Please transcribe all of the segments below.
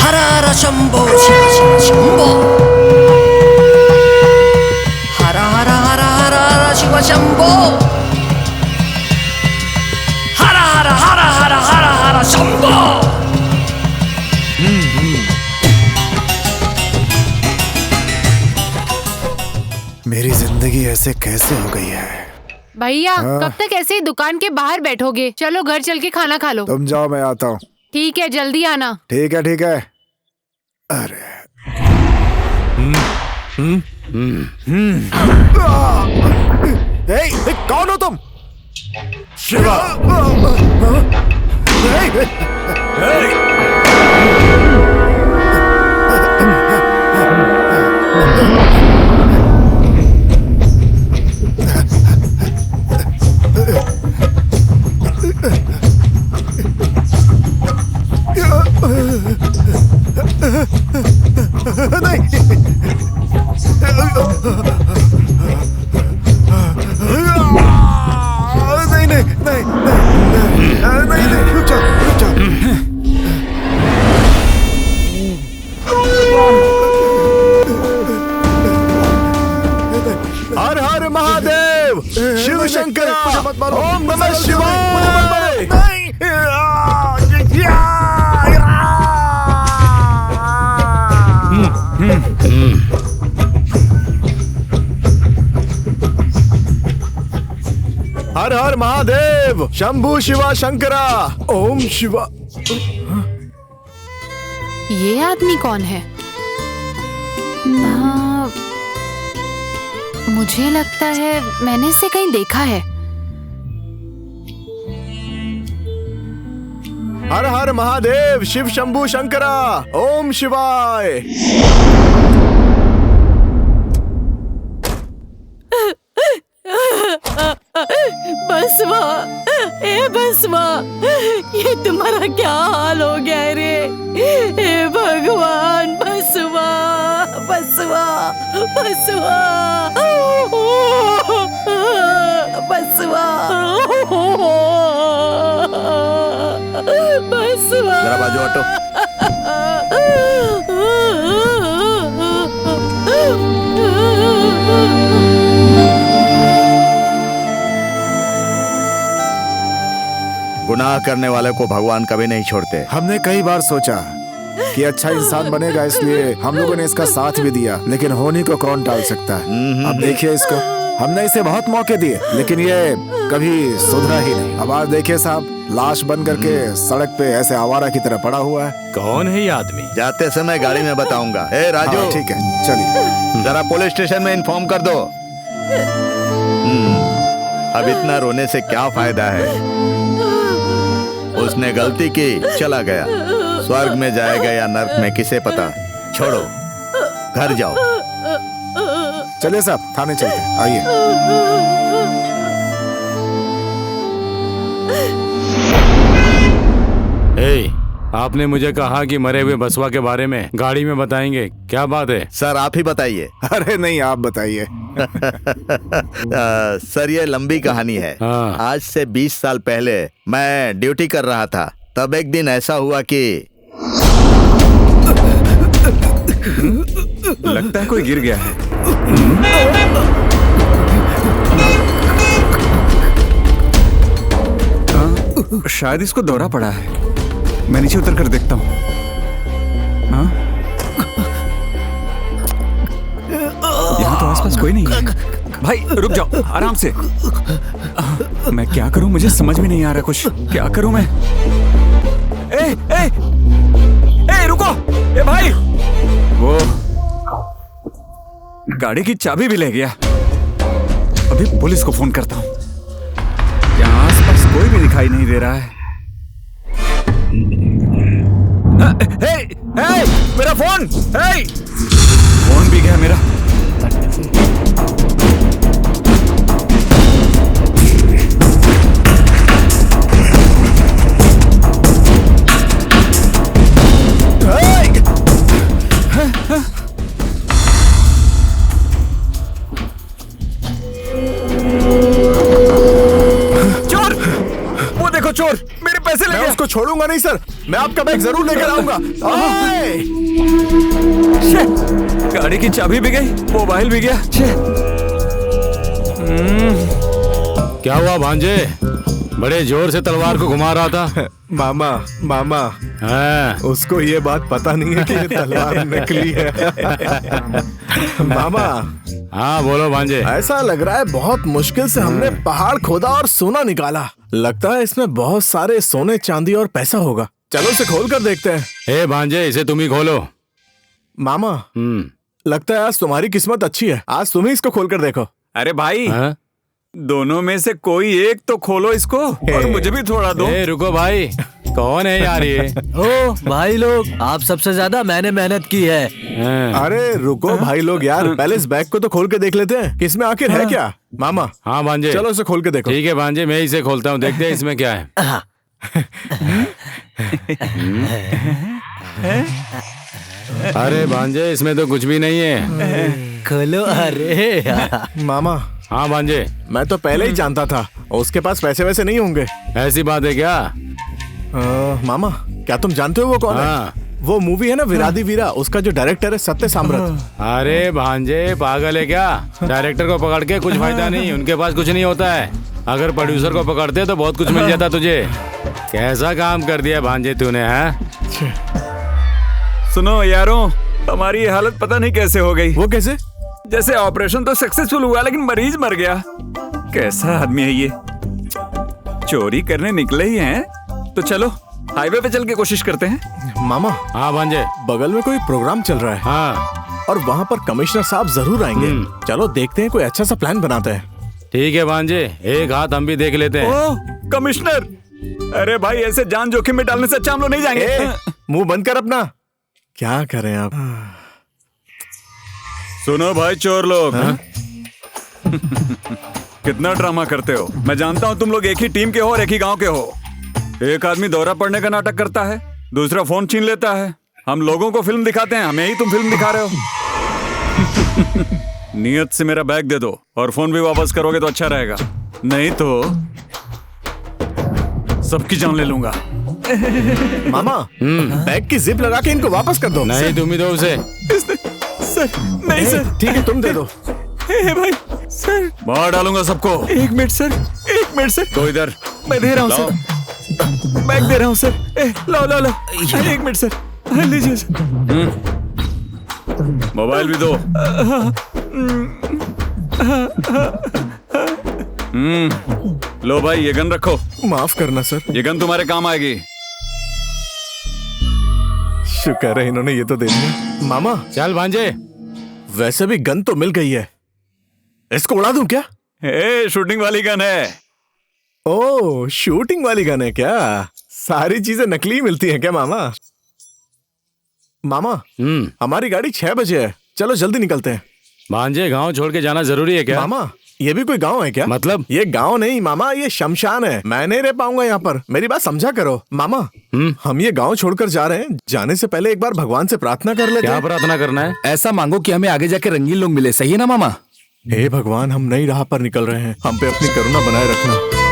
हर हर शंभो शिव शिव शंभो हर हर हर हर हर शिव शंभो हर हर हर हर हर हर शंभो। मेरी जिंदगी ऐसे कैसे हो गई है? भैया कब तक ऐसे ही दुकान के बाहर बैठोगे? चलो घर चल के खाना खा लो। तुम जाओ, मैं आता हूँ। ठीक है, जल्दी आना। ठीक है ठीक है। अरे कौन हो तुम? शिवा। नहीं, रुक जाओ। हर हर महादेव, शिव शंकर, ओम नमः शिवाय। हर हर महादेव, शंभु शिवा शंकरा, ओम शिवा। ये आदमी कौन है? हाँ, मुझे लगता है मैंने इसे कहीं देखा है। हर हर महादेव, शिव शंभु शंकरा, ओम शिवाय। बसवा, ए बसवा, ये तुम्हारा क्या हाल हो गया है रे? हे भगवान, बसवा, बसवा, बसवा, बसवा, बसवा। जरा बाजू हटो। गुनाह करने वाले को भगवान कभी नहीं छोड़ते। हमने कई बार सोचा कि अच्छा इंसान बनेगा, इसलिए हम लोगों ने इसका साथ भी दिया, लेकिन होने को कौन टाल सकता है। अब देखिए इसको, हमने इसे बहुत मौके दिए, लेकिन ये कभी सुधरा ही नहीं। अब आज देखिए साहब, लाश बन करके सड़क पे ऐसे आवारा की तरह पड़ा हुआ है। कौन है ये आदमी? जाते समय गाड़ी में बताऊंगा। ए राजू, हाँ, ठीक है, चलिए। जरा पुलिस स्टेशन में इन्फॉर्म कर दो। अब इतना रोने से क्या फायदा है? उसने गलती की, चला गया। स्वर्ग में जाएगा या नर्क में, किसे पता। छोड़ो, घर जाओ। चलिए साहब, थाने चलते हैं, आइए। ए, आपने मुझे कहा कि मरे हुए बसवा के बारे में गाड़ी में बताएंगे, क्या बात है? सर आप ही बताइए। अरे नहीं, आप बताइए। सर ये लंबी कहानी है। हाँ। आज से 20 साल पहले मैं ड्यूटी कर रहा था। तब एक दिन ऐसा हुआ कि लगता है कोई गिर गया है। शायद इसको दौरा पड़ा है। मैं नीचे उतर कर देखता हूँ। यहाँ तो आसपास कोई नहीं है। भाई रुक जाओ, आराम से। मैं क्या करूं, मुझे समझ में नहीं आ रहा कुछ। क्या करूं मैं? ए, ए, ए, रुको! ए भाई, वो गाड़ी की चाबी भी ले गया। अभी पुलिस को फोन करता हूं। यहाँ आसपास कोई भी दिखाई नहीं दे रहा है। मेरा फोन! फोन भी गया मेरा। चोर! वो देखो चोर! मेरे पैसे ले गया। उसको छोड़ूंगा छोड़ूंगा नहीं सर, मैं आपका बैग जरूर लेकर आऊंगा। ओए! गाड़ी की चाबी भी गई, मोबाइल भी गया। क्या हुआ भांजे? बड़े जोर से तलवार को घुमा रहा था। मामा मामा, हाँ। उसको ये बात पता नहीं है कि ये तलवार नकली है। मामा, हाँ बोलो भांजे। ऐसा लग रहा है बहुत मुश्किल से हमने पहाड़ खोदा और सोना निकाला। लगता है इसमें बहुत सारे सोने चांदी और पैसा होगा। चलो इसे खोल कर देखते हैं। हे भांजे, इसे तुम ही खोलो। मामा, लगता है आज तुम्हारी किस्मत अच्छी है, आज तुम ही इसको खोल कर देखो। अरे भाई, हाँ? दोनों में से कोई एक तो खोलो इसको और मुझे भी थोड़ा दो। ए, रुको भाई, कौन है यार ये? ओ भाई लोग, आप सबसे ज्यादा मैंने मेहनत की है। हाँ। अरे रुको भाई लोग यार, पहले इस बैग को तो खोल के देख लेते हैं, किसमें आखिर है क्या। मामा, हाँ भांजे, चलो इसे खोल के देखो। ठीक है भांजे, मैं इसे खोलता हूँ, देखते हैं इसमें क्या है। अरे भांजे, इसमें तो कुछ भी नहीं है। खोलो। अरे मामा, हाँ भांजे, मैं तो पहले ही जानता था उसके पास पैसे वैसे नहीं होंगे। ऐसी बात है क्या? मामा, क्या तुम जानते हो वो कौन हाँ। है? वो मूवी है ना विरादी वीरा, उसका जो डायरेक्टर है सत्य साम्राट। अरे भांजे, पागल है क्या? डायरेक्टर को पकड़ के कुछ फायदा नहीं, उनके पास कुछ नहीं होता है। अगर प्रोड्यूसर को पकड़ते तो बहुत कुछ मिल जाता तुझे। कैसा काम कर दिया भांजे तूने, है? सुनो यारों, हमारी ये हालत पता नहीं कैसे हो गई। वो कैसे? जैसे ऑपरेशन तो सक्सेसफुल हुआ लेकिन मरीज मर गया। कैसा आदमी है ये? चोरी करने निकले ही हैं तो चलो हाईवे पे चल के कोशिश करते हैं। मामा, हाँ भांजे। बगल में कोई प्रोग्राम चल रहा है हाँ और वहाँ पर कमिश्नर साहब जरूर आएंगे। चलो देखते हैं, कोई अच्छा सा प्लान बनाते हैं। ठीक है भांजे, एक हाथ हम भी देख लेते हैं। ओह कमिश्नर, अरे भाई ऐसे जान जोखिम में डालने से अच्छा हम लोग नहीं जाएंगे। मुंह बंद कर अपना। क्या करें आप? सुनो भाई चोर लोग, कितना ड्रामा करते हो। मैं जानता हूँ तुम लोग एक ही टीम के हो और एक ही गांव के हो। एक आदमी दौरा पड़ने का नाटक करता है, दूसरा फोन छीन लेता है। हम लोगों को फिल्म दिखाते हैं, हमें ही तुम फिल्म दिखा रहे हो। नियत से मेरा बैग दे दो और फोन भी वापस करोगे तो अच्छा रहेगा, नहीं तो सबकी जान ले लूंगा। मामा, बैग की जिप लगा के इनको वापस कर दो। नहीं, तुम ही दो उसे। सर नहीं सर। ठीक है, तुम दे दो। भाई सर, मार डालूंगा सबको। एक मिनट सर, एक मिनट सर। तो इधर मैं दे रहा हूँ सर, बैग दे रहा हूँ सर। लो लो लो, एक मिनट सर, लीजिए सर। मोबाइल भी दो। लो भाई, ये गन रखो। माफ करना सर, ये गन तुम्हारे काम आएगी। शुक्र है इन्होंने ये तो दे दिया। मामा, चल भांजे। वैसे भी गन तो मिल गई है, इसको उड़ा दूं क्या? शूटिंग वाली गन है। ओह, शूटिंग वाली गन है क्या? सारी चीजें नकली मिलती हैं क्या मामा? मामा, हमारी गाड़ी 6 बजे है, चलो जल्दी निकलते हैं। भांजे, गांव छोड़ के जाना जरूरी है क्या? मामा, ये भी कोई गांव है क्या? मतलब? ये गांव नहीं मामा, ये शमशान है। मैं नहीं रह पाऊंगा यहाँ पर, मेरी बात समझा करो। मामा, हम ये गांव छोड़कर जा रहे हैं, जाने से पहले एक बार भगवान से प्रार्थना कर लेते क्या हैं। प्रार्थना करना है? ऐसा मांगो कि हमें आगे जाके रंगीन लोग मिले, सही है ना मामा? हे भगवान, हम नई राह पर निकल रहे हैं, हम पे अपनी करुणा बनाए रखना।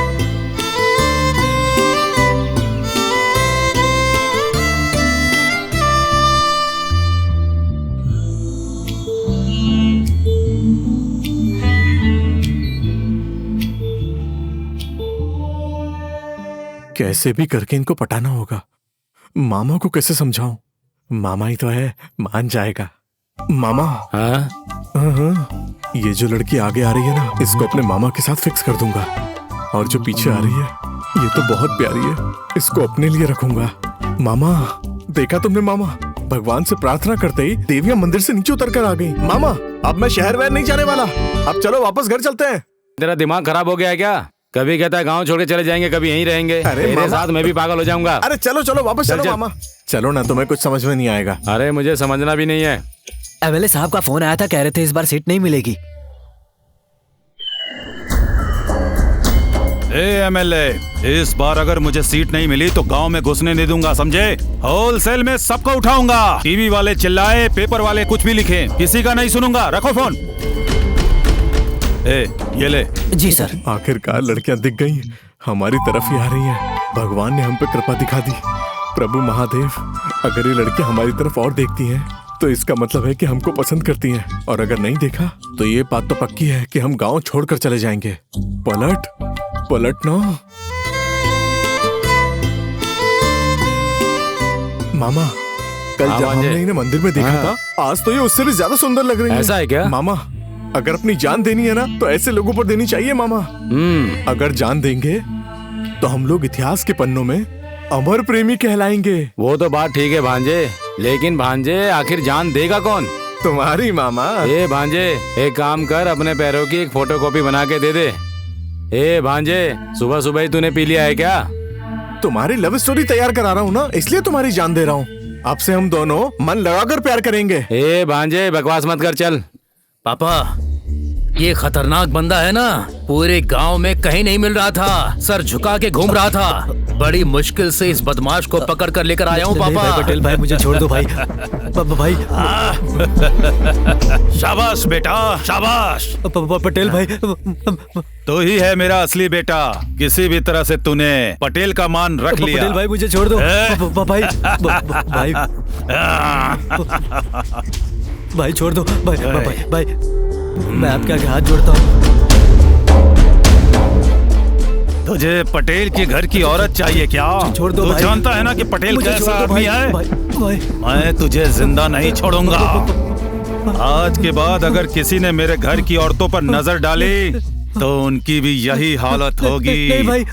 कैसे भी करके इनको पटाना होगा। मामा को कैसे समझाऊं? मामा ही तो है, मान जाएगा। मामा, हाँ? ये जो लड़की आगे आ रही है ना, इसको अपने मामा के साथ फिक्स कर दूंगा। और जो पीछे आ रही है, ये तो बहुत प्यारी है, इसको अपने लिए रखूंगा। मामा, देखा तुमने मामा, भगवान से प्रार्थना करते ही देवियां मंदिर से नीचे उतर कर आ गई। मामा, अब मैं शहर वहर नहीं जाने वाला, अब चलो वापस घर चलते हैं। तेरा दिमाग खराब हो गया है क्या? कभी कहता है गांव छोड़ के चले जाएंगे, कभी यहीं रहेंगे। तेरे साथ मैं भी पागल हो जाऊंगा। अरे चलो चलो वापस चलो चल। मामा, चलो ना, तुम्हें कुछ समझ में नहीं आएगा। अरे मुझे समझना भी नहीं है। एमएलए साहब का फोन आया था, कह रहे थे इस बार सीट नहीं मिलेगी। एमएलए, इस बार अगर मुझे सीट नहीं मिली तो गांव में घुसने नहीं दूंगा, समझे? होलसेल में सबको उठाऊंगा। टीवी वाले चिल्लाए, पेपर वाले कुछ भी लिखे, किसी का नहीं सुनूंगा। रखो फोन। ये ले। जी सर। आखिरकार लड़कियां दिख गई, हमारी तरफ ही आ रही हैं। भगवान ने हम पे कृपा दिखा दी। प्रभु महादेव, अगर ये लड़की हमारी तरफ और देखती हैं तो इसका मतलब है कि हमको पसंद करती हैं, और अगर नहीं देखा तो ये बात तो पक्की है कि हम गांव छोड़कर चले जाएंगे। पलट ना मामा, कल जब हमने इन्हें मंदिर में देखा था, आज तो ये उससे भी ज्यादा सुंदर लग रही है। ऐसा है क्या मामा? अगर अपनी जान देनी है ना तो ऐसे लोगों पर देनी चाहिए मामा। अगर जान देंगे तो हम लोग इतिहास के पन्नों में अमर प्रेमी कहलाएंगे। वो तो बात ठीक है भांजे, लेकिन भांजे आखिर जान देगा कौन? तुम्हारी मामा। ए भांजे, एक काम कर, अपने पैरों की एक फोटोकॉपी बना के दे दे। ए भांजे, सुबह सुबह ही तूने पी लिया है क्या? तुम्हारी लव स्टोरी तैयार करा रहा हूँ ना, इसलिए तुम्हारी जान दे रहा हूँ। अब से हम दोनों मन लगाकर प्यार करेंगे। ए भांजे, बकवास मत कर, चल। पापा, ये खतरनाक बंदा है ना, पूरे गांव में कहीं नहीं मिल रहा था, सर झुका के घूम रहा था। बड़ी मुश्किल से इस बदमाश को पकड़ कर लेकर आया हूँ पापा। पटेल भाई, मुझे छोड़ दो भाई। भाई शाबाश बेटा, शाबाश। पटेल भाई, तो ही है मेरा असली बेटा। किसी भी तरह से तूने पटेल का मान रख लिया। पटेल भाई, मुझे छोड़ दो भाई। भाई भाई छोड़ दो भाई। मैं आपके आगे हाथ जोड़ता हूँ। तुझे पटेल के घर की औरत चाहिए क्या? छोड़ दो तू भाई। जानता है ना कि पटेल कैसा आदमी है? मैं तुझे जिंदा नहीं छोड़ूंगा। आज के बाद अगर किसी ने मेरे घर की औरतों पर नजर डाली तो उनकी भी यही हालत होगी। नहीं भाई।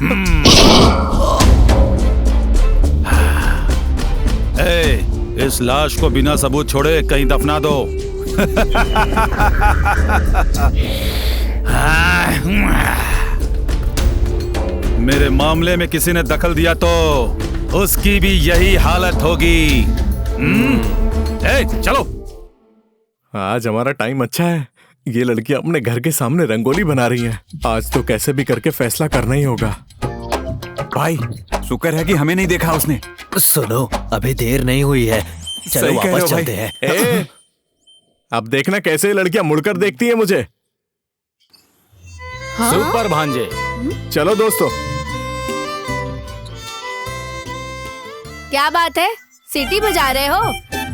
इस लाश को बिना सबूत छोड़े कहीं दफना दो। मेरे मामले में किसी ने दखल दिया तो उसकी भी यही हालत होगी। चलो। आज हमारा टाइम अच्छा है। ये लड़की अपने घर के सामने रंगोली बना रही है। आज तो कैसे भी करके फैसला करना ही होगा। भाई, शुक्र है कि हमें नहीं देखा उसने। सुनो, अभी देर नहीं हुई है, चलो वापस चलते हैं। अब देखना कैसे ये लड़कियां मुड़कर देखती है मुझे। हाँ? सुपर भांजे। चलो दोस्तों। क्या बात है, सीटी बजा रहे हो?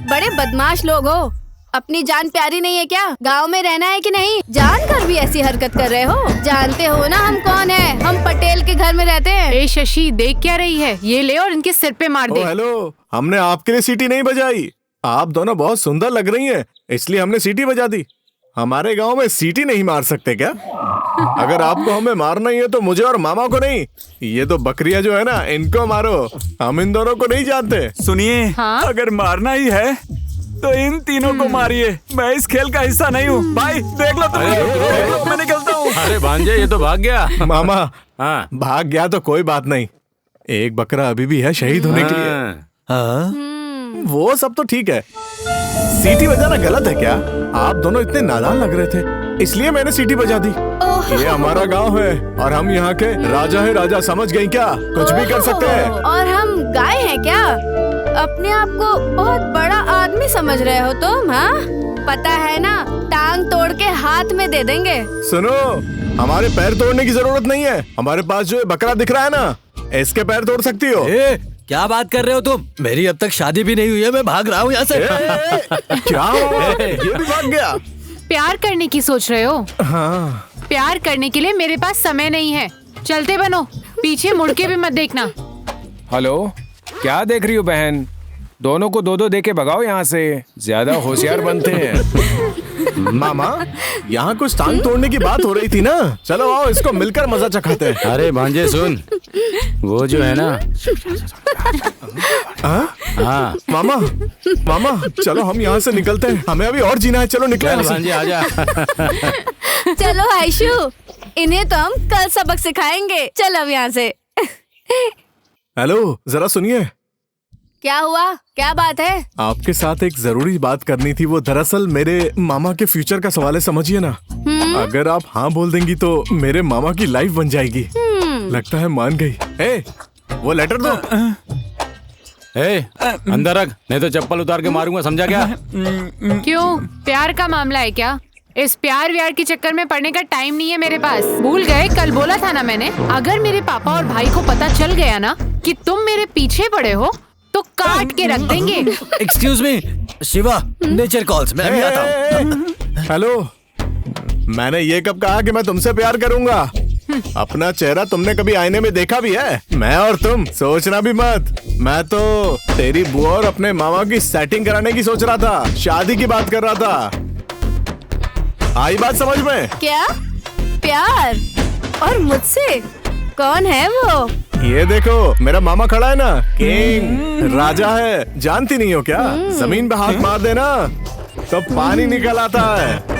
बड़े बदमाश लोग हो। अपनी जान प्यारी नहीं है क्या? गांव में रहना है कि नहीं? जानकर भी ऐसी हरकत कर रहे हो। जानते हो ना हम कौन है? हम पटेल के घर में रहते हैं। ए शशि, देख क्या रही है? ये ले और इनके सिर पे मार दे। हेलो, हमने आपके लिए सीटी नहीं बजाई। आप दोनों बहुत सुंदर लग रही हैं, इसलिए हमने सीटी बजा दी। हमारे गांव में सीटी नहीं मार सकते क्या? अगर आपको हमें मारना ही है तो मुझे और मामा को नहीं, ये तो बकरियां जो है ना, इनको मारो। हम इन दोनों को नहीं जानते। सुनिए, हाँ? अगर मारना ही है तो इन तीनों को मारिए। मैं इस खेल का हिस्सा नहीं हूँ। भाई देख लो तुम, मैं निकलता हूँ। अरे भांजे, ये तो भाग गया। मामा, हाँ, भाग गया तो कोई बात नहीं, एक बकरा अभी भी है शहीद होने के लिए। वो सब तो ठीक है, सीटी बजाना गलत है क्या? आप दोनों इतने नादान लग रहे थे, इसलिए मैंने सीटी बजा दी। ये हमारा गांव है और हम यहाँ के राजा है। राजा समझ गई क्या? कुछ भी कर सकते हैं। और हम गाय हैं क्या? अपने आप को बहुत बड़ा आदमी समझ रहे हो तुम? हाँ, पता है ना, टांग तोड़ के हाथ में दे देंगे। सुनो, हमारे पैर तोड़ने की जरूरत नहीं है। हमारे पास जो बकरा दिख रहा है ना, इसके पैर तोड़ सकती हो। क्या बात कर रहे हो तुम? मेरी अब तक शादी भी नहीं हुई है, मैं भाग रहा हूँ यहाँ से। क्या? ये भी भाग गया? प्यार करने की सोच रहे हो? हाँ। प्यार करने के लिए मेरे पास समय नहीं है। चलते बनो, पीछे मुड़ के भी मत देखना। हेलो, क्या देख रही हो बहन? दोनों को दो दो दे के भगाओ यहाँ से, ज्यादा होशियार बनते हैं। मामा, यहाँ कुछ टांग तोड़ने की बात हो रही थी ना, चलो आओ इसको मिलकर मजा चखाते हैं। अरे भांजे सुन, वो जो है ना। हाँ मामा, चलो हम यहाँ से निकलते हैं, हमें अभी और जीना है। चलो निकले भांजे, आजा। चलो आयशु, इन्हें तो हम कल सबक सिखाएंगे। चलो अब यहाँ से। हेलो, जरा सुनिए। क्या हुआ? क्या बात है? आपके साथ एक जरूरी बात करनी थी। वो दरअसल मेरे मामा के फ्यूचर का सवाल है, समझिए ना। अगर आप हाँ बोल देंगी तो मेरे मामा की लाइफ बन जाएगी। लगता है मान गई। वो लेटर दो। अंदर रख, नहीं तो चप्पल उतार के मारूंगा, समझा क्या? क्यों, प्यार का मामला है क्या? इस प्यार व्यार के चक्कर में पड़ने का टाइम नहीं है मेरे पास। भूल गए, कल बोला था ना मैंने, अगर मेरे पापा और भाई को पता चल गया ना कि तुम मेरे पीछे पड़े हो तो काट के रख देंगे। Excuse me Shiva, nature calls, मैं अभी आता हूँ। हेलो, मैंने ये कब कहा कि मैं तुमसे प्यार करूंगा? अपना चेहरा तुमने कभी आईने में देखा भी है? मैं और तुम सोचना भी मत। मैं तो तेरी बुआ और अपने मामा की सेटिंग कराने की सोच रहा था, शादी की बात कर रहा था। आई बात समझ में? क्या प्यार? और मुझसे? कौन है वो? ये देखो, मेरा मामा खड़ा है ना, किंग राजा है, जानती नहीं हो क्या? जमीन पे हाथ मार देना तो पानी निकल आता है।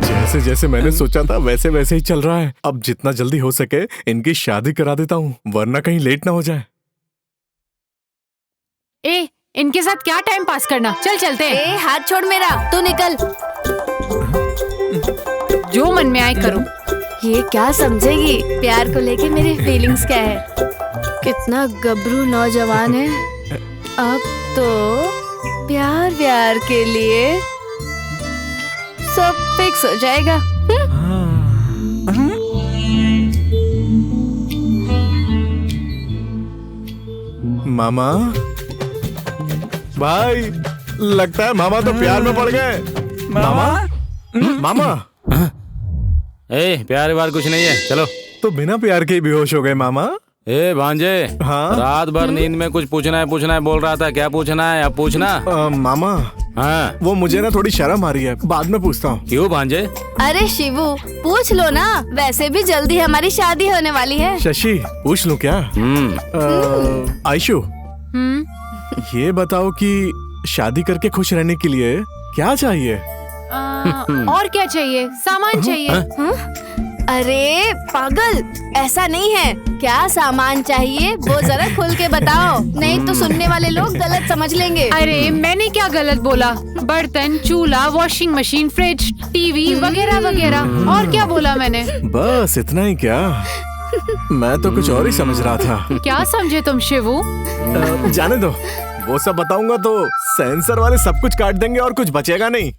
जैसे जैसे मैंने सोचा था वैसे वैसे ही चल रहा है। अब जितना जल्दी हो सके इनकी शादी करा देता हूँ, वरना कहीं लेट ना हो जाए। ए, इनके साथ क्या टाइम पास करना, चल चलते हैं। ए, हाथ छोड़ मेरा, तू निकल। जो मन में आए करो। ये क्या समझेगी प्यार को लेके मेरी फीलिंग्स क्या है? कितना गबरू नौजवान है। अब तो प्यार व्यार के लिए सब फिक्स हो जाएगा। मामा भाई, लगता है मामा तो प्यार में पड़ गए। मामा मामा प्यार वार कुछ नहीं है, चलो। तो बिना प्यार के ही बेहोश हो गए मामा। ए भांजे, हाँ? रात भर नींद में कुछ पूछना है बोल रहा था, क्या पूछना है अब पूछना। मामा हाँ, वो मुझे ना थोड़ी शर्म आ रही है, बाद में पूछता हूँ। क्यों भांजे? अरे शिवू, पूछ लो ना, वैसे भी जल्दी हमारी शादी होने वाली है। शशि, पूछ लूं क्या? आयशु, ये बताओ कि शादी करके खुश रहने के लिए क्या चाहिए? और क्या चाहिए? सामान चाहिए। अरे पागल, ऐसा नहीं है। क्या सामान चाहिए वो जरा खुल के बताओ, नहीं तो सुनने वाले लोग गलत समझ लेंगे। अरे मैंने क्या गलत बोला? बर्तन, चूल्हा, वॉशिंग मशीन, फ्रिज, टीवी वगैरह वगैरह। और क्या बोला मैंने? बस इतना ही क्या? मैं तो कुछ और ही समझ रहा था। क्या समझे तुम शिवू? जाने दो, वो सब बताऊंगा तो सेंसर वाले सब कुछ काट देंगे और कुछ बचेगा नहीं।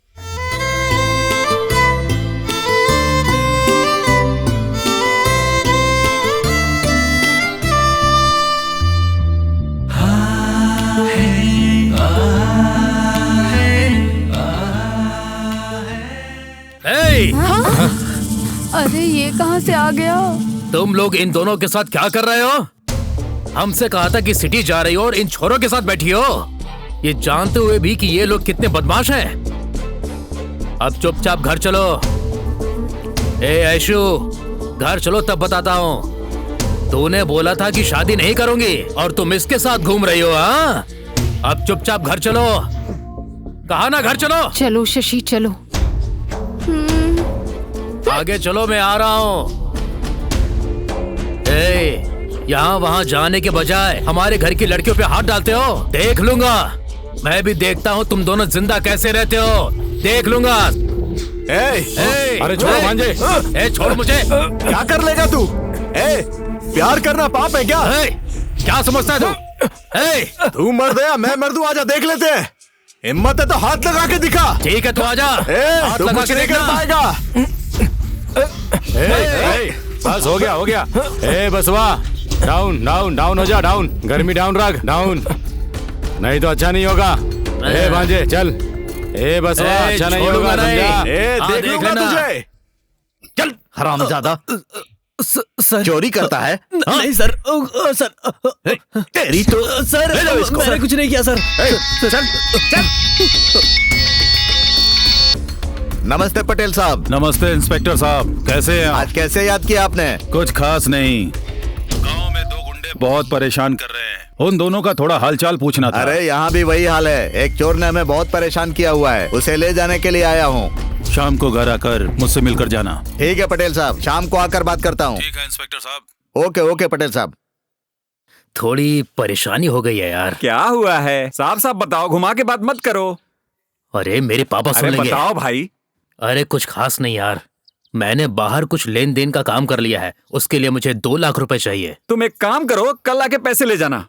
अरे ये कहाँ से आ गया? तुम लोग इन दोनों के साथ क्या कर रहे हो? हमसे कहा था कि सिटी जा रही हो और इन छोरों के साथ बैठी हो, ये जानते हुए भी कि ये लोग कितने बदमाश हैं। अब चुपचाप घर चलो। ए आयशु, घर चलो तब बताता हूँ। तूने बोला था कि शादी नहीं करूंगी और तुम इसके साथ घूम रही हो। हाँ, अब चुपचाप घर चलो। कहा ना घर चलो। चलो शशि चलो। आगे चलो, मैं आ रहा हूँ। यहाँ वहाँ जाने के बजाय हमारे घर की लड़कियों पे हाथ डालते हो, देख लूंगा। मैं भी देखता हूँ तुम दोनों जिंदा कैसे रहते हो, देख लूंगा। अरे छोड़ो भांजे। छोड़ मुझे। क्या कर लेगा तू? प्यार करना पाप है क्या? क्या समझता है तू? तू मर्द है, मैं मर्द हूँ, आजा देख लेते हैं। हिम्मत है तो हाथ लगा के दिखा। ठीक है, तू आजा। हाथ लगा के नहीं कर पाएगा। बस हो गया। बसवा, डाउन डाउन डाउन हो जा, डाउन। गर्मी डाउन रख, डाउन, नहीं तो अच्छा नहीं होगा। भांजे चल। बसवा, अच्छा नहीं होगा, समझा? देख लूंगा तुझे। चल हरामजादा। सर चोरी करता है? नहीं सर। सर तेरी तो सर मैंने कुछ नहीं किया सर। चल। नमस्ते पटेल साहब। नमस्ते इंस्पेक्टर साहब, कैसे हैं? आज कैसे याद किया आपने? कुछ खास नहीं, गांव में दो गुंडे बहुत परेशान कर रहे हैं, उन दोनों का थोड़ा हालचाल पूछना था। अरे यहाँ भी वही हाल है, एक चोर ने हमें बहुत परेशान किया हुआ है, उसे ले जाने के लिए आया हूँ। शाम को घर आकर मुझसे मिलकर जाना। ठीक है पटेल साहब, शाम को आकर बात करता हूँ। ठीक है इंस्पेक्टर साहब। ओके पटेल साहब। थोड़ी परेशानी हो गई है यार। क्या हुआ है? साफ साफ बताओ, घुमा के बात मत करो। अरे मेरे पापा सुन लेंगे। बताओ भाई। अरे कुछ खास नहीं यार, मैंने बाहर कुछ लेन देन का काम कर लिया है, उसके लिए मुझे 2 लाख रुपए चाहिए। तुम एक काम करो, कल आके पैसे ले जाना।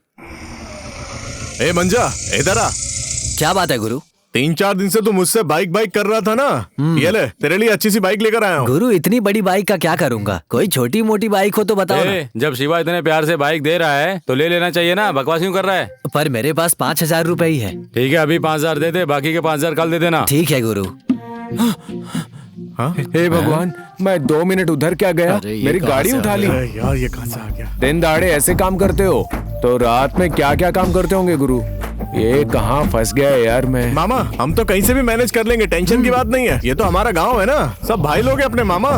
ए मंजा, इधर आ। क्या बात है गुरु? 3-4 दिन से तू मुझसे बाइक कर रहा था ना, ये ले तेरे लिए अच्छी सी बाइक लेकर आया हूँ। गुरु इतनी बड़ी बाइक का क्या करूंगा? कोई छोटी मोटी बाइक हो तो बताओ ना। जब शिवा इतने प्यार से बाइक दे रहा है तो ले लेना चाहिए ना, बकवास क्यों कर रहा है? पर मेरे पास 5,000 रुपए ही है। ठीक है, अभी 5,000 दे दे, बाकी के 5,000 कल दे देना। ठीक है गुरु। हे भगवान, मैं 2 मिनट उधर क्या गया, मेरी गाड़ी उठा ली। यार ये कहाँ से आ गया? दिन दहाड़े ऐसे काम करते हो तो रात में क्या क्या काम करते होंगे गुरु? ये कहाँ फंस गया यार मैं। मामा हम तो कहीं से भी मैनेज कर लेंगे, टेंशन की बात नहीं है। ये तो हमारा गांव है ना, सब भाई लोग हैं अपने मामा।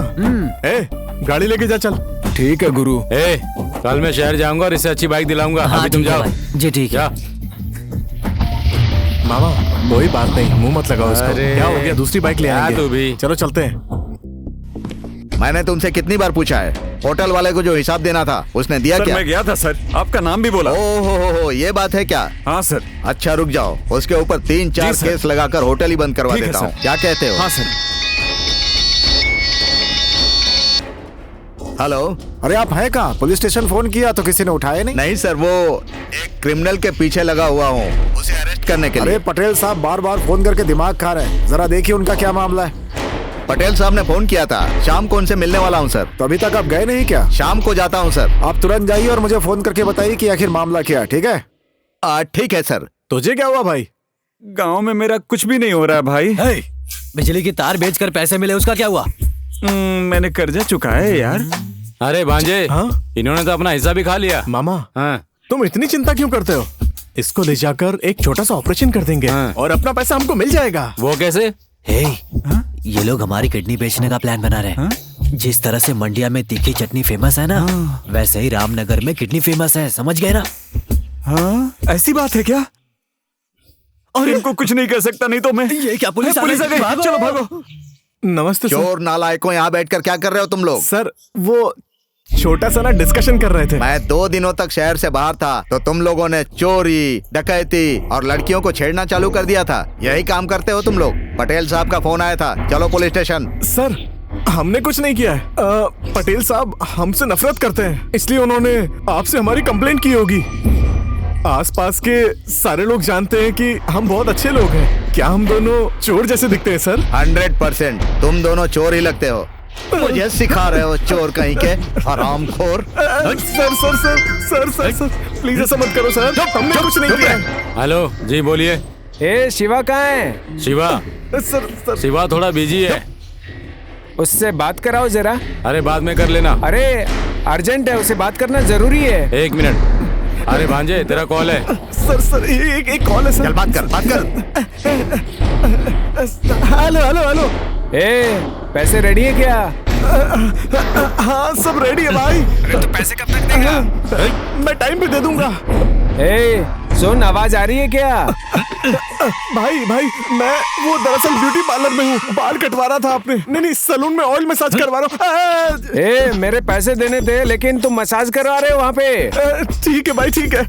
गाड़ी लेके जा चल। ठीक है गुरु। कल मैं शहर जाऊंगा और इससे अच्छी बाइक दिलाऊंगा। हाँ, अभी तुम जाओ। जी ठीक है। मामा कोई बात नहीं, मुंह मत लगाओ इसको। क्या हो गया, दूसरी बाइक ले आएंगे। तू भी चलो चलते हैं। मैंने तुमसे कितनी बार पूछा है, होटल वाले को जो हिसाब देना था उसने दिया सर, क्या? मैं गया था सर, आपका नाम भी बोला। ओहो, ये बात है क्या? हाँ सर। अच्छा रुक जाओ, उसके ऊपर 3-4 केस लगाकर होटल ही बंद करवा देता हूँ। क्या कहते हो? हाँ सर। हेलो। अरे आप हैं कहाँ? पुलिस स्टेशन फोन किया तो किसी ने उठाया नहीं? नहीं सर, वो एक क्रिमिनल के पीछे लगा हुआ हूँ, उसे अरेस्ट करने के लिए। अरे पटेल साहब बार बार फोन करके दिमाग खा रहे हैं, जरा देखिए उनका क्या मामला है। पटेल साहब ने फोन किया था, शाम को उनसे मिलने वाला हूँ सर। तो अभी तक आप गए नहीं क्या? शाम को जाता हूँ सर। आप तुरंत जाइए और मुझे फोन करके बताइए कि आखिर मामला क्या है, ठीक है? ठीक है सर। तुझे क्या हुआ भाई? गांव में मेरा कुछ भी नहीं हो रहा है भाई। बिजली की तार बेचकर पैसे मिले, उसका क्या हुआ? मैंने कर्जा चुकाया है यार। अरे भांजे, इन्होंने तो अपना हिस्सा भी खा लिया। मामा हाँ। तुम इतनी चिंता क्यों करते हो? इसको ले जाकर एक छोटा सा ऑपरेशन कर देंगे और अपना पैसा हमको मिल जाएगा। वो कैसे? ये लोग हमारी किडनी बेचने का प्लान बना रहे हैं। जिस तरह से मंडिया में तीखी चटनी फेमस है ना, वैसे ही रामनगर में किडनी फेमस है, समझ गए ना? हाँ, ऐसी बात है क्या? और इनको कुछ नहीं कर सकता, नहीं तो मैं। ये क्या, पुलिस आ गई? चलो भागो। नमस्ते चोर नालायकों, यहाँ बैठकर क्या कर रहे हो तुम लोग? सर वो छोटा सा ना डिस्कशन कर रहे थे। मैं 2 दिनों तक शहर से बाहर था तो तुम लोगों ने चोरी, डकैती और लड़कियों को छेड़ना चालू कर दिया था। यही काम करते हो तुम लोग। पटेल साहब का फोन आया था, चलो पुलिस स्टेशन। सर हमने कुछ नहीं किया है। पटेल साहब हमसे नफरत करते हैं, इसलिए उन्होंने आपसे हमारी कंप्लेंट की होगी। आसपास के सारे लोग जानते हैं कि हम बहुत अच्छे लोग हैं। क्या हम दोनों चोर जैसे दिखते हैं सर? 100% तुम दोनों चोर ही लगते हो। मुझे सिखा रहे हो चोर कहीं के, हरामखोर। Sir sir sir sir sir sir please ऐसा मत करो सर, हमने कुछ नहीं किया। हेलो जी, बोलिए। शिवा कहाँ है? शिवा सर शिवा थोड़ा बिजी है, उससे बात कराओ जरा। अरे बाद में कर लेना। अरे अर्जेंट है, उसे बात करना जरूरी है। 1 मिनट। अरे भांजे, तेरा कॉल है। सर एक कॉल है सर। चल बात कर। Hello hello hello. पैसे रेडी है क्या? हाँ सब रेडी है भाई। अरे तो पैसे कब तक देगा? मैं टाइम पे दे दूंगा। सुन, आवाज आ रही है क्या? भाई मैं वो दरअसल ब्यूटी पार्लर में हूँ, बाल कटवा रहा था आपने। नहीं सैलून में ऑयल मसाज करवा रहा हूँ। मेरे पैसे देने थे, लेकिन तुम मसाज करवा रहे हो वहाँ पे। ठीक है भाई, ठीक है।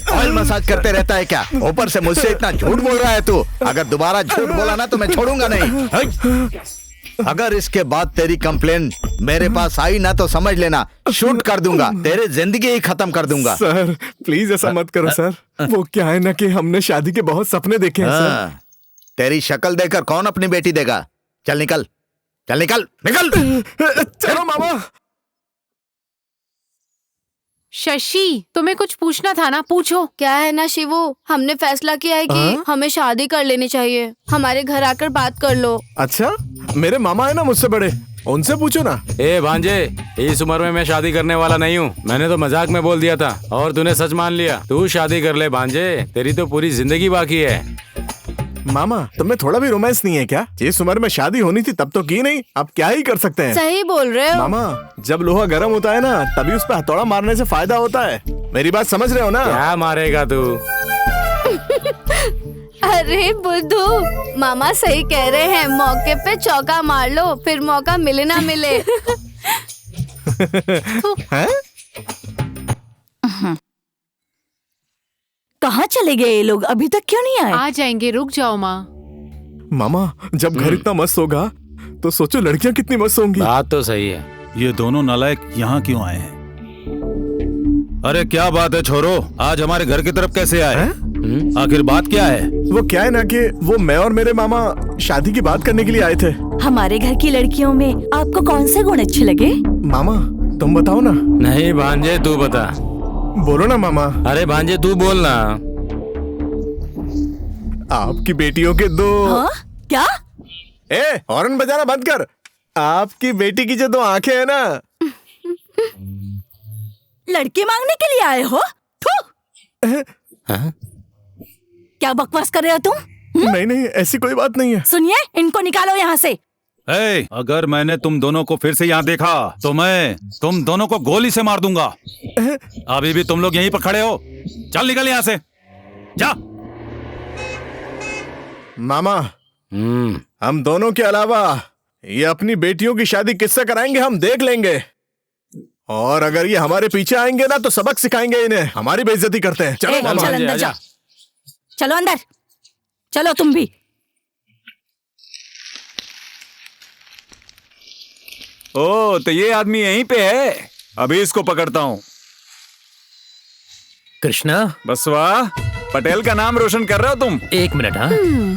ऑयल मसाज करते रहता है क्या? ऊपर से मुझसे इतना झूठ बोल रहा है तू। अगर दोबारा झूठ बोला ना तो मैं छोड़ूंगा नहीं। अगर इसके बाद तेरी कंप्लेन मेरे पास आई ना तो समझ लेना शूट कर दूंगा, तेरे जिंदगी ही खत्म कर दूंगा। सर प्लीज ऐसा मत करो सर। वो क्या है ना कि हमने शादी के बहुत सपने देखे हैं सर। तेरी शक्ल देखकर कौन अपनी बेटी देगा? चल निकल। चलो मामा। शशि, तुम्हें कुछ पूछना था ना, पूछो। क्या है ना शिवू, हमने फैसला किया है कि हमें शादी कर लेनी चाहिए। हमारे घर आकर बात कर लो। अच्छा, मेरे मामा है ना मुझसे बड़े, उनसे पूछो ना। भांजे, इस उम्र में मैं शादी करने वाला नहीं हूँ। मैंने तो मजाक में बोल दिया था और तूने सच मान लिया। तू शादी कर ले भांजे, तेरी तो पूरी जिंदगी बाकी है। मामा तुम्हें थोड़ा भी रोमांस नहीं है क्या? जिस उम्र में शादी होनी थी तब तो की नहीं, अब क्या ही कर सकते हैं। सही बोल रहे हो मामा, जब लोहा गर्म होता है ना तभी उस पर हथौड़ा मारने से फायदा होता है। मेरी बात समझ रहे हो ना? क्या मारेगा तू? अरे बुद्धू, मामा सही कह रहे हैं, मौके पे चौका मार लो, फिर मौका मिले ना मिले। कहाँ चले गए ये लोग? अभी तक क्यों नहीं आए? आ जाएंगे, रुक जाओ माँ। मामा जब घर इतना मस्त होगा तो सोचो लड़कियां कितनी मस्त होंगी। बात तो सही है। ये दोनों नालायक यहाँ क्यों आए हैं? अरे क्या बात है छोरो, आज हमारे घर की तरफ कैसे आए? आखिर बात क्या है? वो क्या है ना कि वो मैं और मेरे मामा शादी की बात करने के लिए आए थे। हमारे घर की लड़कियों में आपको कौन से गुण अच्छे लगे? मामा तुम बताओ ना। नहीं भांजे तू बता। बोलो ना मामा। अरे भांजे तू बोलना। आपकी बेटियों के दो। हाँ? क्या? ए हॉर्न बजाना बंद कर। आपकी बेटी की जो दो आंखें है ना। लड़के मांगने के लिए आए हो? क्या बकवास कर रहे हो तुम? नहीं नहीं ऐसी कोई बात नहीं है। सुनिए, इनको निकालो यहाँ से। अगर मैंने तुम दोनों को फिर से यहाँ देखा तो मैं तुम दोनों को गोली से मार दूंगा। अभी भी तुम लोग यहीं पर खड़े हो? चल निकल यहाँ से, जा। मामा हम दोनों के अलावा ये अपनी बेटियों की शादी किससे कराएंगे हम देख लेंगे। और अगर ये हमारे पीछे आएंगे ना तो सबक सिखाएंगे इन्हें। हमारी बेइज्जती करते हैं। चलो मामा। चल अंदर जा। चलो अंदर, चलो तुम भी। ओ तो ये आदमी यहीं पे है, अभी इसको पकड़ता हूँ। कृष्णा बसवा, पटेल का नाम रोशन कर रहे हो तुम। एक मिनट। हाँ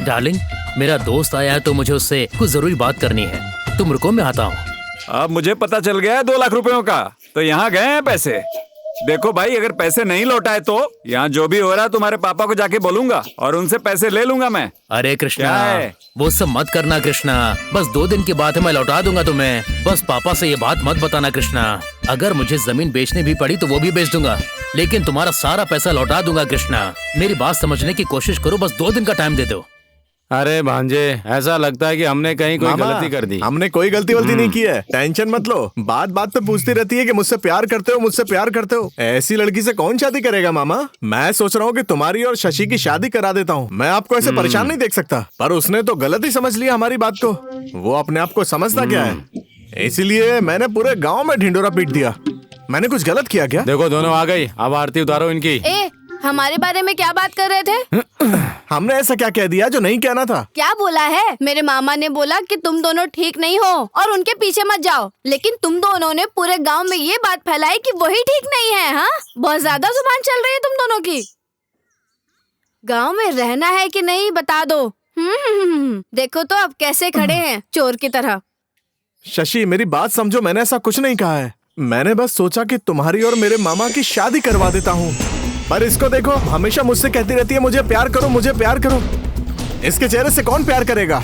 डार्लिंग, मेरा दोस्त आया है तो मुझे उससे कुछ जरूरी बात करनी है। तुम रुको, मैं आता हूँ। अब मुझे पता चल गया है 2 लाख रुपयों का, तो यहाँ गए हैं पैसे। देखो भाई, अगर पैसे नहीं लौटाए तो यहाँ जो भी हो रहा है तुम्हारे पापा को जाके बोलूंगा और उनसे पैसे ले लूंगा मैं। अरे कृष्णा, क्या है? वो सब मत करना कृष्णा, बस 2 दिन की बात है, मैं लौटा दूंगा तुम्हें। बस पापा से ये बात मत बताना कृष्णा। अगर मुझे जमीन बेचनी भी पड़ी तो वो भी बेच दूंगा, लेकिन तुम्हारा सारा पैसा लौटा दूंगा कृष्णा। मेरी बात समझने की कोशिश करो, बस 2 दिन का टाइम दे दो। अरे भांजे, ऐसा लगता है कि हमने कहीं कोई गलती कर दी। हमने कोई गलती नहीं की है, टेंशन मत लो। बात पे पूछती रहती है कि मुझसे प्यार करते हो, मुझसे प्यार करते हो। ऐसी लड़की से कौन शादी करेगा मामा? मैं सोच रहा हूँ कि तुम्हारी और शशि की शादी करा देता हूँ। मैं आपको ऐसे परेशान नहीं देख सकता। पर उसने तो गलत ही समझ लिया हमारी बात को। वो अपने आप को समझता क्या है, इसीलिए मैंने पूरे गाँव में ढिंडोरा पीट दिया। मैंने कुछ गलत किया क्या? देखो दोनों आ गई, अब आरती उतारो इनकी। हमारे बारे में क्या बात कर रहे थे? हमने ऐसा क्या कह दिया जो नहीं कहना था? क्या बोला है? मेरे मामा ने बोला कि तुम दोनों ठीक नहीं हो और उनके पीछे मत जाओ, लेकिन तुम दोनों ने पूरे गांव में ये बात फैलाई कि वही ठीक नहीं है। हाँ, बहुत ज्यादा जुबान चल रही है तुम दोनों की। गांव में रहना है कि नहीं बता दो। देखो तो अब कैसे खड़े हैं चोर की तरह। शशि मेरी बात समझो, मैंने ऐसा कुछ नहीं कहा है। मैंने बस सोचा कि तुम्हारी और मेरे मामा की शादी करवा देता हूँ। पर इसको देखो, हमेशा मुझसे कहती रहती है मुझे प्यार करो, मुझे प्यार करो। इसके चेहरे से कौन प्यार करेगा?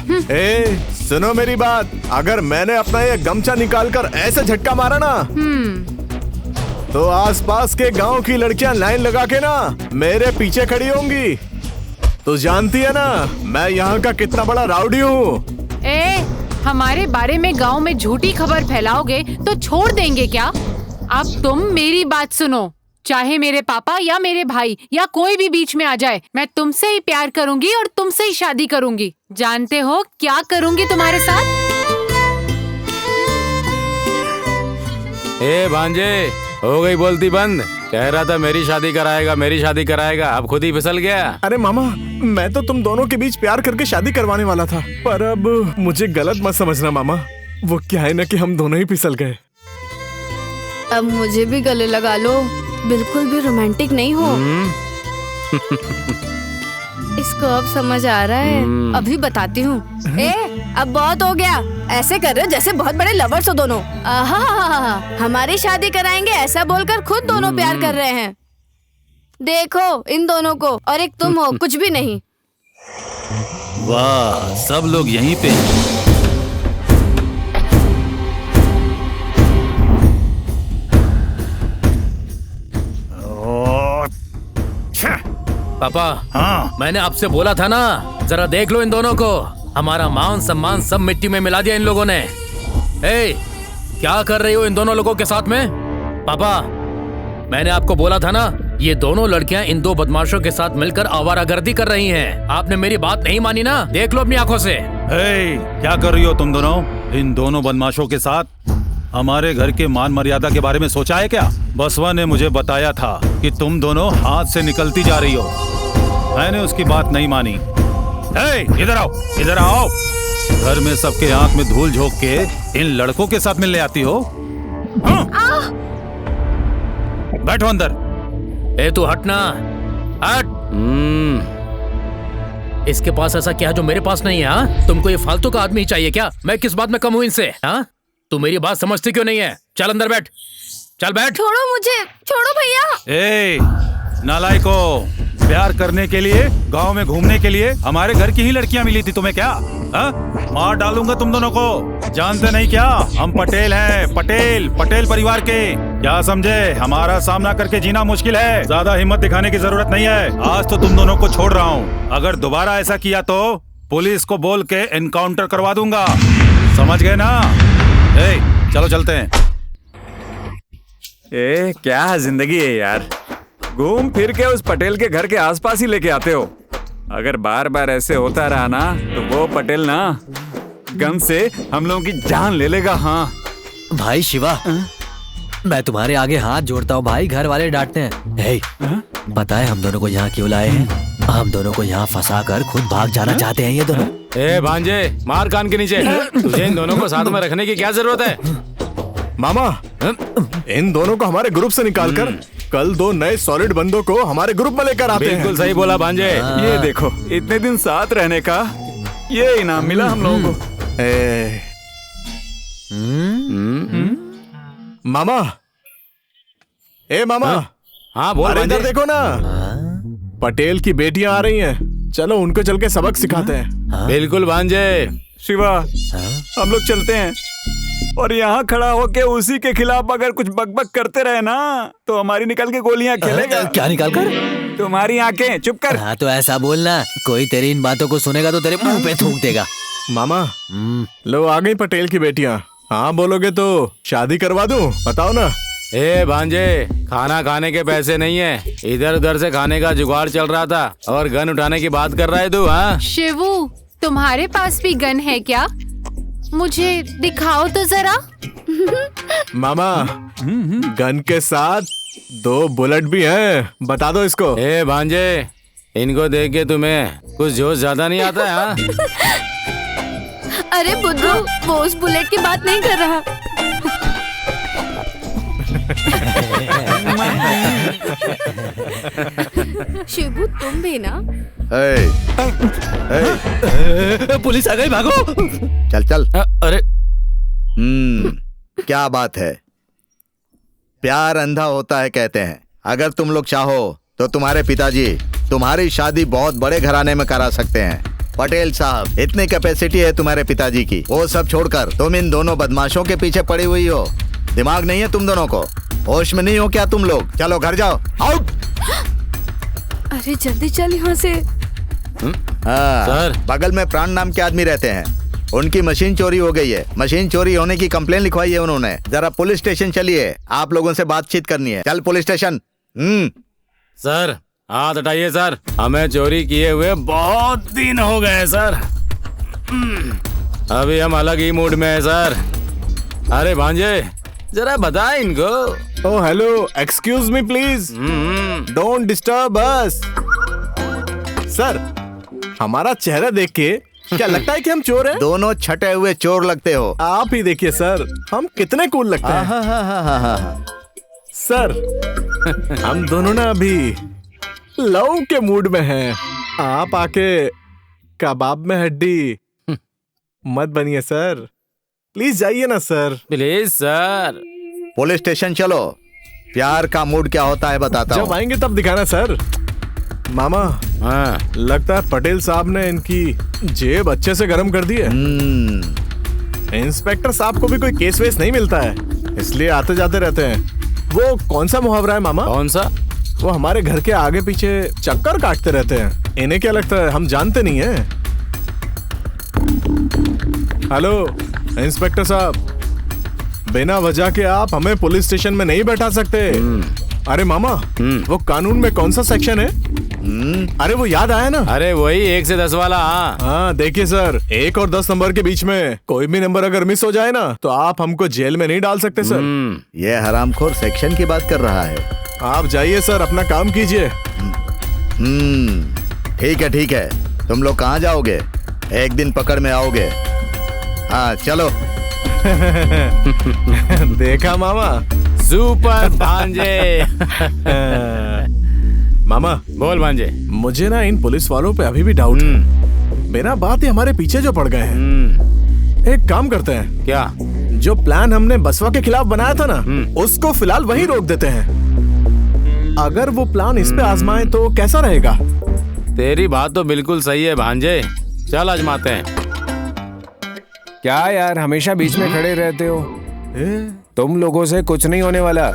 सुनो मेरी बात, अगर मैंने अपना ये गमछा निकालकर ऐसे झटका मारा ना तो आसपास के गांव की लड़कियां लाइन लगा के ना मेरे पीछे खड़ी होंगी। तो जानती है ना मैं यहाँ का कितना बड़ा राउडी हूँ। हमारे बारे में गांव में झूठी खबर फैलाओगे तो छोड़ देंगे क्या? अब तुम मेरी बात सुनो, चाहे मेरे पापा या मेरे भाई या कोई भी बीच में आ जाए, मैं तुमसे ही प्यार करूंगी और तुमसे ही शादी करूंगी। जानते हो क्या करूंगी तुम्हारे साथ? भांजे, हो गई बोलती बंद। कह रहा था मेरी शादी कराएगा, मेरी शादी कराएगा, अब खुद ही फिसल गया। अरे मामा, मैं तो तुम दोनों के बीच प्यार करके शादी करवाने वाला था, पर अब मुझे गलत मत समझना मामा। वो क्या है ना कि हम दोनों ही फिसल गए। अब मुझे भी गले लगा लो, बिल्कुल भी रोमांटिक नहीं हो। इसको अब समझ आ रहा है, अभी बताती हूँ। अब बहुत हो गया, ऐसे कर रहे हो जैसे बहुत बड़े लवर्स हो दोनों। हमारी शादी कराएंगे ऐसा बोलकर खुद दोनों प्यार कर रहे हैं। देखो इन दोनों को, और एक तुम हो कुछ भी नहीं। वाह, सब लोग यहीं पे। पापा, हाँ? मैंने आपसे बोला था ना, जरा देख लो इन दोनों को। हमारा मान सम्मान सब मिट्टी में मिला दिया इन लोगों ने। क्या कर रही हो इन दोनों लोगों के साथ में? पापा, मैंने आपको बोला था ना, ये दोनों लड़कियां इन 2 बदमाशों के साथ मिलकर आवारागर्दी कर रही हैं। आपने मेरी बात नहीं मानी ना, देख लो अपनी आंखों से। क्या कर रही हो तुम दोनों? इन दोनों बदमाशों के साथ हमारे घर के मान मर्यादा के बारे में सोचा है क्या? बसवा ने मुझे बताया था कि तुम दोनों हाथ से निकलती जा रही हो। मैंने उसकी बात नहीं मानी। इधर आओ, इधर आओ। घर में सबके आंख में धूल झोंक के इन लड़कों के साथ मिलने आती हो? हाँ? बैठो अंदर। ए तू हटना, हट। इसके पास ऐसा क्या है जो मेरे पास नहीं है? हाँ, तुमको ये फालतू का आदमी चाहिए क्या? मैं किस बात में कम हूँ इनसे? हाँ, तू मेरी बात समझती क्यों नहीं है? चल अंदर बैठ, चल बैठ। छोड़ो मुझे, छोड़ो भैया। ए नालायको, प्यार करने के लिए, गांव में घूमने के लिए हमारे घर की ही लड़कियां मिली थी तुम्हें क्या? हा? मार डालूंगा तुम दोनों को। जानते नहीं क्या, हम पटेल हैं, पटेल, पटेल परिवार के। क्या समझे? हमारा सामना करके जीना मुश्किल है, ज्यादा हिम्मत दिखाने की जरूरत नहीं है। आज तो तुम दोनों को छोड़ रहा हूँ, अगर दोबारा ऐसा किया तो पुलिस को बोल के एनकाउंटर करवा दूंगा, समझ गए ना? ए, चलो चलते हैं। ए क्या जिंदगी है यार, घूम फिर के उस पटेल के घर के आसपास ही लेके आते हो। अगर बार बार ऐसे होता रहा ना तो वो पटेल ना गम से हम लोगों की जान ले लेगा। हाँ भाई शिवा, मैं तुम्हारे आगे हाथ जोड़ता हूँ भाई, घर वाले डांटते हैं। हे, पता है हम दोनों को यहाँ क्यों लाए हैं? हम दोनों को यहाँ फंसा कर खुद भाग जाना चाहते हैं ये दोनों। ए भांजे, मार कान के नीचे। तुझे इन दोनों को साथ में रखने की क्या जरूरत है? मामा, इन दोनों को हमारे ग्रुप से निकालकर कल 2 नए सॉलिड बंदों को हमारे ग्रुप में लेकर आते हैं। बिल्कुल सही बोला भांजे। ये देखो, इतने दिन साथ रहने का ये इनाम मिला हम लोगों को। मामा, ए मामा, हाँ बोल। अरे इधर देखो ना, पटेल की बेटियां आ रही हैं, चलो उनको चल के सबक सिखाते हैं। बिल्कुल भांजे। शिवा, हम लोग चलते हैं, और यहाँ खड़ा होके उसी के खिलाफ अगर कुछ बकबक करते रहे ना तो हमारी निकल के गोलियां खेलेगा। क्या निकाल कर? तुम्हारी आंखें। चुप कर। हाँ तो ऐसा बोलना, कोई तेरी इन बातों को सुनेगा तो तेरे मुंह पे थूक देगा। मामा, लो आ गई पटेल की बेटियां। हाँ बोलोगे तो शादी करवा दूं, बताओ ना। ए भांजे, खाना खाने के पैसे नहीं है, इधर उधर से खाने का जुगाड़ चल रहा था और गन उठाने की बात कर रहा है तू? हाँ शिवू, तुम्हारे पास भी गन है क्या? मुझे दिखाओ तो जरा। मामा, गन के साथ 2 बुलेट भी हैं, बता दो इसको। ए भांजे, इनको देख के तुम्हें कुछ जोश ज्यादा नहीं आता है? हाँ? अरे बुद्धू, वो उस बुलेट की बात नहीं कर रहा। शिबू, तुम भी ना? पुलिस आ गई, भागो। चल चल। अरे क्या बात है, प्यार अंधा होता है कहते हैं। अगर तुम लोग चाहो तो तुम्हारे पिताजी तुम्हारी शादी बहुत बड़े घराने में करा सकते हैं। पटेल साहब, इतनी कैपेसिटी है तुम्हारे पिताजी की। वो सब छोड़कर तुम इन दोनों बदमाशों के पीछे पड़ी हुई हो। दिमाग नहीं है तुम दोनों को? होश में नहीं हो क्या तुम लोग? चलो घर जाओ, आउट। अरे जल्दी चल यहाँ से। हाँ, सर, बगल में प्राण नाम के आदमी रहते हैं, उनकी मशीन चोरी हो गई है। मशीन चोरी होने की कंप्लेन लिखवाई है उन्होंने। जरा पुलिस स्टेशन चलिए, आप लोगों से बातचीत करनी है। चल पुलिस स्टेशन। सर हाथ हटाइए सर, हमें चोरी किए हुए बहुत दिन हो गए सर। अभी हम अलग ही मूड में है सर। अरे भांजे, जरा बता इनको। Oh hello, excuse me please, don't disturb us. Sir, हमारा चेहरा देख के क्या लगता है कि हम चोर हैं? दोनों छटे हुए चोर लगते हो। आप ही देखिए सर, हम कितने कूल लगते हैं। सर, हम दोनों ना अभी लव के मूड में हैं। आप आके कबाब में हड्डी मत बनिए सर, प्लीज जाइए ना sir. Please sir. Police station चलो, प्यार का मूड क्या होता है बताता हूँ। जब आएंगे तब दिखाना सर। मामा, हाँ, लगता है पटेल साहब ने इनकी जेब अच्छे से गर्म कर दी है। इंस्पेक्टर साहब को भी कोई केस वेस नहीं मिलता है, इसलिए आते जाते रहते हैं। वो कौन सा मुहावरा है मामा? कौन सा? वो हमारे घर के आगे पीछे चक्कर काटते रहते हैं। इन्हें क्या लगता है हम जानते नहीं है? हेलो इंस्पेक्टर साहब, बिना वजह के आप हमें पुलिस स्टेशन में नहीं बैठा सकते। अरे मामा, वो कानून में कौन सा सेक्शन है? अरे वो याद आया ना? अरे वही 1 से 10 वाला। हाँ देखिए सर, 1 और 10 नंबर के बीच में कोई भी नंबर अगर मिस हो जाए ना तो आप हमको जेल में नहीं डाल सकते सर। ये हरामखोर सेक्शन की बात कर रहा है। आप जाइए सर, अपना काम कीजिए। ठीक है ठीक है, तुम लोग कहाँ जाओगे? एक दिन पकड़ में आओगे। हाँ चलो। देखा मामा, सुपर भांजे। मामा बोल भांजे। मुझे ना इन पुलिस वालों पे अभी भी डाउट है। बिना बात ही हमारे पीछे जो पड़ गए हैं। एक काम करते हैं, क्या? जो प्लान हमने बसवा के खिलाफ बनाया था ना, उसको फिलहाल वहीं रोक देते हैं। अगर वो प्लान इस पे आजमाए तो कैसा रहेगा? तेरी बात तो बिल्कुल सही है भांजे, चल आजमाते हैं। क्या यार हमेशा बीच में खड़े रहते हो? तुम लोगों से कुछ नहीं होने वाला।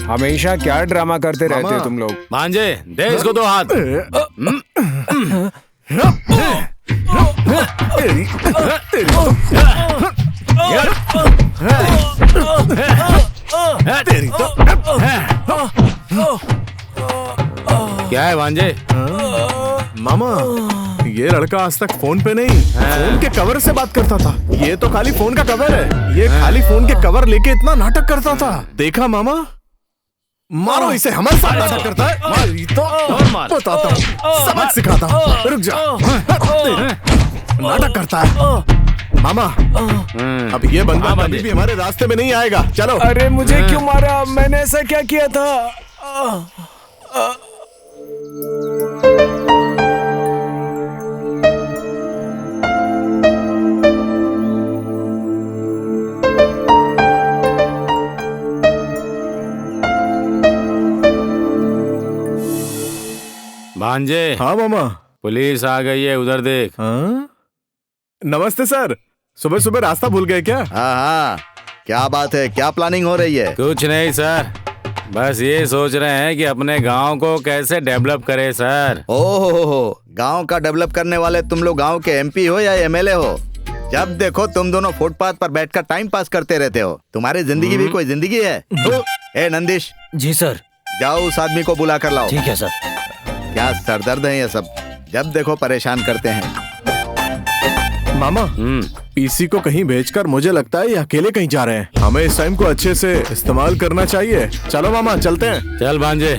हमेशा क्या ड्रामा करते रहते हो तुम लोग। भांजे दे इसको 2 हाथ। क्या है भांजे? मामा ये लड़का आज तक फोन पे नहीं, फोन के कवर से बात करता था। ये तो खाली फोन का कवर है। ये खाली फोन के कवर लेके इतना नाटक करता था। देखा मामा? मारो इसे, हमारे साथ नाटक करता है। तो बताता हूँ, सबक सिखाता हूँ। रुक जा। नाटक करता है मामा। अब ये बंदा कभी भी हमारे रास्ते में नहीं आएगा। चलो। अरे मुझे क्यों मारा? मैंने ऐसा क्या किया था? भांजे। हाँ मामा। पुलिस आ गई है, उधर देख। नमस्ते सर, सुबह सुबह रास्ता भूल गए क्या? हाँ, क्या बात है? क्या प्लानिंग हो रही है? कुछ नहीं सर, बस ये सोच रहे हैं कि अपने गांव को कैसे डेवलप करें सर। ओहो, गांव का डेवलप करने वाले तुम लोग गांव के एमपी हो या एमएलए हो? जब देखो तुम दोनों फुटपाथ पर बैठकर टाइम पास करते रहते हो। तुम्हारी जिंदगी भी कोई जिंदगी है? ए नंदिश। जी सर। जाओ उस आदमी को बुला कर लाओ। ठीक है सर। क्या सरदर्द है ये सब, जब देखो परेशान करते हैं। मामा, पीसी को कहीं भेजकर मुझे लगता है ये अकेले कहीं जा रहे हैं। हमें इस टाइम को अच्छे से इस्तेमाल करना चाहिए। चलो मामा चलते हैं। चल भांजे।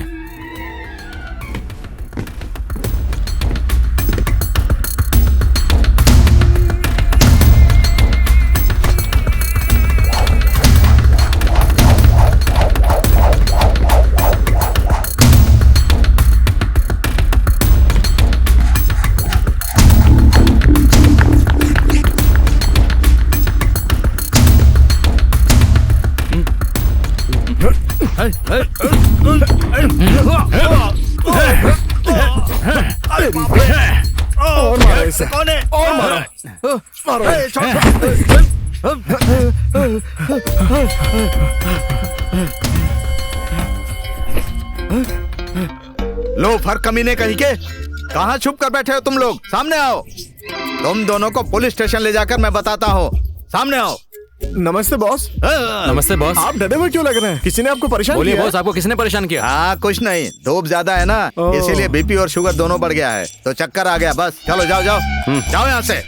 और मारो इसे। और मारो। लो फर कमीने कहीं के, कहाँ छुप कर बैठे हो तुम लोग? सामने आओ। तुम दोनों को पुलिस स्टेशन ले जाकर मैं बताता हूँ। सामने आओ। नमस्ते बॉस। नमस्ते बॉस। आप डरे हुए क्यों लग रहे हैं? किसी ने आपको परेशान बोलिए किया? बॉस, आपको किसने परेशान किया? हाँ कुछ नहीं, धूप ज्यादा है ना, इसीलिए बीपी और शुगर दोनों बढ़ गया है, तो चक्कर आ गया बस। चलो जाओ जाओ जाओ यहाँ से,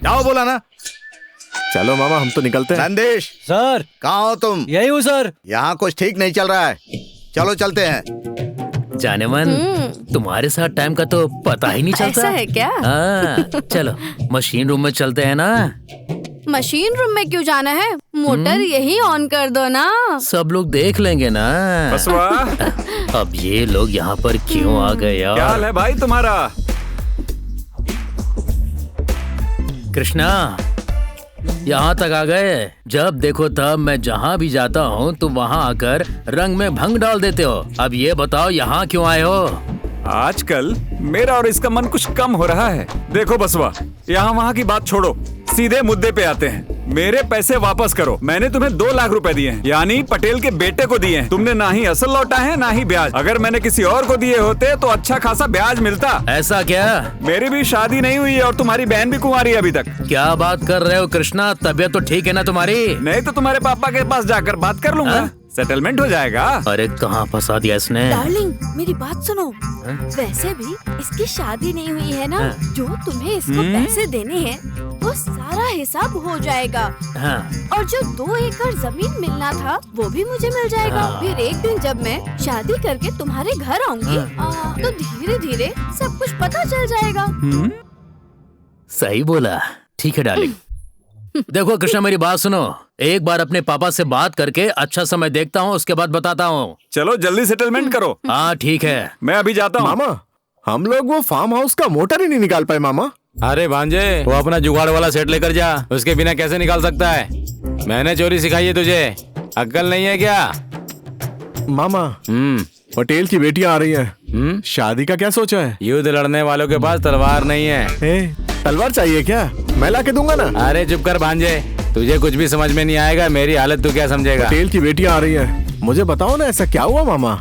जाओ बोला ना। चलो मामा हम तो निकलते हैं। नंदिश सर। कहाँ हो तुम? यही हूँ सर। यहाँ कुछ ठीक नहीं चल रहा है, चलो चलते हैं। जाने मन, तुम्हारे साथ टाइम का तो पता ही नहीं चलता। ऐसा है क्या? हाँ, चलो मशीन रूम में चलते हैं ना। मशीन रूम में क्यों जाना है? मोटर यही ऑन कर दो ना। सब लोग देख लेंगे ना। बसवा। अब ये लोग यहाँ पर क्यों आ गए यार? क्या हाल है भाई तुम्हारा? कृष्णा, यहाँ तक आ गए। जब देखो तब मैं जहाँ भी जाता हूँ तुम वहाँ आकर रंग में भंग डाल देते हो। अब ये बताओ यहाँ क्यों आए हो? आजकल मेरा और इसका मन कुछ कम हो रहा है। देखो बसवा, यहाँ वहाँ की बात छोड़ो, सीधे मुद्दे पे आते हैं। मेरे पैसे वापस करो। मैंने तुम्हें 2 लाख रुपए दिए हैं, यानी पटेल के बेटे को दिए हैं। तुमने ना ही असल लौटा है ना ही ब्याज। अगर मैंने किसी और को दिए होते तो अच्छा खासा ब्याज मिलता। ऐसा क्या? मेरी भी शादी नहीं हुई है और तुम्हारी बहन भी कुंवारी है अभी तक। क्या बात कर रहे हो कृष्णा? तबीयत तो ठीक है ना तुम्हारी? नहीं तो तुम्हारे पापा के पास जाकर बात कर लूंगा। सेटलमेंट हो जाएगा। अरे कहाँ फंसा दिया इसने? डार्लिंग मेरी बात सुनो। वैसे भी इसकी शादी नहीं हुई है ना, जो तुम्हें इसको पैसे देने हैं वो वो सारा हिसाब हो जाएगा। हाँ। और जो 2 एकड़ जमीन मिलना था वो भी मुझे मिल जाएगा। फिर एक दिन जब मैं शादी करके तुम्हारे घर आऊंगी तो धीरे धीरे सब कुछ पता चल जाएगा। सही बोला। ठीक है डार्लिंग। देखो कृष्णा, मेरी बात सुनो। एक बार अपने पापा से बात करके अच्छा समय देखता हूँ, उसके बाद बताता हूँ। चलो जल्दी सेटलमेंट करो। हाँ ठीक है, मैं अभी जाता हूँ। मामा, हम लोग वो फार्म हाउस का मोटर ही नहीं निकाल पाए मामा। अरे भांजे, वो अपना जुगाड़ वाला सेट लेकर जा, उसके बिना कैसे निकाल सकता है? मैंने चोरी सिखाई है तुझे, अक्ल नहीं है क्या? मामा, पटेल की बेटियां आ रही हैं। शादी का क्या सोचा है? युद्ध लड़ने वालों के पास तलवार नहीं है। तलवार चाहिए क्या? मैं ला के दूंगा ना। अरे चुप कर भांजे, तुझे कुछ भी समझ में नहीं आएगा। मेरी हालत तू क्या समझेगा? पटेल की बेटियां आ रही हैं। मुझे बताओ ना, ऐसा क्या हुआ मामा?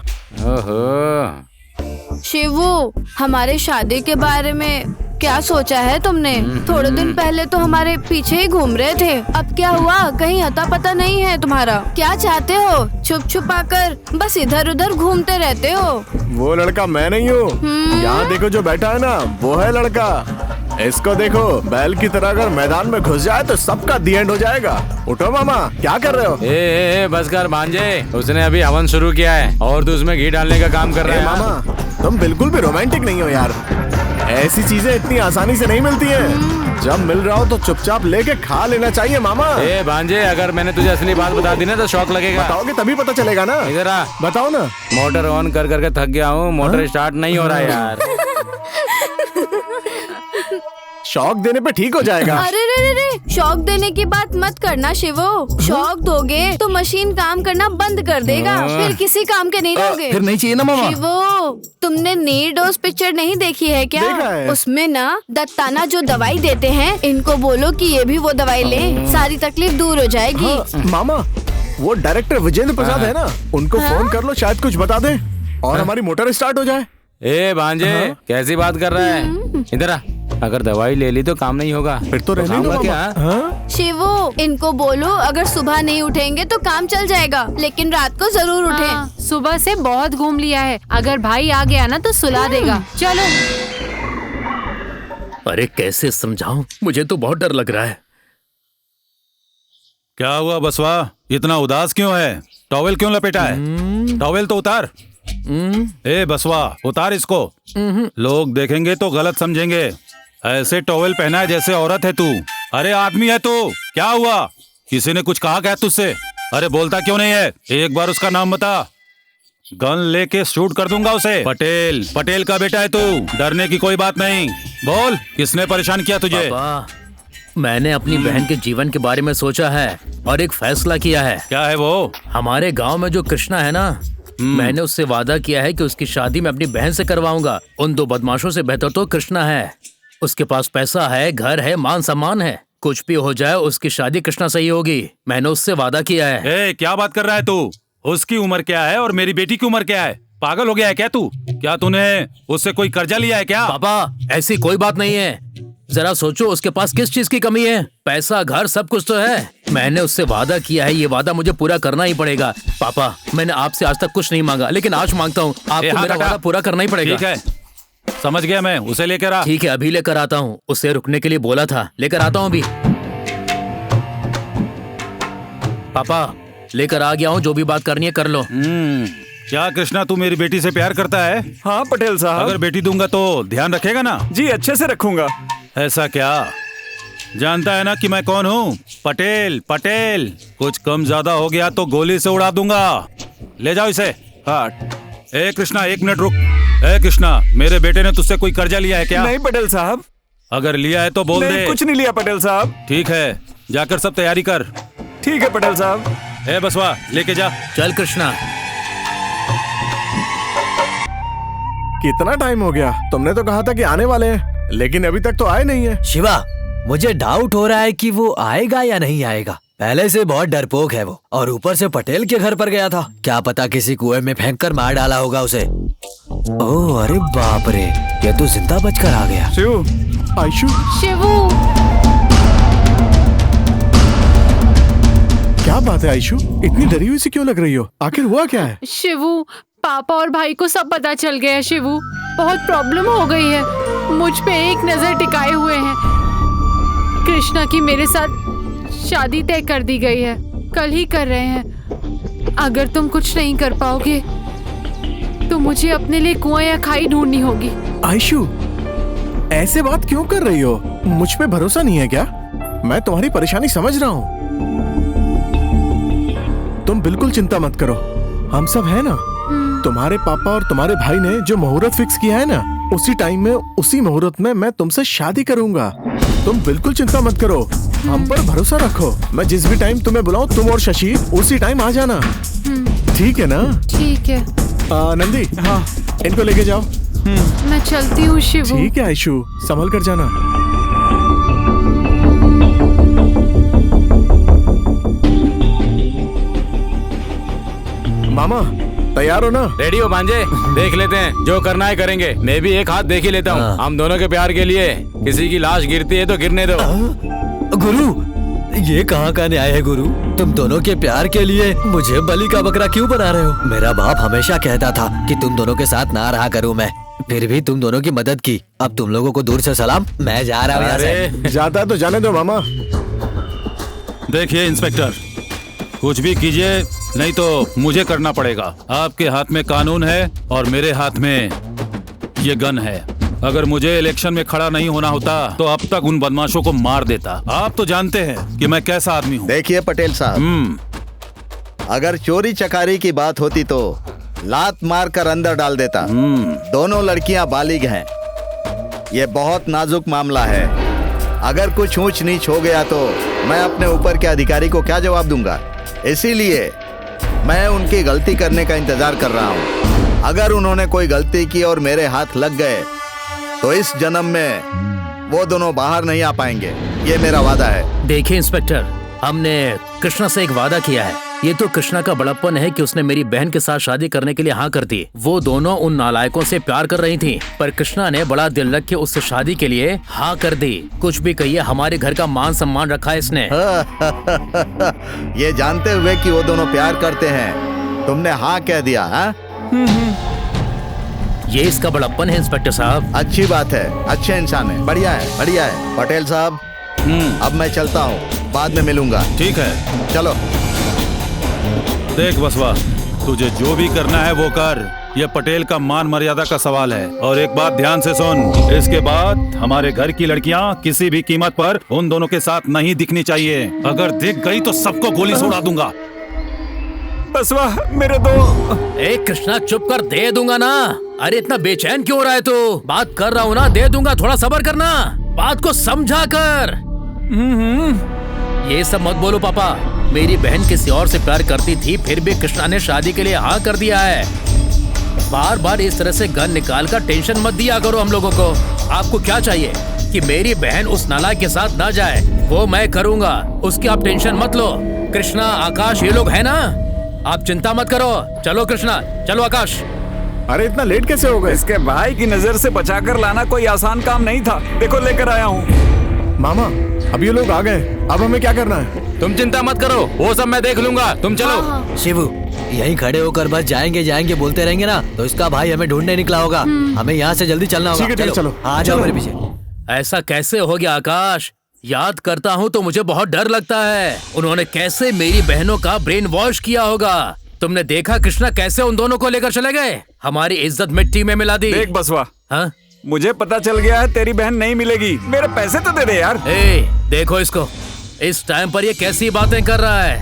ओहो, शिवू, हमारे शादी के बारे में क्या सोचा है तुमने? थोड़े दिन पहले तो हमारे पीछे ही घूम रहे थे, अब क्या हुआ? कहीं अता पता नहीं है तुम्हारा? क्या चाहते हो? छुप छुपा कर बस इधर उधर घूमते रहते हो। वो लड़का मैं नहीं हूँ। यहाँ देखो जो बैठा है ना, वो है लड़का। इसको देखो, बैल की तरह अगर मैदान में घुस जाए तो सबका दी एंड हो जाएगा। उठो मामा, क्या कर रहे हो? ए, बस कर भांजे, उसने अभी हवन शुरू किया है और तू उसमें घी डालने का काम कर रहा है। मामा, तुम बिल्कुल भी रोमांटिक नहीं हो यार। ऐसी चीजें इतनी आसानी से नहीं मिलती हैं। जब मिल रहा हो तो चुपचाप लेके खा लेना चाहिए मामा। ए भांजे, अगर मैंने तुझे असली बात बता दी ना तो शौक लगेगा। बताओगे तभी पता चलेगा ना। इधर आ, बताओ ना। मोटर ऑन कर करके थक गया हूँ, मोटर स्टार्ट नहीं हो रहा है यार। शौक देने पे ठीक हो जाएगा। अरे रे रे, शौक देने की बात मत करना शिवो। शौक दोगे तो मशीन काम करना बंद कर देगा, फिर किसी काम के नहीं रहोगे। फिर नहीं चाहिए ना मामा। शिवो, तुमने नीरडोज पिक्चर नहीं देखी है क्या? देखा है। उसमें ना दत्ताना जो दवाई देते हैं, इनको बोलो कि ये भी वो दवाई ले, सारी तकलीफ दूर हो जाएगी। हाँ, मामा, वो डायरेक्टर विजेंद्र प्रसाद है ना, उनको फोन कर लो, शायद कुछ बता दे और हमारी मोटर स्टार्ट हो जाए। ए भांजे, कैसी बात कर रहा है? इधर आ, अगर दवाई ले ली तो काम नहीं होगा, फिर तो रहने दो क्या? शिवो, इनको बोलो अगर सुबह नहीं उठेंगे तो काम चल जाएगा, लेकिन रात को जरूर उठें। हाँ, सुबह से बहुत घूम लिया है, अगर भाई आ गया ना तो सुला देगा। चलो। अरे कैसे समझाऊं, मुझे तो बहुत डर लग रहा है। क्या हुआ बसवा, इतना उदास क्यों है? टॉवेल क्यों लपेटा है? टॉवेल तो उतार। ए बसवा, उतार इसको, लोग देखेंगे तो गलत समझेंगे। ऐसे टॉवेल पहना है जैसे औरत है तू। अरे आदमी है तू, क्या हुआ? किसी ने कुछ कहा क्या तुझसे? अरे बोलता क्यों नहीं है? एक बार उसका नाम बता, गन लेके शूट कर दूंगा उसे। पटेल, पटेल का बेटा है तू, डरने की कोई बात नहीं। बोल, किसने परेशान किया तुझे? पापा, मैंने अपनी बहन के जीवन के बारे में सोचा है और एक फैसला किया है। क्या है वो? हमारे गांव में जो कृष्णा है ना, मैंने उससे वादा किया है कि उसकी शादी मैं अपनी बहन से करवाऊंगा। उन 2 बदमाशों से बेहतर तो कृष्णा है। उसके पास पैसा है, घर है, मान सम्मान है। कुछ भी हो जाए उसकी शादी कृष्णा से ही होगी। मैंने उससे वादा किया है। ए, क्या बात कर रहा है तू? उसकी उम्र क्या है और मेरी बेटी की उम्र क्या है? पागल हो गया है क्या तू? क्या तूने उससे कोई कर्जा लिया है क्या? पापा, ऐसी कोई बात नहीं है। जरा सोचो, उसके पास किस चीज की कमी है? पैसा, घर, सब कुछ तो है। मैंने उससे वादा किया है, ये वादा मुझे पूरा करना ही पड़ेगा। पापा, मैंने आपसे आज तक कुछ नहीं मांगा, लेकिन आज मांगता हूँ। आपको मेरा वादा पूरा करना ही पड़ेगा। ठीक है, समझ गया मैं, उसे लेकर आ। ठीक है, अभी लेकर आता हूँ। उसे रुकने के लिए बोला था, लेकर आता हूँ अभी। पापा, लेकर आ गया हूँ, जो भी बात करनी है कर लो। क्या कृष्णा, तू मेरी बेटी से प्यार करता है? हाँ पटेल साहब। अगर बेटी दूंगा तो ध्यान रखेगा ना? जी, अच्छे से रखूंगा। ऐसा क्या? जानता है ना कि मैं कौन हूँ? पटेल, पटेल। कुछ कम ज्यादा हो गया तो गोली से उड़ा दूंगा। ले जाओ इसे। हाँ। ए कृष्णा, 1 मिनट रुक। ए कृष्णा, मेरे बेटे ने तुझसे कोई कर्जा लिया है क्या? नहीं पटेल साहब। अगर लिया है तो बोल दे। कुछ नहीं लिया पटेल साहब। ठीक है, जाकर सब तैयारी कर। ठीक है पटेल साहब। ए बसवा, लेके जा। चल कृष्णा। कितना टाइम हो गया? तुमने तो कहा था कि आने वाले हैं, लेकिन अभी तक तो आए नहीं है। शिवा, मुझे डाउट हो रहा है कि वो आएगा या नहीं आएगा। पहले से बहुत डरपोक है वो, और ऊपर से पटेल के घर पर गया था। क्या पता किसी कुएं में फेंक कर मार डाला होगा उसे। ओह अरे बाप रे, ये तो जिंदा बचकर आ गया। शिव, आयशु, शिवू, क्या बात है आयशु? इतनी डरी हुई सी क्यों लग रही हो? आखिर हुआ क्या है? शिवू, पापा और भाई को सब पता चल गया है। शिवू, बहुत प्रॉब्लम हो गई है। मुझ पे एक नजर टिकाए हुए हैं। कृष्णा की मेरे साथ शादी तय कर दी गई है, कल ही कर रहे हैं। अगर तुम कुछ नहीं कर पाओगे तो मुझे अपने लिए कुआं या खाई ढूंढनी होगी। आयशु, ऐसे बात क्यों कर रही हो? मुझ पे भरोसा नहीं है क्या? मैं तुम्हारी परेशानी समझ रहा हूँ। तुम बिल्कुल चिंता मत करो, हम सब है ना। तुम्हारे पापा और तुम्हारे भाई ने जो मुहूर्त फिक्स किया है ना, उसी टाइम में, उसी मुहूर्त में मैं तुमसे शादी करूंगा। तुम बिल्कुल चिंता मत करो, हम पर भरोसा रखो। मैं जिस भी टाइम तुम्हें बुलाऊं, तुम और शशि उसी टाइम आ जाना। ठीक है ना? ठीक है। नंदी, हाँ, इनको लेके जाओ। मैं चलती हूँ शिवू। ठीक है आयशु, संभल कर जाना। मामा, तैयार हो ना? रेडी हो भांजे? देख लेते हैं, जो करना है करेंगे। मैं भी एक हाथ देख ही लेता हूँ। हम दोनों के प्यार के लिए किसी की लाश गिरती है तो गिरने दो। गुरु, ये कहाँ का न्याय है गुरु? तुम दोनों के प्यार के लिए मुझे बलि का बकरा क्यों बना रहे हो? मेरा बाप हमेशा कहता था कि तुम दोनों के साथ ना रहा करूँ मैं, फिर भी तुम दोनों की मदद की। अब तुम लोगों को दूर से सलाम, मैं जा रहा हूँ यहाँ से। जाता है तो जाने दो मामा। देखिए इंस्पेक्टर, कुछ भी कीजिए, नहीं तो मुझे करना पड़ेगा। आपके हाथ में कानून है और मेरे हाथ में ये गन है। अगर मुझे इलेक्शन में खड़ा नहीं होना होता तो अब तक उन बदमाशों को मार देता। आप तो जानते हैं कि मैं कैसा आदमी हूँ। देखिए पटेल साहब, अगर चोरी चकारी की बात होती तो लात मार कर अंदर डाल देता। दोनों लड़कियां बालिग हैं, ये बहुत नाजुक मामला है। अगर कुछ ऊंच नीच हो गया तो मैं अपने ऊपर के अधिकारी को क्या जवाब दूंगा? इसीलिए मैं उनकी गलती करने का इंतजार कर रहा हूँ। अगर उन्होंने कोई गलती की और मेरे हाथ लग गए तो इस जन्म में वो दोनों बाहर नहीं आ पाएंगे, ये मेरा वादा है। देखिए इंस्पेक्टर, हमने कृष्णा से एक वादा किया है। ये तो कृष्णा का बड़प्पन है कि उसने मेरी बहन के साथ शादी करने के लिए हाँ कर दी। वो दोनों उन नालायकों से प्यार कर रही थी, पर कृष्णा ने बड़ा दिल रख के उससे शादी के लिए हाँ कर दी। कुछ भी कहिए, हमारे घर का मान सम्मान रखा है इसने। ये जानते हुए कि वो दोनों प्यार करते हैं, तुमने हाँ कह दिया? हाँ, ये इसका बड़प्पन है इंस्पेक्टर साहब। अच्छी बात है, अच्छे इंसान है, बढ़िया है, बढ़िया है। पटेल साहब, अब मैं चलता हूँ, बाद में मिलूंगा। ठीक है, चलो। देख बसवा, तुझे जो भी करना है वो कर। ये पटेल का मान मर्यादा का सवाल है। और एक बात ध्यान से सुन, इसके बाद हमारे घर की लड़कियां किसी भी कीमत पर उन दोनों के साथ नहीं दिखनी चाहिए। अगर दिख गई तो सबको गोली से उड़ा दूंगा। बसवा, मेरे दो। ए कृष्णा, चुप कर, दे दूंगा ना। अरे इतना बेचैन क्यों हो रहा है तू? बात कर रहा हूँ ना, दे दूंगा, थोड़ा सब्र करना, बात को समझा कर। ये सब मत बोलो पापा। मेरी बहन किसी और से प्यार करती थी, फिर भी कृष्णा ने शादी के लिए हाँ कर दिया है। बार बार इस तरह से गन निकाल कर टेंशन मत दिया करो हम लोगों को। आपको क्या चाहिए कि मेरी बहन उस नालायक के साथ ना जाए? वो मैं करूंगा, उसकी आप टेंशन मत लो। कृष्णा, आकाश, ये लोग है ना, आप चिंता मत करो। चलो कृष्णा, चलो आकाश। अरे इतना लेट कैसे हो गए? इसके भाई की नजर से बचाकर लाना कोई आसान काम नहीं था। देखो लेकर आया हूँ। मामा, अब ये लोग आ गए, अब हमें क्या करना है? तुम चिंता मत करो, वो सब मैं देख लूंगा, तुम चलो। शिवू, यहीं खड़े होकर बस जाएंगे जाएंगे बोलते रहेंगे ना तो इसका भाई हमें ढूंढने निकला होगा। हमें यहाँ से जल्दी चलना होगा। ठीक है, चलो। आ जाओ मेरे पीछे। ऐसा कैसे हो गया आकाश? याद करता हूँ तो मुझे बहुत डर लगता है। उन्होंने कैसे मेरी बहनों का ब्रेन वॉश किया होगा। तुमने देखा कृष्णा कैसे उन दोनों को लेकर चले गए? हमारी इज्जत मिट्टी में मिला दी। देख बसवा, हाँ? मुझे पता चल गया है तेरी बहन नहीं मिलेगी। मेरे पैसे तो दे दे यार। ए, देखो इसको, इस टाइम पर ये कैसी बातें कर रहा है?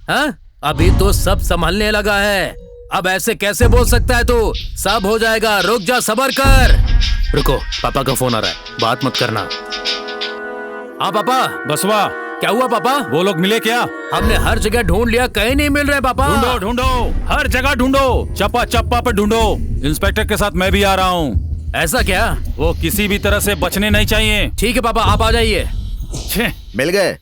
हाँ? अभी तो सब संभलने लगा है, अब ऐसे कैसे बोल सकता है तू? सब हो जाएगा, रुक जा, सब्र कर। रुको, पापा का फोन आ रहा है, बात मत करना। हाँ पापा। बसवा, क्या हुआ पापा? वो लोग मिले क्या? हमने हर जगह ढूंढ लिया, कहीं नहीं मिल रहे पापा। ढूंढो ढूंढो, हर जगह ढूंढो, चप्पा चप्पा पे ढूंढो। इंस्पेक्टर के साथ मैं भी आ रहा हूँ। ऐसा क्या? वो किसी भी तरह से बचने नहीं चाहिए। ठीक है पापा, आप आ जाइए। मिल गए?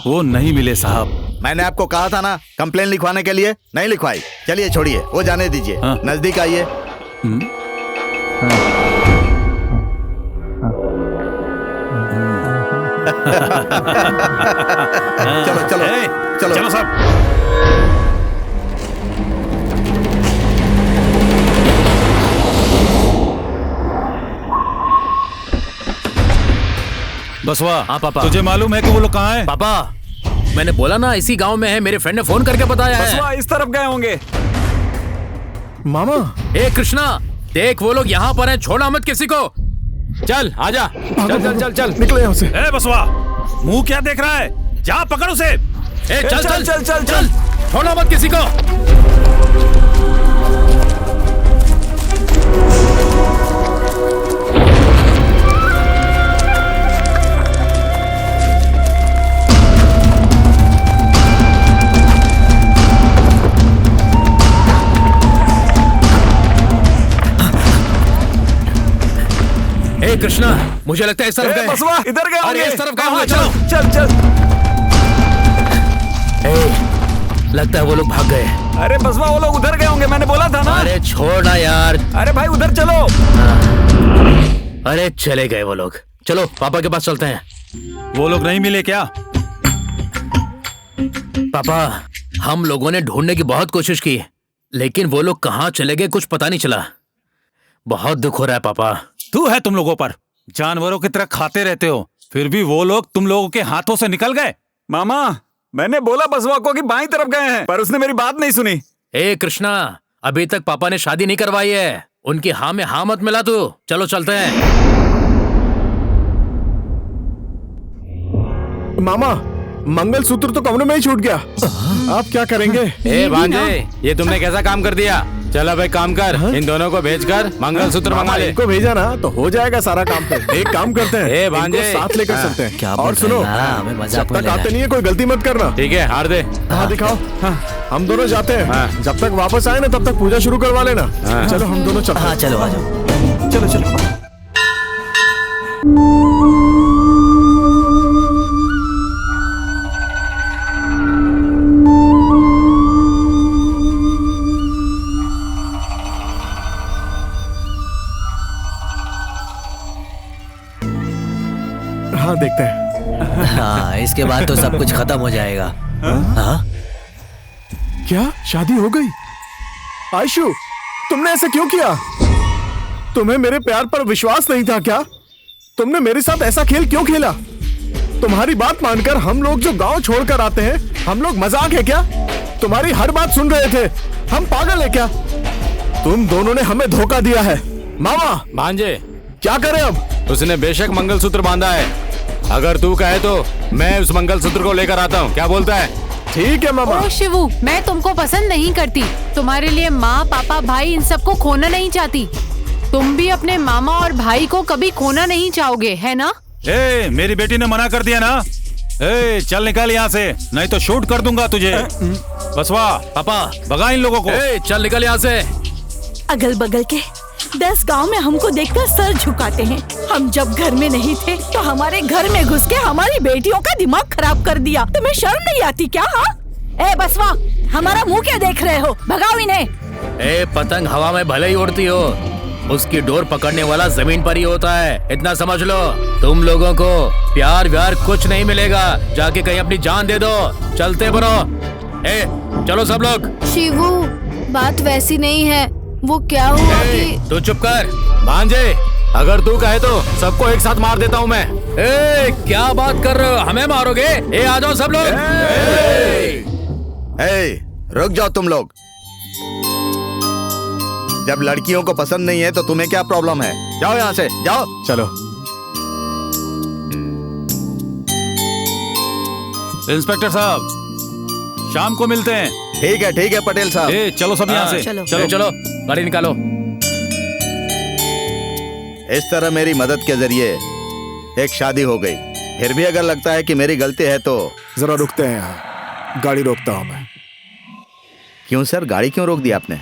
वो नहीं मिले साहब। मैंने आपको कहा था ना कंप्लेन लिखवाने के लिए, नहीं लिखवाई। चलिए छोड़िए, वो जाने दीजिए। हाँ? नजदीक आइए। चलो चलो चलो चलो साहब। बसवा। हाँ पापा। तुझे मालूम है कि वो लोग कहाँ हैं? पापा मैंने बोला ना इसी गांव में है, मेरे फ्रेंड ने फोन करके बताया है। बसवा इस तरफ गए होंगे। मामा ए कृष्णा देख वो लोग यहाँ पर हैं, छोड़ा मत किसी को। चल आजा, चल चल चल चल निकले यहाँ से। ए बसवा, मुंह क्या देख रहा है? जा पकड़ उसे। ए चल चल चल चल चल, छोड़ा मत किसी को। ए कृष्णा मुझे लगता है इस तरफ गए। बसवा इधर गए अरे होंगे। इस तरफ गए होंगे, चलो। चल चल। ए लगता है वो लोग भाग गए। अरे बसवा वो लोग उधर गए होंगे, मैंने बोला था ना। अरे छोड़ ना यार। अरे भाई उधर चलो। अरे चले गए वो लोग, चलो पापा के पास चलते हैं। वो लोग नहीं मिले क्या? पापा हम लोगों ने ढूंढने की बहुत कोशिश की, लेकिन वो लोग कहाँ चले गए कुछ पता नहीं चला। बहुत दुख हो रहा है पापा। तू है तुम लोगों पर, जानवरों की तरह खाते रहते हो, फिर भी वो लोग तुम लोगों के हाथों से निकल गए। मामा मैंने बोला बसवा को कि बाईं तरफ गए हैं, पर उसने मेरी बात नहीं सुनी। ए कृष्णा अभी तक पापा ने शादी नहीं करवाई है, उनकी हाँ में हाँ मत मिला तू। चलो चलते हैं। मामा मंगलसूत्र तो कमरे में ही छूट गया, आप क्या करेंगे? ए भांजे ये तुमने कैसा काम कर दिया? चल अब एक काम कर, इन दोनों को भेजकर मंगलसूत्र मंगा ले। इनको भेजा ना तो हो जाएगा सारा काम। पे एक काम करते हैं, ए भांजे। इनको साथ लेकर चलते हैं। क्या और सुनो हमें मजाक जब में तक ले रहा आते है। नहीं है कोई गलती मत करना। ठीक है हार दे। हाँ दिखाओ। हाँ हम दोनों जाते हैं। हाँ। जब तक वापस आए ना तब तक पूजा शुरू करवा लेना। हाँ। चलो हम दोनों चलते हैं। हाँ चलो आ जाओ। चलो चलो। हाँ देखते हैं। हाँ इसके बाद तो सब कुछ खत्म हो जाएगा। हाँ क्या शादी हो गई? आयशु तुमने ऐसा क्यों किया? तुम्हें मेरे प्यार पर विश्वास नहीं था क्या? तुमने मेरे साथ ऐसा खेल क्यों खेला? तुम्हारी बात मानकर हम लोग जो गांव छोड़कर आते हैं, हम लोग मजाक है क्या? तुम्हारी हर बात सुन रहे थे, हम पागल है क्या? तुम दोनों ने हमें धोखा दिया है। मामा भांजे क्या करें अब? उसने बेशक मंगलसूत्र बांधा है, अगर तू कहे तो मैं उस मंगलसूत्र को लेकर आता हूँ, क्या बोलता है? ठीक है मामा। ओ शिवू मैं तुमको पसंद नहीं करती, तुम्हारे लिए माँ पापा भाई इन सबको खोना नहीं चाहती। तुम भी अपने मामा और भाई को कभी खोना नहीं चाहोगे, है ना? ए मेरी बेटी ने मना कर दिया ना। ए चल निकल यहाँ से, नहीं तो शूट कर दूंगा तुझे। बसवा पापा भगा इन लोगों को। ए चल निकल यहाँ से। अगल बगल के 10 गांव में हमको देखकर सर झुकाते हैं। हम जब घर में नहीं थे तो हमारे घर में घुस के हमारी बेटियों का दिमाग खराब कर दिया। तुम्हें शर्म नहीं आती क्या? हाँ ए बसवा हमारा मुंह क्या देख रहे हो? भगाओ इन्हें। ए पतंग हवा में भले ही उड़ती हो, उसकी डोर पकड़ने वाला जमीन पर ही होता है, इतना समझ लो। तुम लोगों को प्यार व्यार कुछ नहीं मिलेगा, जाके कहीं अपनी जान दे दो। चलते बनो। ए चलो सब लोग। शिवू बात वैसी नहीं है, वो क्या हुआ कि तू चुप कर। भांजे अगर तू कहे तो सबको एक साथ मार देता हूँ मैं। ए क्या बात कर रहे हो, हमें मारोगे? ए आ जाओ सब लोग। रुक जाओ तुम लोग। जब लड़कियों को पसंद नहीं है तो तुम्हें क्या प्रॉब्लम है? जाओ यहाँ से जाओ। चलो इंस्पेक्टर साहब शाम को मिलते हैं। ठीक है पटेल साहब। ए चलो सब यहाँ से। चलो। चलो चलो गाड़ी निकालो। इस तरह मेरी मदद के जरिए एक शादी हो गई। फिर भी अगर लगता है कि मेरी गलती है तो जरा रुकते हैं यहाँ, गाड़ी रोकता हूँ मैं। क्यों सर, गाड़ी क्यों रोक दी आपने?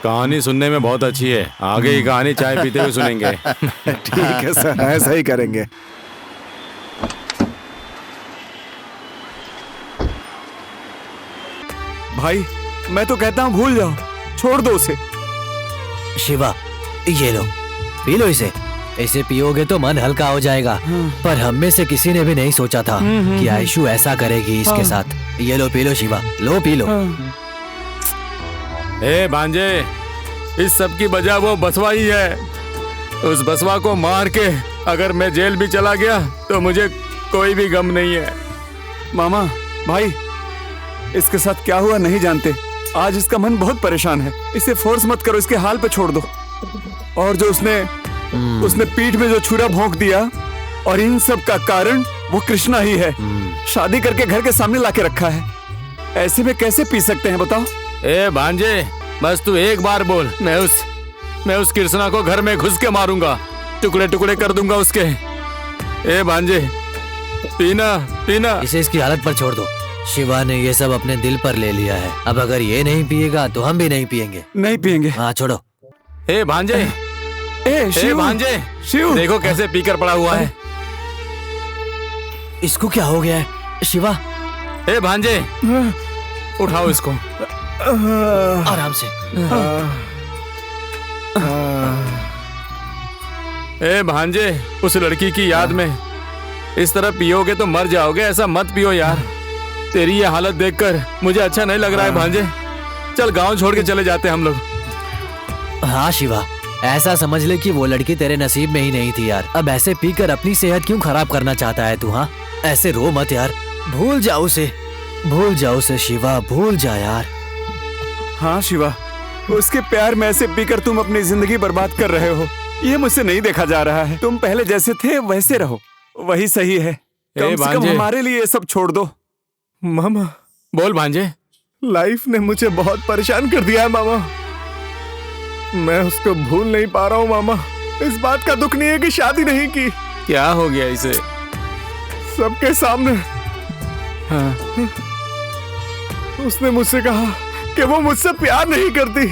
कहानी सुनने में बहुत अच्छी है, आगे की कहानी चाय पीते हुए सुनेंगे। ठीक है सर, ऐसा ही करेंगे। भाई मैं तो कहता हूँ भूल जाओ, छोड़ दो उसे। शिवा ये लो पी लो इसे, इसे पियोगे तो मन हल्का हो जाएगा। पर हम में से किसी ने भी नहीं सोचा था कि आयशु ऐसा करेगी इसके साथ। ये लो पी लो शिवा, लो पी लो। ए भांजे इस सब की वजह वो बसवा ही है। उस बसवा को मार के अगर मैं जेल भी चला गया तो मुझे कोई भी गम नहीं है। मामा, भाई, इसके साथ क्या हुआ नहीं जानते। आज इसका मन बहुत परेशान है। इसे फोर्स मत करो, इसके हाल पे छोड़ दो। और जो उसने पीठ में जो छुरा भोंक दिया, और इन सब का कारण वो कृष्णा ही है। शादी करके घर के सामने लाके रखा है। ऐसे में कैसे पी सकते हैं बताओ? ए भांजे, बस तू एक बार बोल, मैं उस कृष्णा को घर में घुस के मारूंगा, टुकड़े टुकड़े कर दूंगा उसके। ए भांजे, पीना। इसे इसकी हालत पर छोड़ दो। शिवा ने ये सब अपने दिल पर ले लिया है। अब अगर ये नहीं पिएगा तो हम भी नहीं पिएंगे। नहीं पिएंगे। हाँ, छोड़ो। ए भांजे, भांजे, शिव, देखो कैसे पीकर पड़ा हुआ है। इसको क्या हो गया है? शिवा, ए भांजे, उठाओ इसको आराम से। ए भांजे, उस लड़की की याद में इस तरह पियोगे तो मर जाओगे। ऐसा मत पियो यार। तेरी ये हालत देखकर मुझे अच्छा नहीं लग रहा है भांजे। चल गांव छोड़ के चले जाते हम लोग। हाँ शिवा, ऐसा समझ ले कि वो लड़की तेरे नसीब में ही नहीं थी यार। अब ऐसे पीकर अपनी सेहत क्यों खराब करना चाहता है तू? हाँ, ऐसे रो मत यार। भूल जाओ उसे शिवा, भूल जा यार। हाँ शिवा, उसके प्यार में ऐसे पीकर तुम अपनी जिंदगी बर्बाद कर रहे हो। ये मुझसे नहीं देखा जा रहा है। तुम पहले जैसे थे वैसे रहो, वही सही है। कम से कम हमारे लिए ये सब छोड़ दो। मामा, बोल भांजे। लाइफ ने मुझे बहुत परेशान कर दिया है मामा। मैं उसको भूल नहीं पा रहा हूँ मामा। इस बात का दुख नहीं है कि शादी नहीं की। क्या हो गया इसे? सबके सामने उसने मुझसे कहा कि वो मुझसे प्यार नहीं करती।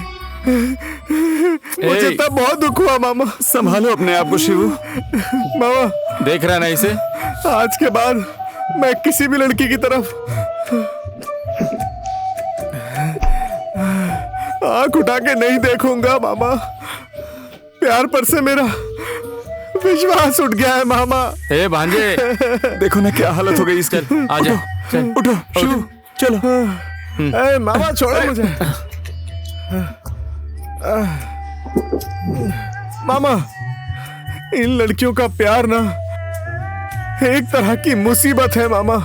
मुझे तब बहुत दुख हुआ मामा। संभालो अपने आप को शिवू। मामा, देख रहा है ना इसे? आज के बाद मैं किसी भी लड़की की तरफ आंख उठा के नहीं देखूंगा मामा। प्यार पर से मेरा विश्वास उठ गया है मामा। ए भांजे, देखो ना क्या हालत हो गई इसकी। आजा, चल उठो शिवू, चलो। ए मामा, छोड़ो मुझे। मामा, इन लड़कियों का प्यार ना एक तरह की मुसीबत है मामा।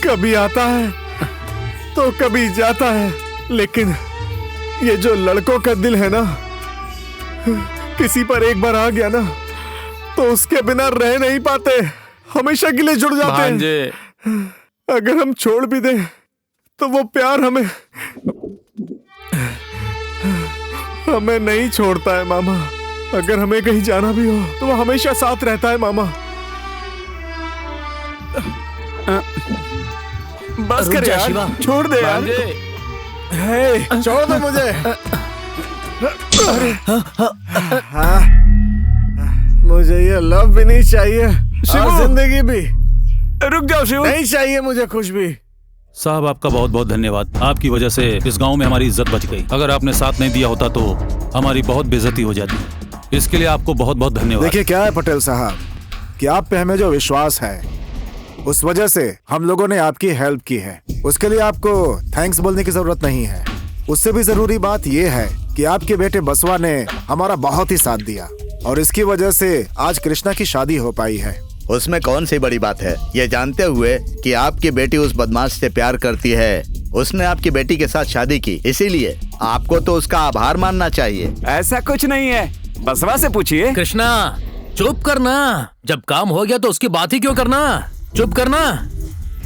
कभी आता है तो कभी जाता है। लेकिन ये जो लड़कों का दिल है ना, किसी पर एक बार आ गया ना तो उसके बिना रह नहीं पाते। हमेशा के लिए जुड़ जाते हैं। अगर हम छोड़ भी दें तो वो प्यार हमें नहीं छोड़ता है मामा। अगर हमें कहीं जाना भी हो तो वो हमेशा साथ रहता है मामा। बस कर यार, शिवा। छोड़ दे यार। छोड़ दो मुझे। मुझे ये लव भी नहीं चाहिए और जिंदगी भी। रुक जाओ शिव, नहीं चाहिए मुझे कुछ भी। साहब, आपका बहुत बहुत धन्यवाद। आपकी वजह से इस गांव में हमारी इज्जत बच गई। अगर आपने साथ नहीं दिया होता तो हमारी बहुत बेइज्जती हो जाती। इसके लिए आपको बहुत बहुत धन्यवाद। देखिए क्या है पटेल साहब, कि आप पे हमें जो विश्वास है उस वजह से हम लोगों ने आपकी हेल्प की है। उसके लिए आपको थैंक्स बोलने की जरूरत नहीं है। उससे भी जरूरी बात यह है कि आपके बेटे बसवा ने हमारा बहुत ही साथ दिया और इसकी वजह से आज कृष्णा की शादी हो पाई है। उसमें कौन सी बड़ी बात है? ये जानते हुए कि आपकी बेटी उस बदमाश से प्यार करती है, उसने आपकी बेटी के साथ शादी की, इसीलिए आपको तो उसका आभार मानना चाहिए। ऐसा कुछ नहीं है, बसवा से पूछिए। कृष्णा, चुप करना। जब काम हो गया तो उसकी बात ही क्यों करना? चुप करना।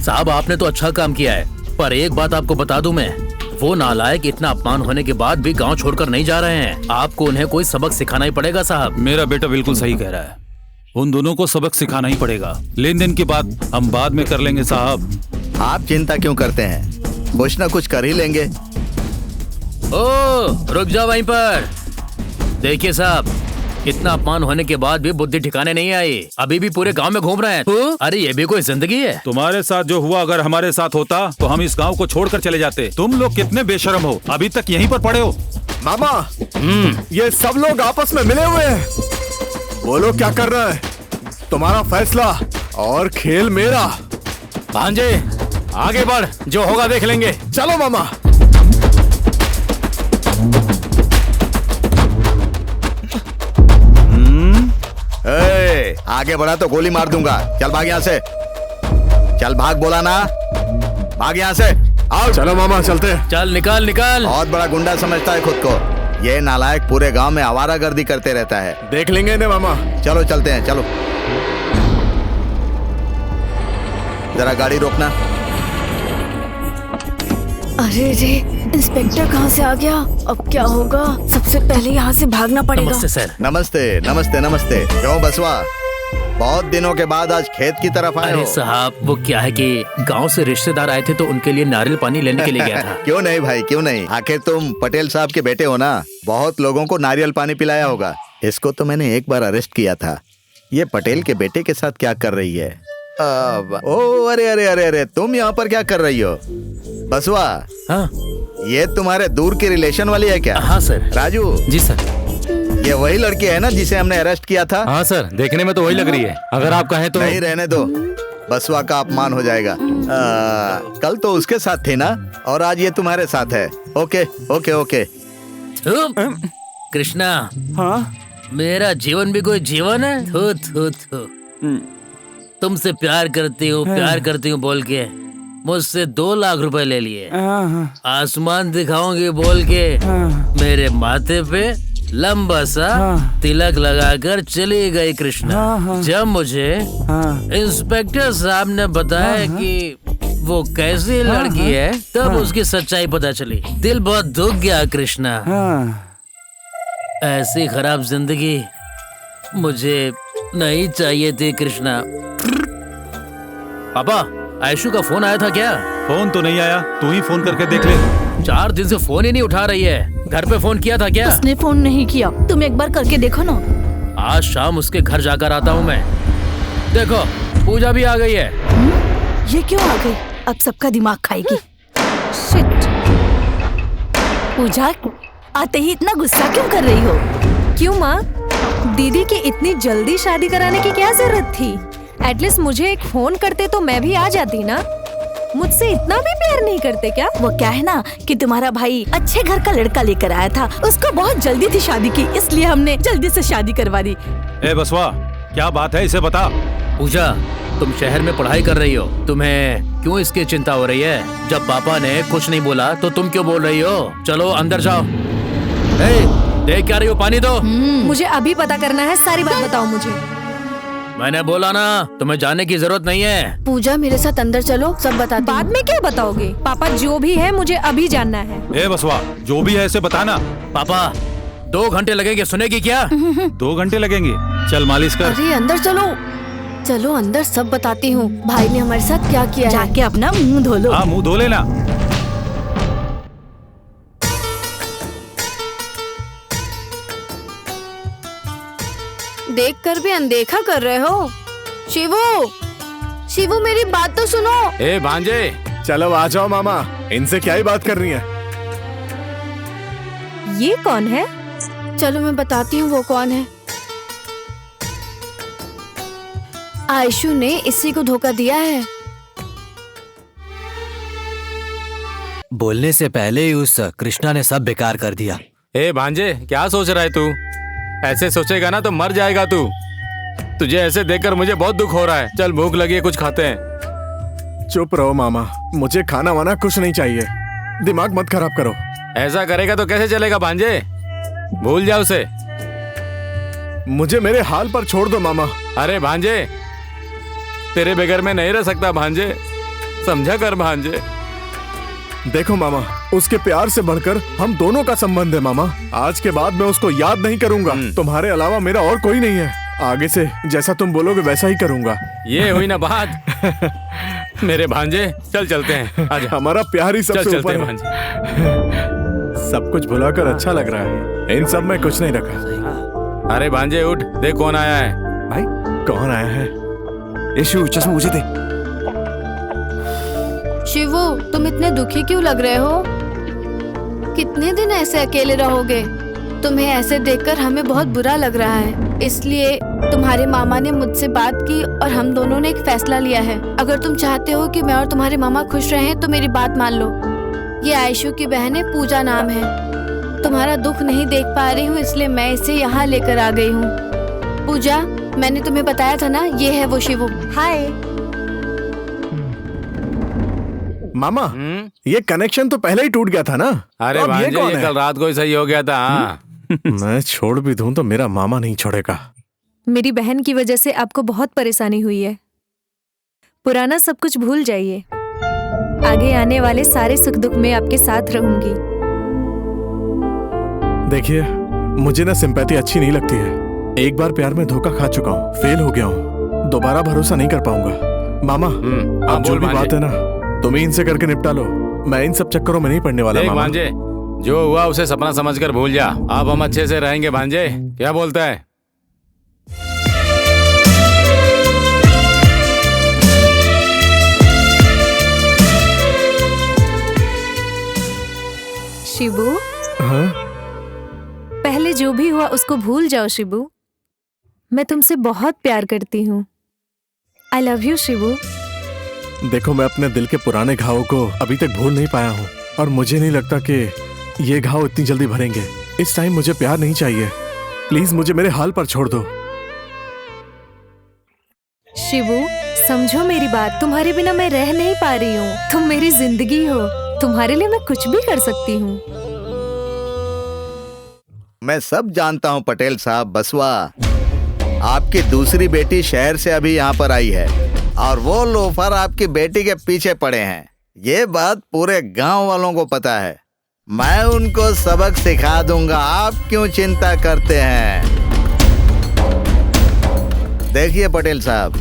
साहब, आपने तो अच्छा काम किया है, पर एक बात आपको बता दूं मैं, वो नालायक इतना अपमान होने के बाद भी गांव छोड़कर नहीं जा रहे हैं। आपको उन्हें कोई सबक सिखाना ही पड़ेगा साहब। मेरा बेटा बिल्कुल सही कह रहा है। उन दोनों को सबक सिखाना ही पड़ेगा। लेन देन की बात हम बाद में कर लेंगे साहब। आप चिंता क्यों करते हैं? कुछ ना कुछ कर ही लेंगे। ओ, रुक जाओ वहीं पर। देखिए साहब, इतना अपमान होने के बाद भी बुद्धि ठिकाने नहीं आई। अभी भी पूरे गांव में घूम रहे हैं। अरे ये भी कोई जिंदगी है? तुम्हारे साथ जो हुआ अगर हमारे साथ होता तो हम इस गांव को छोड़कर चले जाते। तुम लोग कितने बेशर्म हो, अभी तक यहीं पर पड़े हो। मामा, ये सब लोग आपस में मिले हुए हैं। बोलो क्या कर रहा है? तुम्हारा फैसला और खेल मेरा। भांजे, आगे बढ़, जो होगा देख लेंगे। चलो मामा। ए, आगे बढ़ा तो गोली मार दूंगा। चल भाग यहाँ से, चल भाग, बोला ना, भाग यहाँ से। आओ चलो मामा चलते हैं। चल निकाल निकाल। बहुत बड़ा गुंडा समझता है खुद को। ये नालायक पूरे गांव में आवारागर्दी करते रहता है। देख लेंगे इन्हें मामा। चलो चलते हैं, चलो। जरा गाड़ी रोकना। अरे रे, इंस्पेक्टर कहाँ से आ गया? अब क्या होगा? सबसे पहले यहाँ से भागना पड़ेगा। नमस्ते सर। नमस्ते नमस्ते नमस्ते। क्यों बसवा, बहुत दिनों के बाद आज खेत की तरफ आए अरे हो? साहब, वो क्या है कि गांव से रिश्तेदार आए थे तो उनके लिए नारियल पानी लेने के लिए गया था। क्यों नहीं भाई, क्यों नहीं। आखिर तुम पटेल साहब के बेटे हो ना, बहुत लोगों को नारियल पानी पिलाया होगा। इसको तो मैंने एक बार अरेस्ट किया था। ये पटेल के बेटे के साथ क्या कर रही है? ओ अरे अरे अरे अरे, तुम यहाँ पर क्या कर रही हो? बसवा, हाँ ये तुम्हारे दूर की रिलेशन वाली है क्या? हाँ सर। राजू। जी सर। ये वही लड़की है ना जिसे हमने अरेस्ट किया था? हाँ सर, देखने में तो वही लग रही है। अगर आप कहें तो। नहीं, रहने दो, बसवा का अपमान हो जाएगा। कल तो उसके साथ थी ना, और आज ये तुम्हारे साथ है। Okay okay okay. कृष्णा, हाँ मेरा जीवन भी कोई जीवन है? थू थू थू। तुमसे प्यार करती हूँ बोल के मुझसे 2 लाख रुपए ले लिए। आसमान दिखाऊंगी बोल के मेरे माथे पे लंबा सा तिलक लगाकर चली गई कृष्णा। जब मुझे इंस्पेक्टर साहब ने बताया कि वो कैसी लड़की है, तब उसकी सच्चाई पता चली। दिल बहुत दुख गया कृष्णा। ऐसी खराब जिंदगी मुझे नहीं चाहिए थी कृष्णा। पापा, आयशु का फोन आया था क्या? फोन तो नहीं आया, तू ही फोन करके देख ले। 4 दिन से फोन ही नहीं उठा रही है। घर पे फोन किया था क्या? उसने फोन नहीं किया, तुम एक बार करके देखो ना। आज शाम उसके घर जाकर आता हूँ मैं। देखो, पूजा भी आ गई है। ये क्यों आ गई? अब सबका दिमाग खाएगी। शिट। पूजा, आते ही इतना गुस्सा क्यों कर रही हो? क्यों माँ? दीदी की इतनी जल्दी शादी कराने की क्या जरूरत थी? एटलीस्ट मुझे एक फोन करते तो मैं भी आ जाती ना। मुझसे इतना भी प्यार नहीं करते क्या? वो क्या है ना कि तुम्हारा भाई अच्छे घर का लड़का लेकर आया था, उसको बहुत जल्दी थी शादी की, इसलिए हमने जल्दी से शादी करवा दी। ए बसवा, क्या बात है, इसे बता। पूजा, तुम शहर में पढ़ाई कर रही हो, तुम्हें क्यों इसकी चिंता हो रही है? जब पापा ने कुछ नहीं बोला तो तुम क्यों बोल रही हो? चलो अंदर जाओ। देख क्या रही हो? पानी दो। मुझे अभी पता करना है, सारी बात बताओ मुझे। मैंने बोला ना, तुम्हें जाने की जरूरत नहीं है। पूजा, मेरे साथ अंदर चलो, सब बताती हूँ। बाद में क्या बताओगे? पापा, जो भी है मुझे अभी जानना है। ए बसवा, जो भी है इसे बताना। पापा, 2 घंटे लगेंगे, सुनेगी क्या? 2 घंटे लगेंगे? चल मालिश कर। अरे अंदर चलो, चलो अंदर, सब बताती हूँ। भाई ने हमारे साथ क्या किया है। जाके अपना मुंह धो लो। हाँ, मुंह धो लेना। देखकर भी अनदेखा कर रहे हो। शिवू, शिवू मेरी बात तो सुनो। ए भांजे, चलो आ जाओ मामा, इनसे क्या ही बात करनी है। ये कौन है? चलो मैं बताती हूँ वो कौन है। आयशु ने इसी को धोखा दिया है। बोलने से पहले ही उस कृष्णा ने सब बेकार कर दिया। ए भांजे, क्या सोच रहा है तू? ऐसे सोचेगा ना तो मर जाएगा तू। तुझे ऐसे देखकर मुझे बहुत दुख हो रहा है। चल भूख लगी है, कुछ खाते हैं। चुप रहो मामा, मुझे खाना वाना कुछ नहीं चाहिए। दिमाग मत खराब करो। ऐसा करेगा तो कैसे चलेगा भांजे? भूल जा उसे। मुझे मेरे हाल पर छोड़ दो मामा। अरे भांजे, तेरे बगैर मैं नहीं रह सकता भांजे, समझा कर भांजे। देखो मामा, उसके प्यार से बढ़कर हम दोनों का संबंध है मामा। आज के बाद मैं उसको याद नहीं करूंगा। तुम्हारे अलावा मेरा और कोई नहीं है। आगे से जैसा तुम बोलोगे वैसा ही करूंगा। ये हुई ना बात। मेरे भांजे, चल चलते हैं। आजा। हमारा प्यार ही सबसे ऊपर है। भांजे, सब कुछ भुलाकर अच्छा लग रहा है। इन सब में कुछ नहीं रखा। अरे भांजे उठ, देख कौन आया है। भाई कौन आया है? यशु, चश्मा मुझे दे। शिवू, तुम इतने दुखी क्यों लग रहे हो? कितने दिन ऐसे अकेले रहोगे? तुम्हें ऐसे देखकर हमें बहुत बुरा लग रहा है। इसलिए तुम्हारे मामा ने मुझसे बात की और हम दोनों ने एक फैसला लिया है। अगर तुम चाहते हो कि मैं और तुम्हारे मामा खुश रहें तो मेरी बात मान लो। ये आयशु की बहन है, पूजा नाम है। तुम्हारा दुख नहीं देख पा रही हूँ, इसलिए मैं इसे यहाँ लेकर आ गई हूँ। पूजा, मैंने तुम्हें बताया था ना, ये है वो शिवू। हाय। मामा, ये कनेक्शन तो पहले ही टूट गया था ना। अरे तो अब भांजे, कौन ये है? कल रात को ही सही हो गया था। हाँ। मैं छोड़ भी दूं तो मेरा मामा नहीं छोड़ेगा। मेरी बहन की वजह से आपको बहुत परेशानी हुई है। पुराना सब कुछ भूल जाइए। आगे आने वाले सारे सुख दुख में आपके साथ रहूंगी। देखिए, मुझे ना सिंपैथी अच्छी नहीं लगती है। एक बार प्यार में धोखा खा चुका हूँ, फेल हो गया हूँ, दोबारा भरोसा नहीं कर पाऊंगा। मामा, आप जो भी बात है ना, तुम ही इनसे करके निपटा लो। मैं इन सब चक्करों में नहीं पड़ने वाला। देख मामा, भांजे, जो हुआ उसे सपना समझकर भूल जा। अब हम अच्छे से रहेंगे भांजे, क्या बोलता है? शिबू, हाँ? पहले जो भी हुआ उसको भूल जाओ शिबू। मैं तुमसे बहुत प्यार करती हूँ। I love you Shibu. देखो, मैं अपने दिल के पुराने घावों को अभी तक भूल नहीं पाया हूँ, और मुझे नहीं लगता कि ये घाव इतनी जल्दी भरेंगे। इस टाइम मुझे प्यार नहीं चाहिए। प्लीज मुझे मेरे हाल पर छोड़ दो। शिबू, समझो मेरी बात। तुम्हारे बिना मैं रह नहीं पा रही हूँ। तुम मेरी जिंदगी हो। तुम्हारे लिए मैं कुछ भी कर सकती हूँ। मैं सब जानता हूँ पटेल साहब। बसवा, आपकी दूसरी बेटी शहर से अभी यहाँ पर आई है और वो लोफर आपकी बेटी के पीछे पड़े हैं। ये बात पूरे गांव वालों को पता है। मैं उनको सबक सिखा दूंगा। आप क्यों चिंता करते हैं? देखिए पटेल साहब,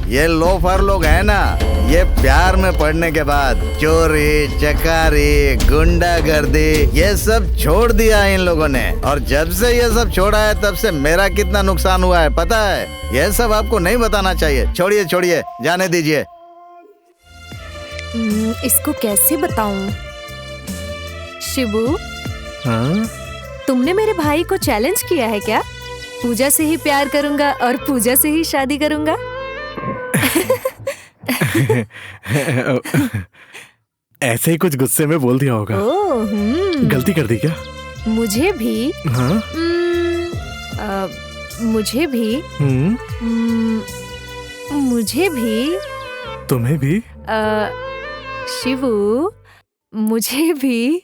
ये लोफर लोग हैं ना, ये प्यार में पड़ने के बाद चोरी चकारी गुंडागर्दी ये सब छोड़ दिया इन लोगों ने। और जब से ये सब छोड़ा है तब से मेरा कितना नुकसान हुआ है पता है? ये सब आपको नहीं बताना चाहिए। छोड़िए छोड़िए, जाने दीजिए। इसको कैसे बताऊं? शिबू, हाँ? तुमने मेरे भाई को चैलेंज किया है क्या? पूजा से ही प्यार करूंगा और पूजा से ही शादी करूंगा। ऐसे ही कुछ गुस्से में बोल दिया होगा। गलती कर दी क्या? मुझे भी। हाँ? मुझे भी। मुझे भी। तुम्हें भी? शिवू, मुझे भी।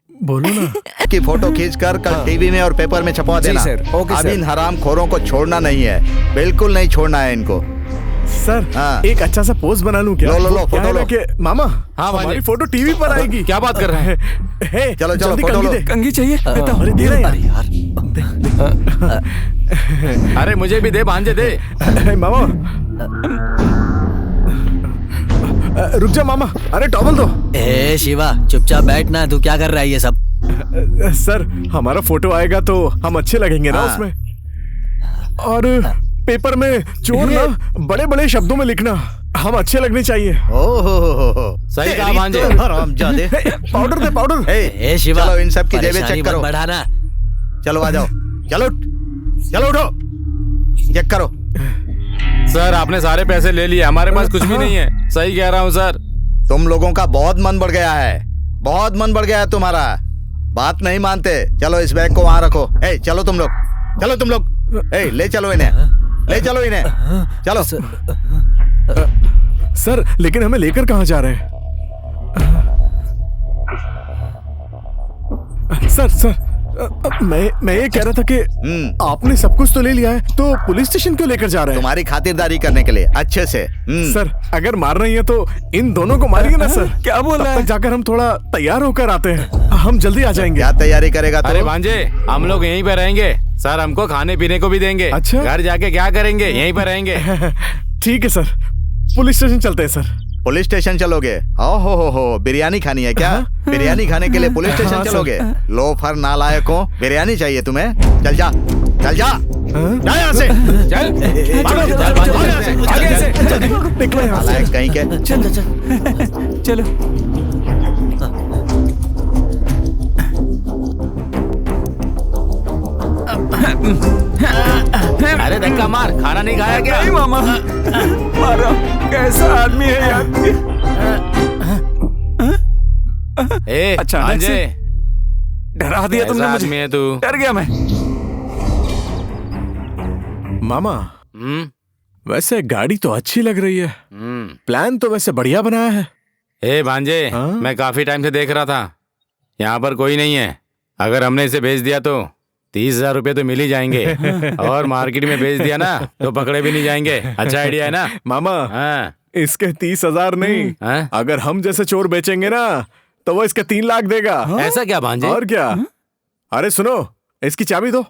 बोलो ना। की फोटो खींचकर कल टीवी में और पेपर में छपवा देना। सर, ओके अब सर। इन हरामखोरों को छोड़ना नहीं है, बिल्कुल नहीं छोड़ना है इनको। सर, हाँ। एक अच्छा सा पोज बना लूं क्या? लो, क्या फोटो है ना लो। कि मामा, हाँ, हमारी फोटो टीवी पर आएगी। क्या बात कर रहे हैं? हे, चलो, जल्दी फोटो कंघी लो। दे। कंघी चाहिए? देता हूँ। अरे दे रहे अरे यार, अरे मुझे भी दे भांजे, दे। यार। मामा, रुक जा मामा। अरे टॉवल दो। ए शिवा, चुपचाप बैठना। तू क्या कर रहा है ये सब? सर, हमारा फोटो आएगा तो हम अच्छे लगेंगे ना हाँ। उसमें। और पेपर में चोर ना बड़े बड़े शब्दों में लिखना, हम अच्छे लगने चाहिए। ओहो, सही कहा भांजे। हरामजादे। पाउडर दे, पाउडर। ए शिवा, चलो इन सब की जेबें परेशानी चेक मत करो। बढ़ाना। चलो आ जाओ। चलो चलो उठो, चेक करो। सर, आपने सारे पैसे ले लिए, हमारे पास कुछ भी नहीं है। सही कह रहा हूँ सर। तुम लोगों का बहुत मन बढ़ गया है, बहुत मन बढ़ गया है तुम्हारा। बात नहीं मानते। चलो इस बैग को वहां रखो। ए, चलो तुम लोग, चलो तुम लोग। ए, ले चलो इन्हें, ले चलो इन्हें। चलो। सर, लेकिन हमें लेकर कहाँ जा रहे हैं? सर, मैं ये कह रहा था कि आपने सब कुछ तो ले लिया है, तो पुलिस स्टेशन क्यों लेकर जा रहे हैं? तुम्हारी खातिरदारी करने के लिए, अच्छे से। सर, अगर मार रही है तो इन दोनों को मारिए ना सर। क्या बोल रहा है? तब तक जाकर हम थोड़ा तैयार होकर आते हैं। हम जल्दी आ जाएंगे। क्या तैयारी करेगा अरे तू? भांजे, हम लोग यहीं पे रहेंगे। सर, हमको खाने पीने को भी देंगे। अच्छा? घर जाके क्या करेंगे? यहीं पे रहेंगे। ठीक है सर, पुलिस स्टेशन चलते हैं सर। पुलिस स्टेशन चलोगे? हो, बिरयानी खानी है क्या? बिरयानी खाने के लिए पुलिस स्टेशन हाँ, चलोगे? लोफर नालायक हो, बिरयानी चाहिए तुम्हें? चल जा, चल जा, जा यहाँ से। चल, निकलो यहाँ से। नालायक कहीं के। चलो। अरे धक्का मार, खाना नहीं खाया क्या? नहीं मामा, मारा। कैसा आदमी है यार? ए, अचानक भांजे, से डरा दिया तुमने कैसा मुझे। आदमी है तू? डर गया मैं। मामा, वैसे गाड़ी तो अच्छी लग रही है। प्लान तो वैसे बढ़िया बनाया है। ए भांजे, मैं काफी टाइम से देख रहा था, यहाँ पर कोई नहीं है। अगर हमने इसे भेज दिया तो 30,000 रुपए तो मिल ही जाएंगे, और मार्केट में भेज दिया ना तो पकड़े भी नहीं जाएंगे। अच्छा आइडिया है ना मामा? इसके 30,000 नहीं, अगर हम जैसे चोर बेचेंगे ना तो वो इसके 3 लाख देगा। ऐसा क्या भांजे? और क्या? अरे सुनो, इसकी चाबी दो।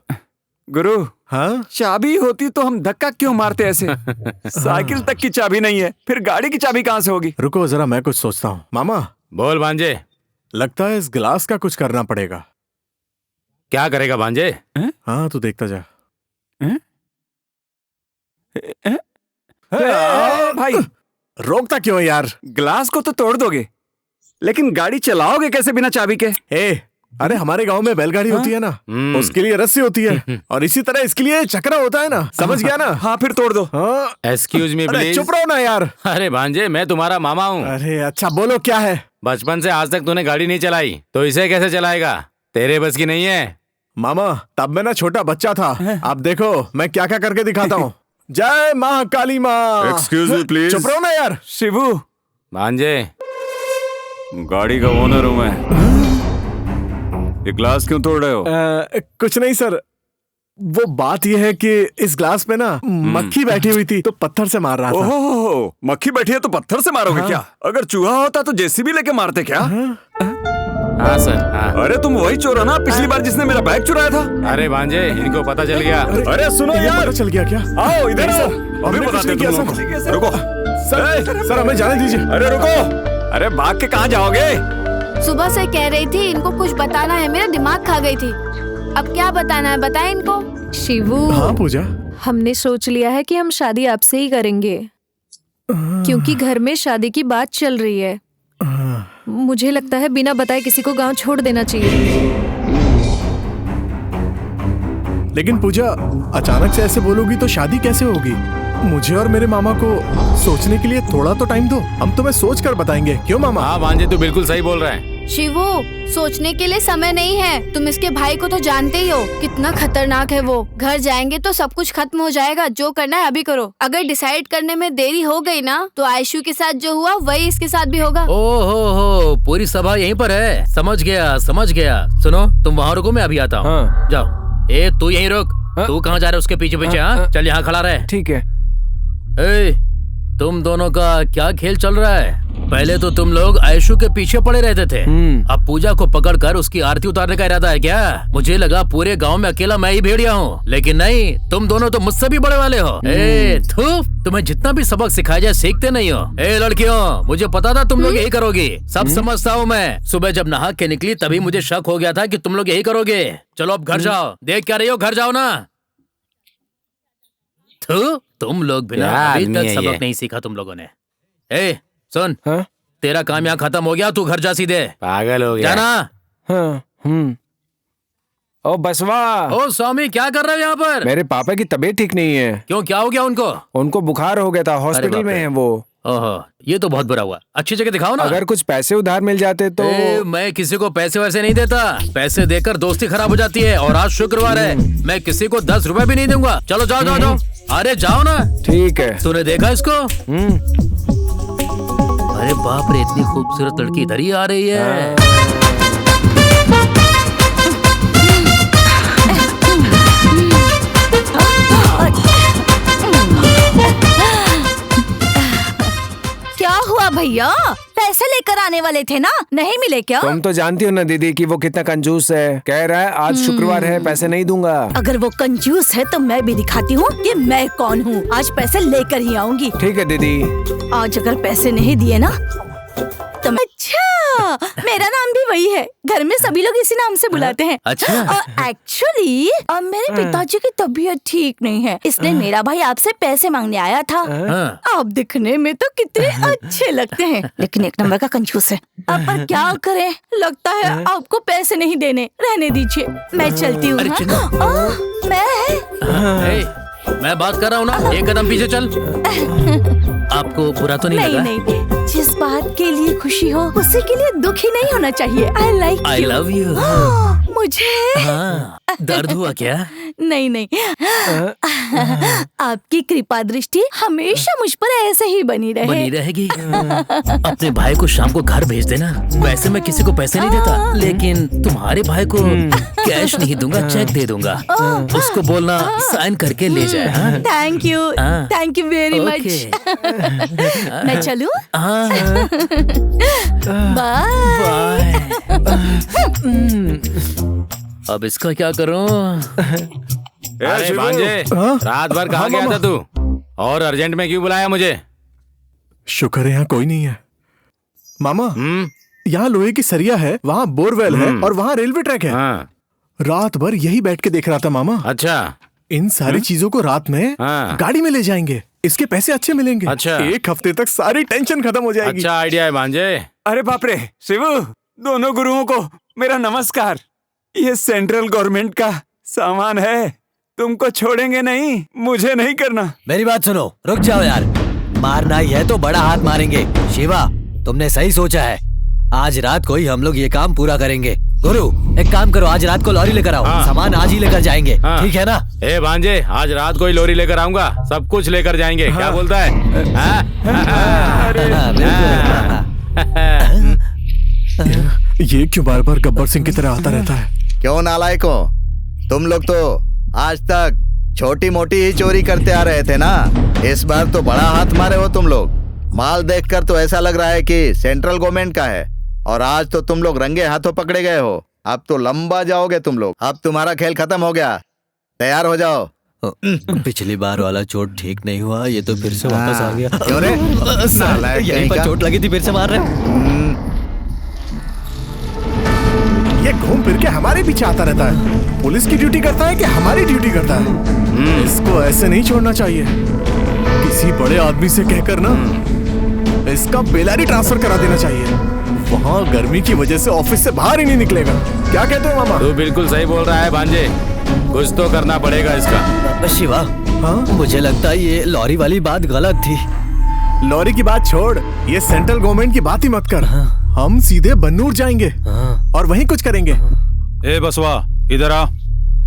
गुरु, हाँ, चाबी होती तो हम धक्का क्यों मारते ऐसे? साइकिल तक की चाबी नहीं है, फिर गाड़ी की चाबी कहाँ से होगी? रुको जरा, मैं कुछ सोचता हूँ। मामा बोल भांजे। लगता है इस गिलास का कुछ करना पड़ेगा। क्या करेगा भांजे? हाँ तू देखता जा। भाई रोकता क्यों यार? ग्लास को तो तोड़ दोगे, लेकिन गाड़ी चलाओगे कैसे बिना चाबी के? अरे हमारे गांव में बैलगाड़ी होती है ना, उसके लिए रस्सी होती है, और इसी तरह इसके लिए चक्रा होता है ना, समझ गया ना? हाँ फिर तोड़ दो। Excuse me please. चुप रहो ना यार। अरे भांजे, मैं तुम्हारा मामा हूँ। अरे अच्छा बोलो, क्या है? बचपन से आज तक तूने गाड़ी नहीं चलाई, तो इसे कैसे चलाएगा? तेरे बस की नहीं है। मामा तब मैं ना छोटा बच्चा था, अब देखो मैं क्या क्या करके दिखाता हूँ। जय माँ काली माँ। Excuse me please. चुप रहो ना यार। शिवू, भांजे गाड़ी का ओनर हूँ मैं। ये ग्लास क्यों तोड़ रहे हो? कुछ नहीं सर, वो बात यह है कि इस ग्लास पे ना मक्खी बैठी हुई थी तो पत्थर से मार रहा था। ओहो, मक्खी बैठी है तो पत्थर से मारोगे? क्या? अगर चूहा होता तो जेसीबी लेके मारते क्या? हाँ सर। अरे तुम वही चोर हो ना पिछली बार जिसने मेरा बैग चुराया था? अरे भांजे, इनको पता चल गया। अरे सुनो यार, पता चल गया क्या? आओ इधर आओ, अभी बताते हैं तुम लोगों को। रुको सर, हमें जाने दीजिए। अरे रुको, अरे भाग के कहाँ जाओगे? सुबह से कह रही थी इनको कुछ बताना है, मेरा दिमाग खा गई थी। अब क्या बताना है, बताएं इनको। शिवू, हाँ पूजा, हमने सोच लिया है कि हम शादी आपसे ही करेंगे, क्योंकि घर में शादी की बात चल रही है। मुझे लगता है बिना बताए किसी को गांव छोड़ देना चाहिए। लेकिन पूजा, अचानक से ऐसे बोलोगी तो शादी कैसे होगी? मुझे और मेरे मामा को सोचने के लिए थोड़ा तो टाइम दो, हम तुम्हें सोच कर बताएंगे। क्यों मामा? हाँ भांजे, तू बिल्कुल सही बोल रहा है। शिवू, सोचने के लिए समय नहीं है। तुम इसके भाई को तो जानते ही हो, कितना खतरनाक है वो। घर जाएंगे तो सब कुछ खत्म हो जाएगा। जो करना है अभी करो। अगर डिसाइड करने में देरी हो गई ना तो आयशु के साथ जो हुआ वही इसके साथ भी होगा। ओहो, पूरी सभा यहीं पर है। समझ गया समझ गया। सुनो, तुम वहाँ रुको, मैं अभी आता हूँ। जाओ। तू यहीं रुक। तू कहाँ जा रहा है? उसके पीछे पीछे। हाँ, चल यहाँ खड़ा रहे। ठीक है। तुम दोनों का क्या खेल चल रहा है? पहले तो तुम लोग आयशु के पीछे पड़े रहते थे, अब पूजा को पकड़कर उसकी आरती उतारने का इरादा है क्या? मुझे लगा पूरे गांव में अकेला मैं ही भेड़िया हूँ, लेकिन नहीं, तुम दोनों तो मुझसे भी बड़े वाले हो। तुम्हें जितना भी सबक सिखाया जाए सीखते नहीं हो। लड़कियों, मुझे पता था तुम लोग यही करोगी। सब समझता हूँ मैं। सुबह जब नहा के निकली तभी मुझे शक हो गया था कि तुम लोग यही करोगे। चलो अब घर जाओ। देख क्या रही हो? घर जाओ ना। तुम लोग बिना अभी तक सबक नहीं सीखा तुम लोगों ने। सुन, तेरा काम यहाँ खत्म हो गया, तू घर जा सीधे। पागल हो गया जाना। ओ बसवा। ओ स्वामी, क्या कर रहे हो यहाँ पर? मेरे पापा की तबीयत ठीक नहीं है। क्यों, क्या हो गया उनको? उनको बुखार हो गया था, हॉस्पिटल में है वो। ओहो, ये तो बहुत बुरा हुआ। अच्छी जगह दिखाओ ना। अगर कुछ पैसे उधार मिल जाते तो। मैं किसी को पैसे वैसे नहीं देता। पैसे देकर दोस्ती खराब हो जाती है, और आज शुक्रवार है, मैं किसी को 10 रुपए भी नहीं दूंगा। चलो जाओ जाओ जाओ। अरे जाओ ना। ठीक है। तूने देखा इसको? अरे बाप रे, इतनी खूबसूरत लड़की इधर ही आ रही है। क्या हुआ भैया? पैसे लेकर आने वाले थे ना, नहीं मिले क्या? तुम तो जानती हो ना दीदी कि वो कितना कंजूस है। कह रहा है आज शुक्रवार है, पैसे नहीं दूंगा। अगर वो कंजूस है तो मैं भी दिखाती हूँ कि मैं कौन हूँ। आज पैसे लेकर ही आऊंगी। ठीक है दीदी। आज अगर पैसे नहीं दिए ना तो मैं। अच्छा, मेरा नाम भी वही है। घर में सभी लोग इसी नाम से बुलाते हैं। अच्छा। एक्चुअली मेरे पिताजी की तबीयत ठीक नहीं है, इसलिए मेरा भाई आपसे पैसे मांगने आया था। आप दिखने में तो कितने अच्छे लगते हैं, लेकिन एक नंबर का कंजूस है। अब पर क्या करें, लगता है आपको पैसे नहीं देने। रहने दीजिए, मैं चलती हूँ। मैं बात कर रहा हूँ ना, एक कदम पीछे चल। आपको बुरा तो नहीं लगा? नहीं, जिस बात के लिए खुशी हो उसी के लिए दुखी नहीं होना चाहिए। I love you। मुझे दर्द हुआ क्या? नहीं। आपकी कृपा दृष्टि हमेशा मुझ पर ऐसे ही बनी रहे। बनी रहेगी। अपने भाई को शाम को घर भेज देना। वैसे मैं किसी को पैसे नहीं देता, लेकिन तुम्हारे भाई को कैश नहीं दूंगा, चेक दे दूंगा। उसको बोलना साइन करके ले जाए। हाँ? Thank you very much. मैं चलूं? बाय। अब इसका क्या करूं? अरे भांजे, रात भर कहाँ गया था तू? और अर्जेंट में क्यों बुलाया मुझे? शुक्र है यहाँ कोई नहीं है। मामा, यहाँ लोहे की सरिया है, वहाँ बोरवेल है और वहाँ रेलवे ट्रैक है। रात भर यही बैठ के देख रहा था मामा। अच्छा। इन सारी चीजों को रात में गाड़ी में ले जाएंगे, इसके पैसे अच्छे मिलेंगे। अच्छा। 1 हफ्ते तक सारी टेंशन खत्म हो जाएगी। अच्छा आइडिया है भांजे। अरे बाप रे शिवू, दोनों गुरुओं को मेरा नमस्कार। ये सेंट्रल गवर्नमेंट का सामान है, तुमको छोड़ेंगे नहीं, मुझे नहीं करना। मेरी बात सुनो, रुक जाओ यार। मारना ही है तो बड़ा हाथ मारेंगे। शिवा, तुमने सही सोचा है। आज रात को ही हम लोग ये काम पूरा करेंगे। गुरु, एक काम करो, आज रात को लॉरी लेकर आओ। सामान आज ही लेकर जाएंगे। ठीक है ना? ए भांजे, आज रात को ही लॉरी लेकर आऊंगा, सब कुछ लेकर जाएंगे। क्या बोलता है? ये क्यों बार बार गब्बर सिंह की तरह आता रहता है? क्यों नालायको, तुम लोग तो आज तक छोटी मोटी ही चोरी करते आ रहे थे ना। इस बार तो बड़ा हाथ मारे हो तुम लोग। माल देखकर तो ऐसा लग रहा है कि सेंट्रल गवर्नमेंट का है, और आज तो तुम लोग रंगे हाथों पकड़े गए हो। अब तो लंबा जाओगे तुम लोग। अब तुम्हारा खेल खत्म हो गया, तैयार हो जाओ। पिछली बार वाला चोट ठीक नहीं हुआ, ये तो फिर से वापस आ गया। क्यों रे? यहीं पर चोट लगी थी, फिर से मार रहे। ये घूम फिर के हमारे पीछे आता रहता है। पुलिस की ड्यूटी करता है कि हमारी ड्यूटी करता है? इसको ऐसे नहीं छोड़ना चाहिए। किसी बड़े आदमी से कहकर ना इसका बेलारी ट्रांसफर करा देना चाहिए। वहाँ गर्मी की वजह से ऑफिस से बाहर ही नहीं निकलेगा। क्या कहते हो मामा? तू बिल्कुल सही बोल रहा है भांजे, कुछ तो करना पड़ेगा इसका। शिवा, मुझे लगता है ये लॉरी वाली बात गलत थी। लॉरी की बात छोड़, ये सेंट्रल गवर्नमेंट की बात ही मत कर। हम सीधे बन्नूर जाएंगे और वहीं कुछ करेंगे। ए बसवा, इधर आ।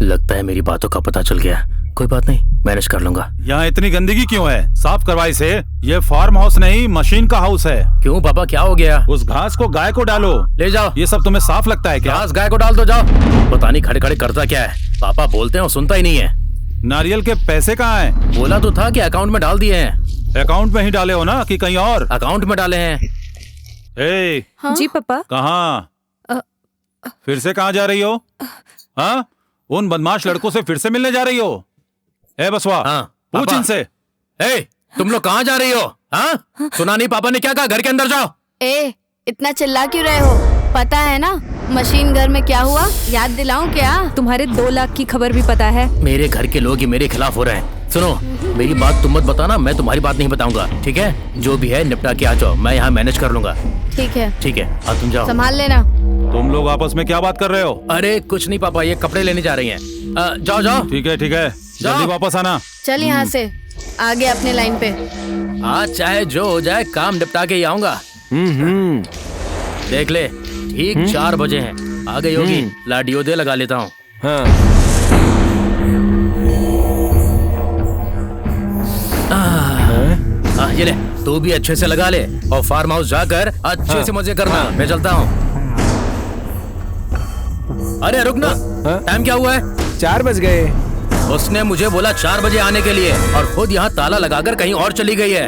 लगता है मेरी बातों का पता चल गया। कोई बात नहीं, मैनेज कर लूंगा। यहाँ इतनी गंदगी क्यों है? साफ करवाई से। ये फार्म हाउस नहीं, मशीन का हाउस है। क्यों पापा, क्या हो गया? उस घास को गाय को डालो। ले जाओ। ये सब तुम्हें साफ लगता है क्या? घास गाय को डाल दो, जाओ। पता नहीं खड़े खड़े करता क्या है। पापा बोलते हैं, सुनता ही नहीं है। नारियल के पैसे कहाँ हैं? बोला तो था कि अकाउंट में डाल दिए हैं। अकाउंट में ही डाले हो ना, कि कहीं और? अकाउंट में डाले हैं। ए, जी पापा। कहाँ? फिर से कहाँ जा रही हो? हाँ, उन बदमाश लड़कों से फिर से मिलने जा रही हो? ए बसवा, पूछ इनसे। ए, तुम लोग कहाँ जा रही हो? हाँ, सुना नहीं पापा ने क्या कहा? घर के अंदर जाओ। ए, इतना चिल्ला क्यों रहे हो? पता है ना मशीन घर में क्या हुआ? याद दिलाऊं क्या? तुम्हारे 2 लाख की खबर भी पता है। मेरे घर के लोग ही मेरे खिलाफ हो रहे हैं। सुनो, मेरी बात तुम मत बताना, मैं तुम्हारी बात नहीं बताऊंगा, ठीक है? जो भी है निपटा के आ जाओ, मैं यहाँ मैनेज कर लूंगा। ठीक है। ठीक है, अब तुम जाओ। संभाल लेना। तुम लोग आपस में क्या बात कर रहे हो? अरे कुछ नहीं पापा, ये कपड़े लेने जा रही हैं। जाओ जाओ। ठीक है, जल्दी वापस आना। चल यहाँ से आगे अपने लाइन पे। आज चाहे जो हो जाए, काम निपटा के ही आऊंगा। देख ले, ठीक 4 बजे हैं। आ गई होगी, लाडियो दे लगा लेता हूँ। ये ले, तू भी अच्छे से लगा ले और फार्म हाउस जाकर अच्छे से मजे करना। मैं चलता हूँ। अरे रुक ना, टाइम क्या हुआ है? 4 बज गए। उसने मुझे बोला 4 बजे आने के लिए, और खुद यहाँ ताला लगाकर कहीं और चली गई है।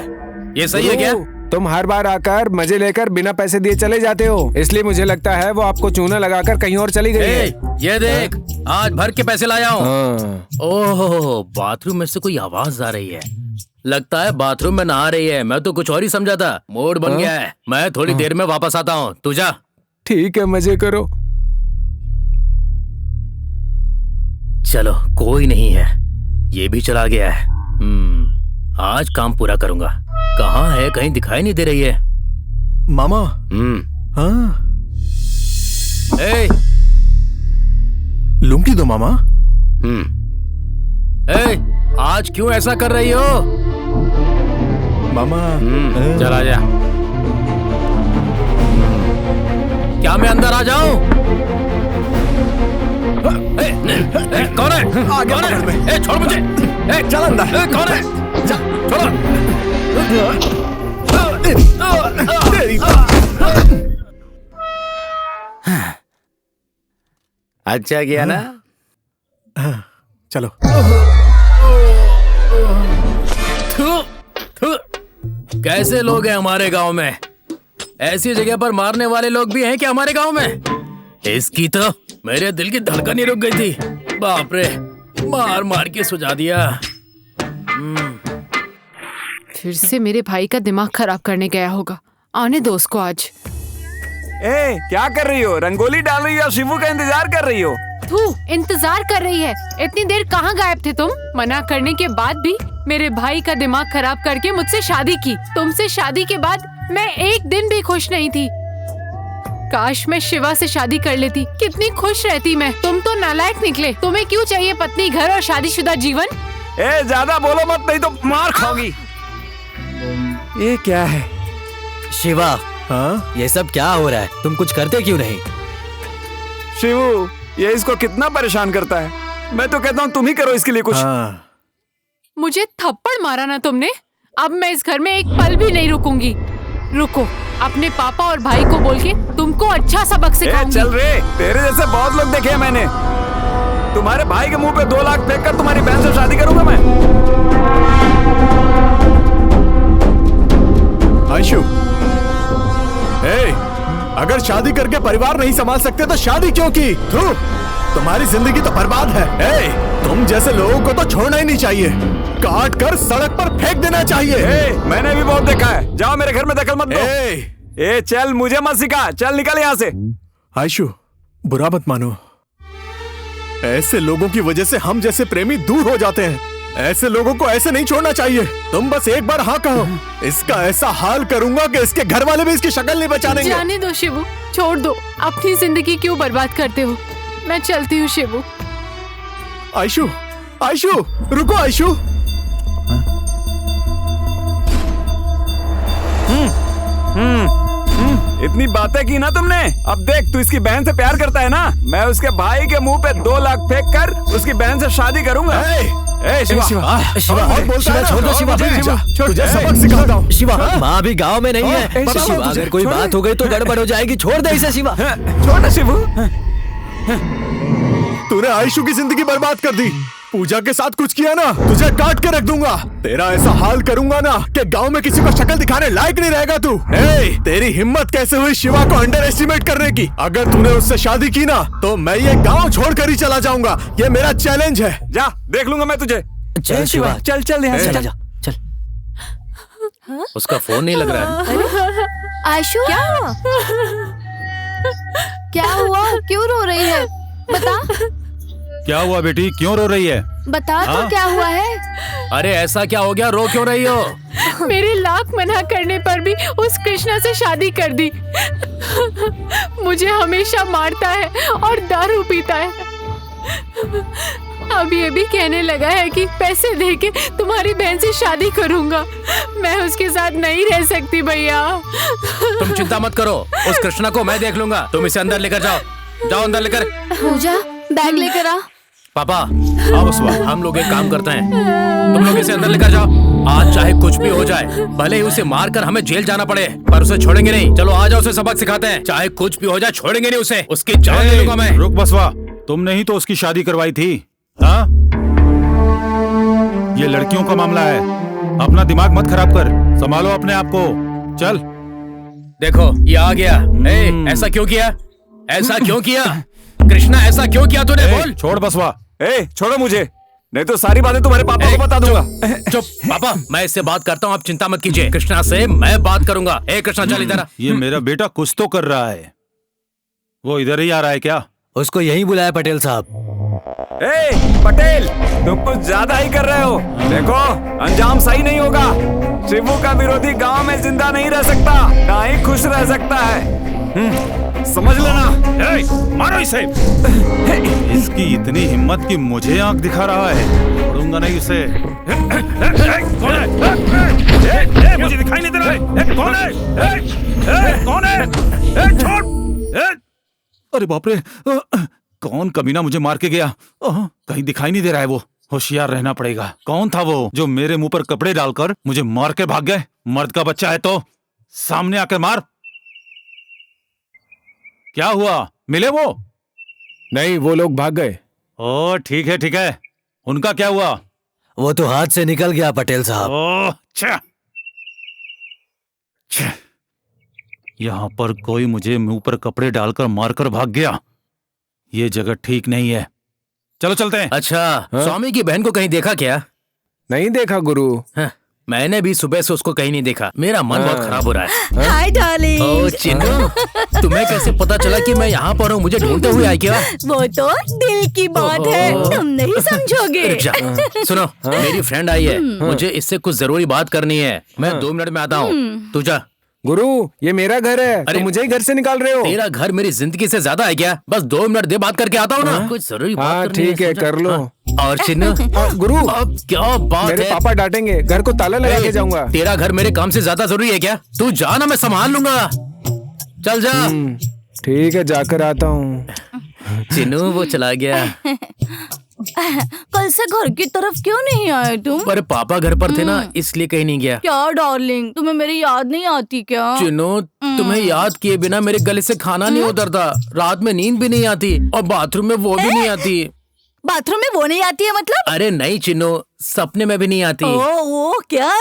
ये सही है क्या? तुम हर बार आकर मजे लेकर बिना पैसे दिए चले जाते हो, इसलिए मुझे लगता है वो आपको चूना लगाकर कहीं और चली गई है। ये देख, आज भर के पैसे लाया हूँ। ओह, बाथरूम में से कोई आवाज आ रही है। लगता है बाथरूम में नहा रही है। मैं तो कुछ और ही समझा था। मूड बन गया है। मैं थोड़ी देर में वापस आता हूँ, तू जा। ठीक है, मजे करो। चलो, कोई नहीं है, ये भी चला गया है। आज काम पूरा करूंगा। कहाँ है? कहीं दिखाई नहीं दे रही है। मामा। हाँ। ए, लुंगी दो मामा। ए, आज क्यों ऐसा कर रही हो? मामा। चल आ जा। क्या मैं अंदर आ जाऊं? कौन है? आगे कौन है? पकड़ में। ए, छोड़ मुझे। ए, चल अंदर। कौन है? छोड़ो। तेरी अच्छा किया ना? चलो। थू, थू। कैसे लोग हैं हमारे गांव में? ऐसी जगह पर मारने वाले लोग भी हैं क्या हमारे गांव में? इसकी तो मेरे दिल की धड़कन ही रुक गई थी। बाप रे, मार मार के सुझा दिया। फिर से मेरे भाई का दिमाग खराब करने गया होगा। आने दो उसको आज। ए, क्या कर रही हो? रंगोली डाल रही हो या शिवू का इंतजार कर रही हो? तू इंतजार कर रही है? इतनी देर कहाँ गायब थे तुम? मना करने के बाद भी मेरे भाई का दिमाग खराब करके मुझसे शादी की। तुमसे शादी के बाद मैं एक दिन भी खुश नहीं थी। काश मैं शिवा से शादी कर लेती, कितनी खुश रहती मैं। तुम तो नालायक निकले। तुम्हें क्यों चाहिए पत्नी, घर और शादीशुदा जीवन? ए, ज्यादा बोलो मत, नहीं तो मार खाओगी। ये क्या है? शिवा, हाँ? ये सब क्या हो रहा है? तुम कुछ करते क्यों नहीं? शिवू, ये इसको कितना परेशान करता है। मैं तो कहता हूँ तुम ही करो इसके लिए कुछ। मुझे थप्पड़ मारा ना तुमने, अब मैं इस घर में एक पल भी नहीं रुकूंगी। रुको, अपने पापा और भाई को बोल के तुमको अच्छा सबक सिखाऊंगी। चल रे, तेरे जैसे बहुत लोग देखे हैं मैंने। तुम्हारे भाई के मुंह पे 2 लाख फेंक कर तुम्हारी बहन से शादी करूंगा मैं। आयशु, अगर शादी करके परिवार नहीं संभाल सकते तो शादी क्यों की? तुम्हारी जिंदगी तो बर्बाद है। तुम जैसे लोगों को तो छोड़ना ही नहीं चाहिए, काट कर सड़क पर फेंक देना चाहिए। मैंने भी बहुत देखा है। जाओ, मेरे घर में दखल मत दो। चल, मुझे मत सिखा। चल निकल यहाँ से। आयशु, बुरा मत मानो। ऐसे लोगों की वजह से हम जैसे प्रेमी दूर हो जाते हैं। ऐसे लोगों को ऐसे नहीं छोड़ना चाहिए। तुम बस एक बार हाँ कहो, इसका ऐसा हाल करूंगा कि इसके घर वाले भी इसकी शक्ल नहीं बचानेंगे। जाने दो शिवू, छोड़ दो। अपनी जिंदगी क्यों बर्बाद करते हो? मैं चलती हूँ शिवू। आयशु, आयशु, रुको आयशु। इतनी बातें की ना तुमने। अब देख, तू इसकी बहन से प्यार करता है ना। मैं उसके भाई के मुंह पे 2 लाख फेंक कर उसकी बहन से शादी करूंगा। शिवा, छोड़ दो शिवा, तुझे सबक सिखाता हूँ। शिवा, माँ भी गांव में नहीं है। शिवा, अगर कोई बात हो गई तो गड़बड़ हो जाएगी। छोड़ दे इसे शिवा। छोड़ दे शिवू। तूने आयशु की जिंदगी बर्बाद कर दी। पूजा के साथ कुछ किया ना, तुझे काट के रख दूंगा। तेरा ऐसा हाल करूंगा ना कि गांव में किसी को शक्ल दिखाने लायक नहीं रहेगा तू। तेरी हिम्मत कैसे हुई शिवा को अंडर एस्टिमेट करने की? अगर तूने उससे शादी की ना तो मैं ये गांव छोड़कर ही चला जाऊंगा। ये मेरा चैलेंज है। जा, देख लूंगा मैं तुझे। चल शिवा, चल चल यहाँ से जा। चल। उसका फोन नहीं लग रहा है। आयशु, क्या हुआ? क्यों रो रही है? बता। क्या हुआ बेटी, क्यों रो रही है? बता तो क्या हुआ है? अरे ऐसा क्या हो गया, रो क्यों रही हो? मेरे लाख मना करने पर भी उस कृष्णा से शादी कर दी। मुझे हमेशा मारता है और दारू पीता है। अब ये भी कहने लगा है कि पैसे देके तुम्हारी बहन से शादी करूंगा। मैं उसके साथ नहीं रह सकती भैया। तुम चिंता मत करो, उस कृष्णा को मैं देख लूंगा। तुम इसे अंदर लेकर जाओ। जाओ अंदर लेकर। पूजा, बैग लेकर आ। पापा, आओ बसवा, हम लोग एक काम करते हैं। तुम लोग इसे अंदर लेकर जाओ। आज चाहे कुछ भी हो जाए, भले ही उसे मारकर हमें जेल जाना पड़े, पर उसे छोड़ेंगे नहीं। चलो आ जाओ, उसे सबक सिखाते हैं। चाहे कुछ भी हो जाए, छोड़ेंगे नहीं उसे। उसकी जान ले लूंगा मैं। रुक बसवा, तुमने ही तो उसकी शादी करवाई थी। हाँ, ये लड़कियों का मामला है। अपना दिमाग मत खराब कर, संभालो अपने आप को। चल। देखो, ये आ गया। ऐसा क्यों किया? ऐसा क्यों किया? कृष्णा, ऐसा क्यों किया तूने? बोल। छोड़ बसवा। छोड़ो मुझे, नहीं तो सारी बातें तुम्हारे पापा को बता दूंगा। चुप पापा, मैं इससे बात करता हूँ, आप चिंता मत कीजिए। कृष्णा से मैं बात करूंगा। कृष्णा, चल इधर। ये मेरा बेटा कुछ तो कर रहा है। वो इधर ही आ रहा है क्या? उसको यही बुलाया पटेल साहब। पटेल, तुम कुछ ज्यादा ही कर रहे हो। देखो, अंजाम सही नहीं होगा। शिवू का विरोधी गांव में जिंदा नहीं रह सकता, ना ही खुश रह सकता है। समझ लेना। मारो इसे। इसकी इतनी हिम्मत कि मुझे आंख दिखा रहा है। छोड़ूंगा नहीं उसे। कौन है? मुझे दिखाई नहीं दे रहा है। कौन है? कौन है? छोड़। अरे बाप रे, कौन कमीना मुझे मार के गया? कहीं दिखाई नहीं दे रहा है वो। होशियार रहना पड़ेगा। कौन था वो जो मेरे मुंह पर कपड़े डालकर मुझे मार के भाग गए? मर्द का बच्चा है तो सामने आकर मार। क्या हुआ, मिले वो? नहीं, वो लोग भाग गए। ओ ठीक है ठीक है, उनका क्या हुआ? वो तो हाथ से निकल गया पटेल साहब। ओह छे। यहाँ पर कोई मुझे मुंह पर कपड़े डालकर मारकर भाग गया। ये जगह ठीक नहीं है। चलो चलते हैं। अच्छा, स्वामी की बहन को कहीं देखा क्या? नहीं देखा गुरु। मैंने भी सुबह से उसको कहीं नहीं देखा। मेरा मन बहुत खराब हो रहा है। Hi darling. ओ चिन्नू, तुम्हें कैसे पता चला कि मैं यहाँ पर हूँ? मुझे ढूंढते हुए आई क्या? वो तो दिल की बात है, तुम नहीं समझोगे। रुक जा। सुनो, मेरी फ्रेंड आई है, मुझे इससे कुछ जरूरी बात करनी है। मैं 2 मिनट में आता हूँ, तू जा। गुरु, ये मेरा घर है। अरे मुझे ही घर से निकाल रहे हो? तेरा घर मेरी जिंदगी से ज्यादा है क्या? बस 2 मिनट दे, बात करके आता हूँ ना। कुछ जरूरी बात करनी है। ठीक है, कर लो। और चिन्नू, गुरु, अब क्या बात मेरे है? पापा डांटेंगे। घर को ताला लगा के जाऊंगा। तेरा घर मेरे काम से ज्यादा जरूरी है क्या? तू जा ना, मैं संभाल लूंगा। चल जा। ठीक है, जाकर आता हूँ। चिन्नू वो चला गया। कल से घर की तरफ क्यों नहीं आए तुम? पर पापा घर पर थे ना, इसलिए कहीं नहीं गया। क्या डार्लिंग, तुम्हें मेरी याद नहीं आती क्या? चिन्नू, तुम्हें याद किए बिना मेरे गले से खाना नहीं उतरता, रात में नींद भी नहीं आती, और बाथरूम में वो भी नहीं आती। बाथरूम में वो नहीं आती है मतलब? अरे नहीं चिन्नू, सपने में भी नहीं आती। ओ क्या?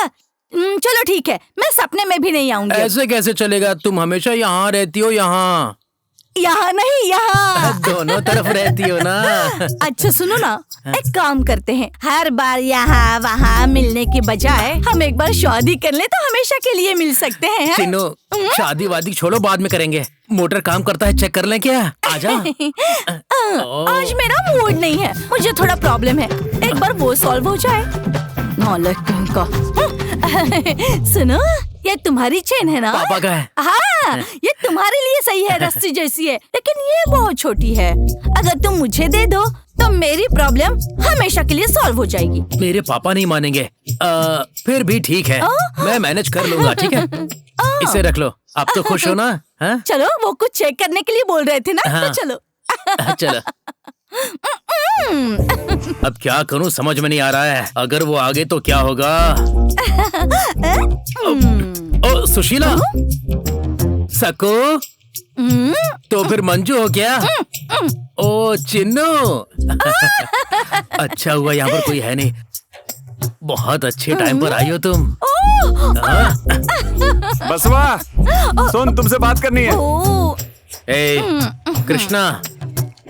चलो ठीक है, मैं सपने में भी नहीं आऊंगी। ऐसे कैसे चलेगा? तुम हमेशा यहाँ रहती हो। यहाँ नहीं, यहाँ दोनों तरफ रहती हो ना। अच्छा सुनो ना, एक काम करते हैं, हर बार यहाँ वहाँ मिलने के बजाय हम एक बार शादी कर ले तो हमेशा के लिए मिल सकते हैं। चिन्नू, शादी वादी छोड़ो, बाद में करेंगे। मोटर काम करता है, चेक कर लें क्या? आजा। आज मेरा मूड नहीं है, मुझे थोड़ा प्रॉब्लम है, एक बार वो सॉल्व हो जाए। सुनो, ये तुम्हारी चेन है ना? पापा का है। हाँ, ये तुम्हारे लिए सही है, रस्सी जैसी है, लेकिन ये बहुत छोटी है। अगर तुम मुझे दे दो तो मेरी प्रॉब्लम हमेशा के लिए सॉल्व हो जाएगी। मेरे पापा नहीं मानेंगे। फिर भी ठीक है, मैं मैनेज कर लूंगा। ठीक है, इसे रख लो। आप तो खुश हो ना? चलो, वो कुछ चेक करने के लिए बोल रहे थे ना, तो चलो। चलो। अब क्या करूं समझ में नहीं आ रहा है। अगर वो आगे तो क्या होगा? ओ सुशीला, सकू, तो फिर मंजू हो क्या? ओ चिन्नू, अच्छा हुआ यहाँ पर कोई है नहीं। बहुत अच्छे टाइम पर आई हो तुम। बसवा, सुन, तुमसे बात करनी है। ए कृष्णा,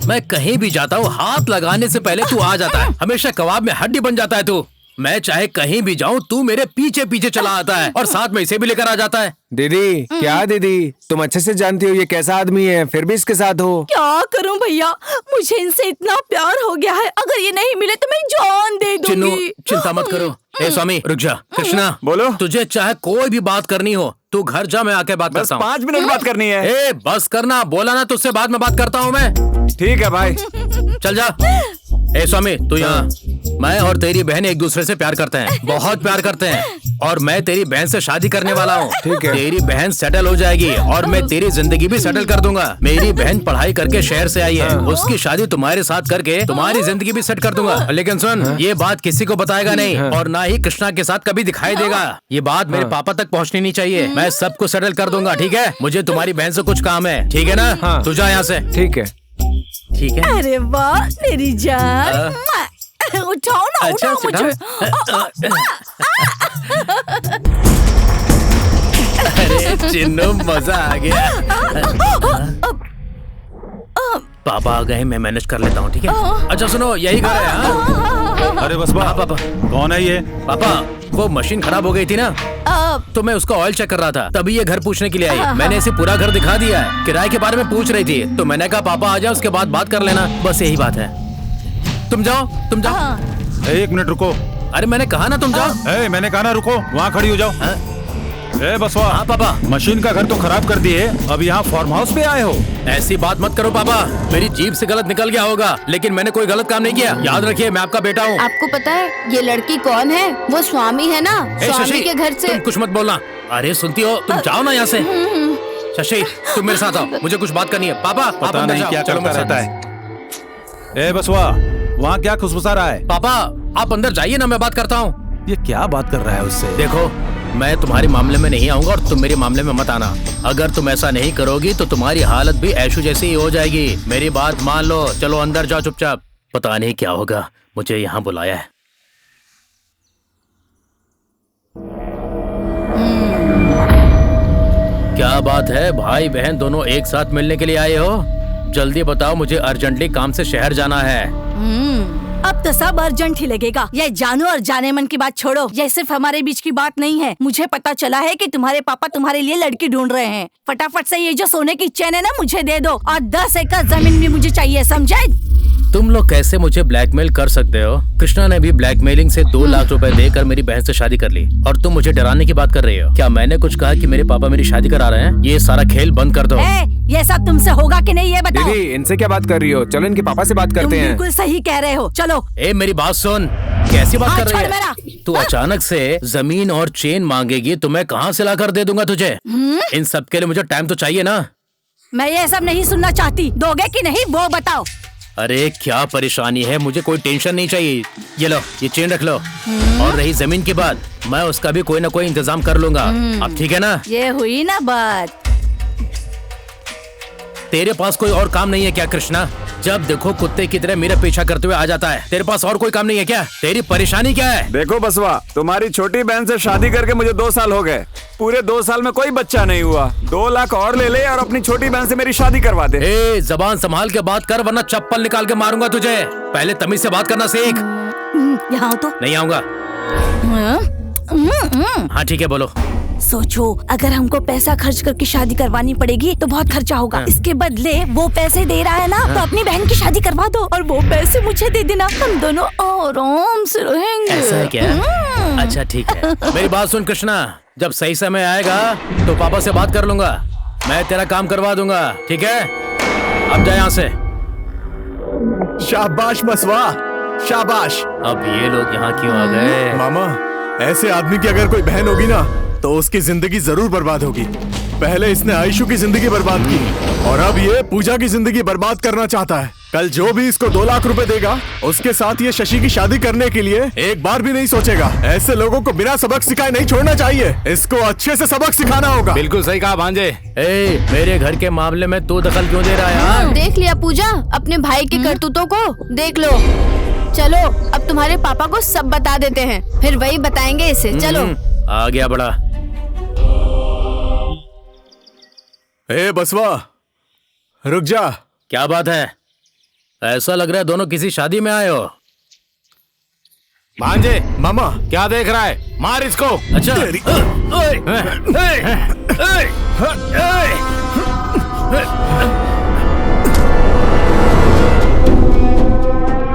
मैं कहीं भी जाता हूँ, हाथ लगाने से पहले तू आ जाता है। हमेशा कबाब में हड्डी बन जाता है तू। मैं चाहे कहीं भी जाऊँ, तू मेरे पीछे पीछे चला आता है और साथ में इसे भी लेकर आ जाता है। दीदी, क्या दीदी, तुम अच्छे से जानती हो ये कैसा आदमी है, फिर भी इसके साथ हो। क्या करूं भैया, मुझे इनसे इतना प्यार हो गया है, अगर ये नहीं मिले तो मैं जान दे दूंगी। चिन्नू, चिंता मत करो। ए स्वामी, रुक जा। कृष्णा, बोलो। तुझे चाहे कोई भी बात करनी हो, तू घर जा, मैं आके बात करता हूँ। 5 मिनट बात करनी है। ए बस करना, बोला ना, तुझसे बाद में बात करता हूँ मैं। ठीक है भाई, चल जा। ए स्वामी, तू यहाँ। मैं और तेरी बहन एक दूसरे से प्यार करते हैं, बहुत प्यार करते हैं, और मैं तेरी बहन से शादी करने वाला हूँ। ठीक है। तेरी बहन सेटल हो जाएगी और मैं तेरी जिंदगी भी सेटल कर दूंगा। मेरी बहन पढ़ाई करके शहर से आई है, उसकी शादी तुम्हारे साथ करके तुम्हारी जिंदगी भी सेट कर दूंगा। लेकिन सुन, ये बात किसी को बताएगा नहीं, और ना ही कृष्णा के साथ कभी दिखाई देगा। ये बात मेरे पापा तक पहुँचनी नहीं चाहिए। मैं सबको सेटल कर दूंगा, ठीक है? मुझे तुम्हारी बहन से कुछ काम है, ठीक है ना? तू जा यहाँ से। ठीक है। ठीक है। अरे वाह मेरी जान, उठाओ ना, अच्छा, उठाओ मुझे। अरे चिन्नू, मजा आ गया। पापा आ गए, मैं मैनेज कर लेता हूँ, ठीक है? अच्छा सुनो, यही घर है। हाँ? अरे बस पापा, कौन है ये? पापा, वो मशीन खराब हो गई थी ना, तो मैं उसका ऑयल चेक कर रहा था, तभी ये घर पूछने के लिए आई। मैंने इसे पूरा घर दिखा दिया है, किराए के बारे में पूछ रही थी, तो मैंने कहा पापा आ जाओ, उसके बाद बात कर लेना। बस यही बात है। तुम जाओ, तुम जाओ। 1 मिनट रुको। अरे मैंने कहा ना तुम जाओ। मैंने कहा ना रुको, वहाँ खड़ी हो जाओ। बसवा। हाँ पापा। मशीन का घर तो खराब कर दिए, अब यहाँ फार्म हाउस पे आए हो? ऐसी बात मत करो पापा, मेरी जीभ से गलत निकल गया होगा, लेकिन मैंने कोई गलत काम नहीं किया। याद रखिए, मैं आपका बेटा हूँ। आपको पता है ये लड़की कौन है? वो स्वामी है ना, स्वामी के घर से। तुम कुछ मत बोलना। अरे सुनती हो, तुम जाओ ना यहाँ से। शशि, तुम मेरे साथ आओ, मुझे कुछ बात करनी है। पापा, पता नहीं क्या करता रहता है। ए बसवा, वहाँ क्या खुशबुसा रहा है? पापा आप अंदर जाइए ना, मैं बात करता हूँ। ये क्या बात कर रहा है उससे? देखो मैं तुम्हारे मामले में नहीं आऊंगा और तुम मेरे मामले में मत आना। अगर तुम ऐसा नहीं करोगी तो तुम्हारी हालत भी ऐशू जैसी ही हो जाएगी। मेरी बात मान लो, चलो अंदर जाओ चुपचाप। पता नहीं क्या होगा, मुझे यहाँ बुलाया है। क्या बात है, भाई बहन दोनों एक साथ मिलने के लिए आए हो? जल्दी बताओ, मुझे अर्जेंटली काम से शहर जाना है। अब तो सब अर्जेंट ही लगेगा। ये जानू और जाने मन की बात छोड़ो, ये सिर्फ हमारे बीच की बात नहीं है। मुझे पता चला है कि तुम्हारे पापा तुम्हारे लिए लड़की ढूंढ रहे हैं। फटाफट से ये जो सोने की चेन है ना, मुझे दे दो, और 10 एकड़ जमीन भी मुझे चाहिए, समझे? तुम लोग कैसे मुझे ब्लैकमेल कर सकते हो? कृष्णा ने भी ब्लैकमेलिंग से 2 लाख रुपए देकर मेरी बहन से शादी कर ली, और तुम मुझे डराने की बात कर रही हो। क्या मैंने कुछ कहा कि मेरे पापा मेरी शादी करा रहे हैं? ये सारा खेल बंद कर दो। ये सब तुमसे होगा कि नहीं ये बताओ। दीदी इनसे क्या बात कर रही हो? चलो इनके पापा से बात करते हैं। बिल्कुल सही कह रहे हो, चलो। मेरी बात सुन, कैसी बात कर रही मेरा। है तू? अचानक से जमीन और चेन मांगेगी तो मैं कहाँ से लाकर दे दूंगा तुझे? इन सब के लिए मुझे टाइम तो चाहिए ना। मैं ये सब नहीं सुनना चाहती, दोगे कि नहीं वो बताओ। अरे क्या परेशानी है, मुझे कोई टेंशन नहीं चाहिए। ये लो, ये चेन रख लो। और रही जमीन की बात, मैं उसका भी कोई ना कोई इंतजाम कर लूंगा। अब ठीक है ना? ये हुई ना बात। तेरे पास कोई और काम नहीं है क्या कृष्णा? जब देखो कुत्ते की तरह मेरा पीछा करते हुए आ जाता है। तेरे पास और कोई काम नहीं है क्या? तेरी परेशानी क्या है? देखो बसवा, तुम्हारी छोटी बहन से शादी करके मुझे 2 साल हो गए। पूरे 2 साल में कोई बच्चा नहीं हुआ। 2 लाख और ले ले और अपनी छोटी बहन से मेरी शादी करवा दे। जबान संभाल के बात कर, वरना चप्पल निकाल के मारूंगा तुझे। पहले तमीज से बात करना सीख। यहाँ तो नहीं आऊंगा। हाँ ठीक है, बोलो। सोचो, अगर हमको पैसा खर्च करके शादी करवानी पड़ेगी तो बहुत खर्चा होगा। इसके बदले वो पैसे दे रहा है ना, तो अपनी बहन की शादी करवा दो और वो पैसे मुझे दे देना। हम दोनों आराम से रहेंगे। ऐसा है क्या? अच्छा ठीक है। मेरी बात सुन कृष्णा, जब सही समय आएगा तो पापा से बात कर लूंगा। मैं तेरा काम करवा दूंगा, ठीक है? अब जा यहाँ से। शाबाश बसवा, शाबाश। अब ये लोग यहाँ क्यों आ गए? मामा, ऐसे आदमी की अगर कोई बहन होगी ना तो उसकी जिंदगी जरूर बर्बाद होगी। पहले इसने आयशु की जिंदगी बर्बाद की और अब ये पूजा की जिंदगी बर्बाद करना चाहता है। कल जो भी इसको 2 लाख रुपए देगा, उसके साथ ये शशि की शादी करने के लिए एक बार भी नहीं सोचेगा। ऐसे लोगों को बिना सबक सिखाए नहीं छोड़ना चाहिए। इसको अच्छे से सबक सिखाना होगा। बिल्कुल सही कहा भांजे। मेरे घर के मामले में तू दखल क्यों दे रहा है यार? देख लिया पूजा, अपने भाई के करतूतों को देख लो। चलो अब तुम्हारे पापा को सब बता देते हैं, फिर वही बताएंगे इसे। चलो। आ गया बड़ा। बसवा, रुक जा। क्या बात है? ऐसा लग रहा है दोनों किसी शादी में आए हो। भांजे, मामा क्या देख रहा है? मार इसको। अच्छा।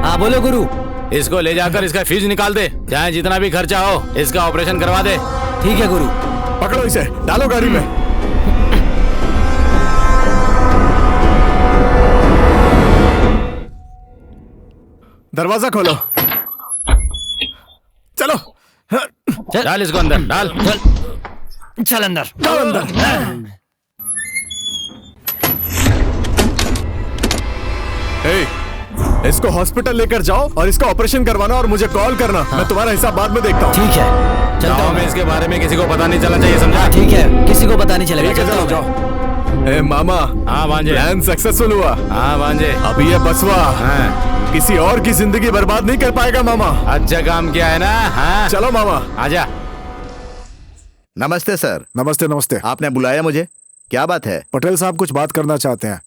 हाँ बोलो गुरु। इसको ले जाकर इसका फीस निकाल दे, चाहे जितना भी खर्चा हो, इसका ऑपरेशन करवा दे। ठीक है गुरु। पकड़ो इसे, डालो गाड़ी में। दरवाजा खोलो। चलो, डाल इसको अंदर, डाल। चल अंदर। डाल अंदर। इसको हॉस्पिटल लेकर जाओ और इसका ऑपरेशन करवाना और मुझे कॉल करना। मैं तुम्हारा हिसाब बाद में देखता हूँ। ठीक है, चलता हूँ। मैं इसके बारे में किसी को पता नहीं चलना चाहिए, समझा? ठीक है, किसी को पता नहीं चलेगा। ठीक है, चलो जाओ। मामा। हाँ भांजे। प्लान सक्सेसफुल हुआ। हाँ भांजे। अब ये बसवा किसी और की जिंदगी बर्बाद नहीं कर पाएगा मामा। अच्छा काम किया है ना? हाँ चलो मामा, आजा। नमस्ते सर। नमस्ते नमस्ते। आपने बुलाया मुझे, क्या बात है? पटेल साहब कुछ बात करना चाहते हैं।